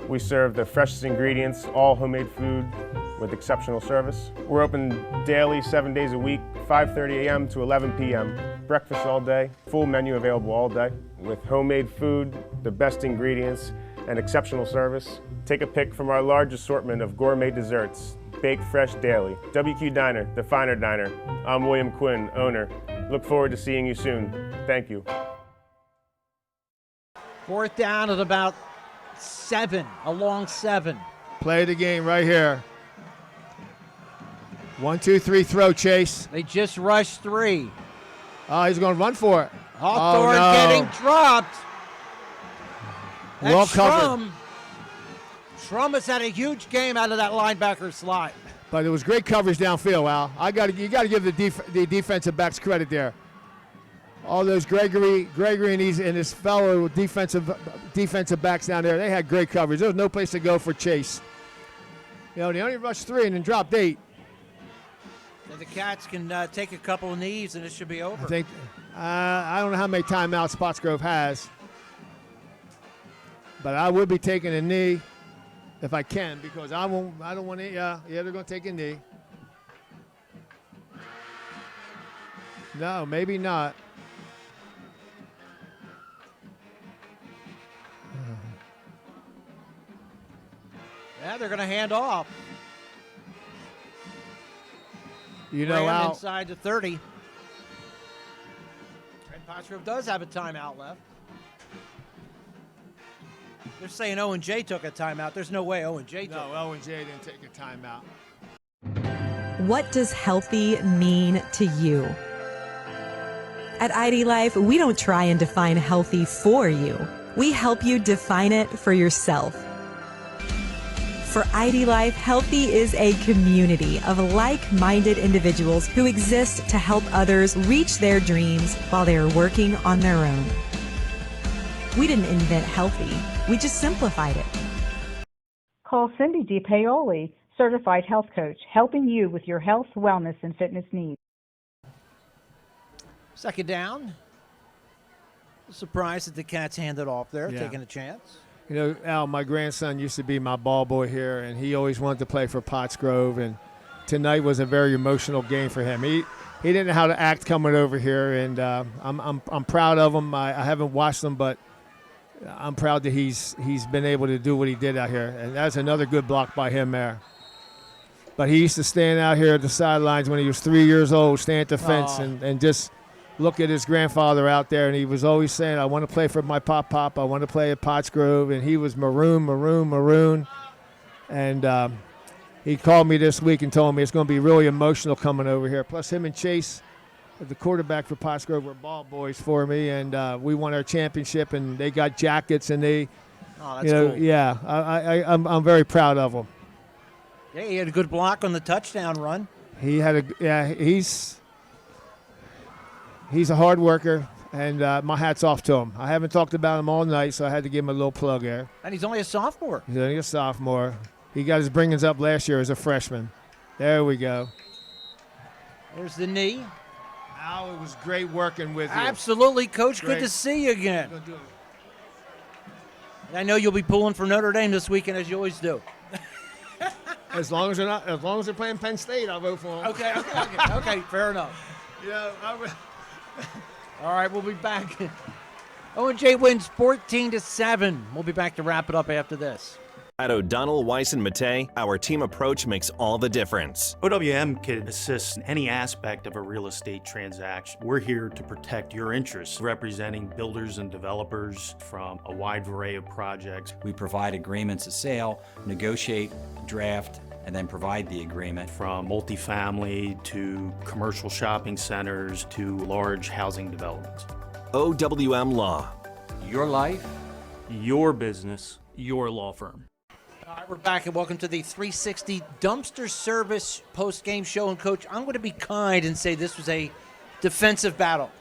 We serve the freshest ingredients, all homemade food with exceptional service. We're open daily, 7 days a week, 5:30 a.m. to 11 p.m. Breakfast all day, full menu available all day. With homemade food, the best ingredients, and exceptional service. Take a pick from our large assortment of gourmet desserts, baked fresh daily. WQ Diner, the finer diner. I'm William Quinn, owner. Look forward to seeing you soon. Thank you. 4th down at about 7, a long 7. Play the game right here. 1, 2, 3, throw, Chase. They just rushed 3. Oh, he's going to run for it. Hawthorne no. getting dropped. Well And covered. Schrum has had a huge game out of that linebacker slot. But it was great coverage downfield, Al. You got to give the defensive backs credit there. All those Gregory and his fellow defensive backs down there, they had great coverage. There was no place to go for Chase. They only rushed 3 and then dropped 8. So the Cats can take a couple of knees and it should be over. I think I don't know how many timeouts Pottsgrove has, but I would be taking a knee if I can, because I don't want to. Yeah, they're going to take a knee. No, maybe not. Yeah, they're going to hand off. Graham Al out. inside the 30. And Pottsgrove does have a timeout left. They're saying Owen J took a timeout. There's no way Owen J took it. No, Owen J didn't take a timeout. What does healthy mean to you? At ID Life, we don't try and define healthy for you. We help you define it for yourself. For ID Life, healthy is a community of like-minded individuals who exist to help others reach their dreams while they are working on their own. We didn't invent healthy, we just simplified it. Call Cindy DiPaoli, certified health coach, helping you with your health, wellness, and fitness needs. 2nd down. Surprised that the Cats handed off there, Yeah. taking a chance. You know, Al, my grandson used to be my ball boy here, and he always wanted to play for Pottsgrove, and tonight was a very emotional game for him. He didn't know how to act coming over here, and I'm proud of him. I haven't watched him, but I'm proud that he's been able to do what he did out here, and that's another good block by him there. But he used to stand out here at the sidelines when he was 3 years old, stand at the fence and just look at his grandfather out there, and he was always saying, I want to play for my pop. I want to play at Pottsgrove, and he was maroon. And he called me this week and told me it's going to be really emotional coming over here. Plus, him and Chase, the quarterback for Pottsgrove, were ball boys for me, and we won our championship, and they got jackets, and they, cool. yeah, I'm very proud of them. Yeah, he had a good block on the touchdown run. He had he's a hard worker, and my hat's off to him. I haven't talked about him all night, so I had to give him a little plug there. And he's only a sophomore. He's only a sophomore. He got his bringings up last year as a freshman. There we go. There's the knee. Al, it was great working with you. Absolutely, Coach. Great. Good to see you again. I know you'll be pulling for Notre Dame this weekend, as you always do. As long as they're playing Penn State, I'll vote for them. Okay, fair enough. Yeah, All right, we'll be back. Owen J wins 14-7. We'll be back to wrap it up after this. At O'Donnell, Weiss, and Mattei, our team approach makes all the difference. OWM can assist in any aspect of a real estate transaction. We're here to protect your interests, representing builders and developers from a wide array of projects. We provide agreements of sale, negotiate, draft, and then provide the agreement. From multifamily to commercial shopping centers to large housing developments. OWM Law. Your life, your business, your law firm. All right, we're back, and welcome to the 360 Dumpster Service post-game show. And, Coach, I'm going to be kind and say this was a defensive battle.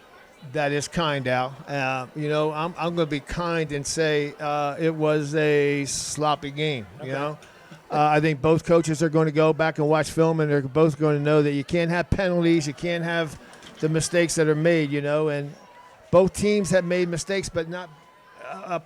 That is kind, Al. I'm going to be kind and say it was a sloppy game, Okay. I think both coaches are going to go back and watch film, and they're both going to know that you can't have penalties, you can't have the mistakes that are made, and both teams have made mistakes, but not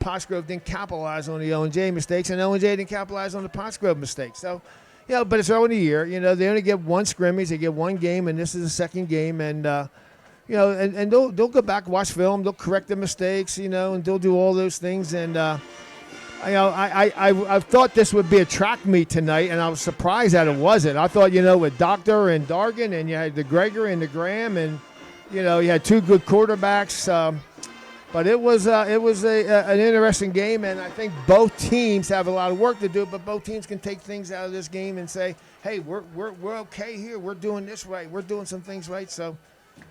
Pottsgrove didn't capitalize on the Owen J mistakes, and Owen J didn't capitalize on the Pottsgrove mistakes. So, but it's early in the year. They only get one scrimmage, they get one game, and this is the second game, and and they'll go back, watch film, they'll correct the mistakes, and they'll do all those things. And I thought this would be a track meet tonight, and I was surprised that it wasn't. I thought, with Doctor and Dargan, and you had the Gregory and the Graham, and you had two good quarterbacks. But it was an interesting game, and I think both teams have a lot of work to do. But both teams can take things out of this game and say, "Hey, we're okay here. We're doing this right. We're doing some things right." So,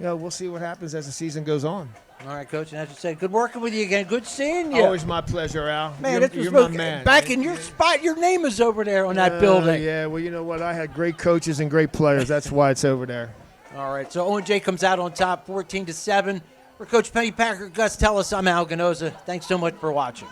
we'll see what happens as the season goes on. All right, Coach, and as you said, good working with you again. Good seeing you. Always my pleasure, Al. Man, you're my man. Back in your spot. Your name is over there on that building. Yeah, well, you know what? I had great coaches and great players. That's why it's over there. All right, so Owen J comes out on top, 14-7. For Coach Penny Packer, Gus Tellis, I'm Al Ganoza. Thanks so much for watching.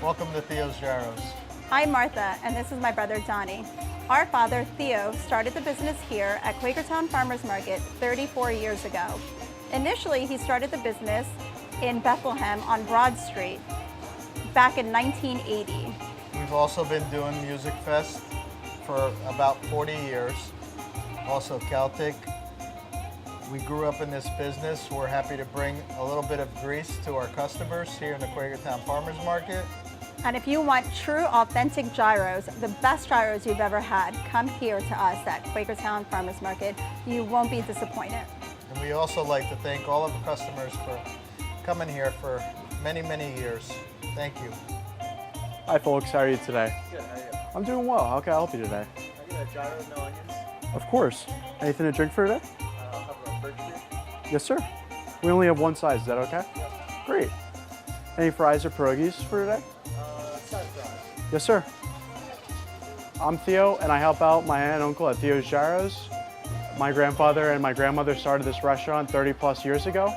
Welcome to Theo's Gyros. Hi, Martha, and this is my brother, Donnie. Our father, Theo, started the business here at Quakertown Farmers Market 34 years ago. Initially, he started the business in Bethlehem on Broad Street back in 1980. We've also been doing Music Fest for about 40 years, also Celtic. We grew up in this business. We're happy to bring a little bit of grease to our customers here in the Quakertown Farmers Market. And if you want true, authentic gyros, the best gyros you've ever had, come here to us at Quakertown Farmers Market. You won't be disappointed. And we also like to thank all of the customers for coming here for many, many years. Thank you. Hi folks, how are you today? Good, how are you? I'm doing well. How can I help you today? I get a gyro, no onions. Of course. Anything to drink for today? I'll have a birch beer. Yes, sir. We only have one size. Is that okay? Yes. Great. Any fries or pierogies for today? Side fries. Yes, sir. I'm Theo, and I help out my aunt and uncle at Theo's Gyros. My grandfather and my grandmother started this restaurant 30 plus years ago,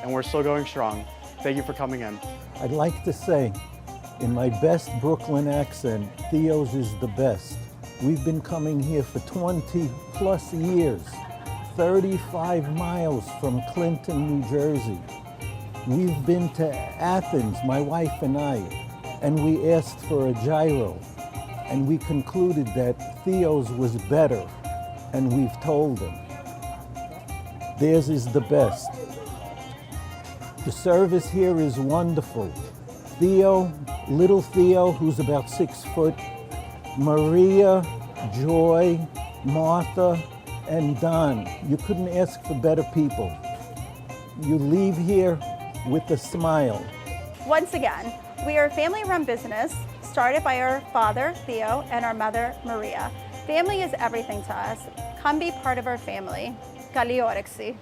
and we're still going strong. Thank you for coming in. I'd like to say, in my best Brooklyn accent, Theo's is the best. We've been coming here for 20 plus years, 35 miles from Clinton, New Jersey. We've been to Athens, my wife and I, and we asked for a gyro, and we concluded that Theo's was better, and we've told them. Theirs is the best. The service here is wonderful. Theo, little Theo, who's about 6 foot, Maria, Joy, Martha, and Don. You couldn't ask for better people. You leave here with a smile. Once again, we are a family-run business started by our father, Theo, and our mother, Maria. Family is everything to us. Come be part of our family. Kali Orexi.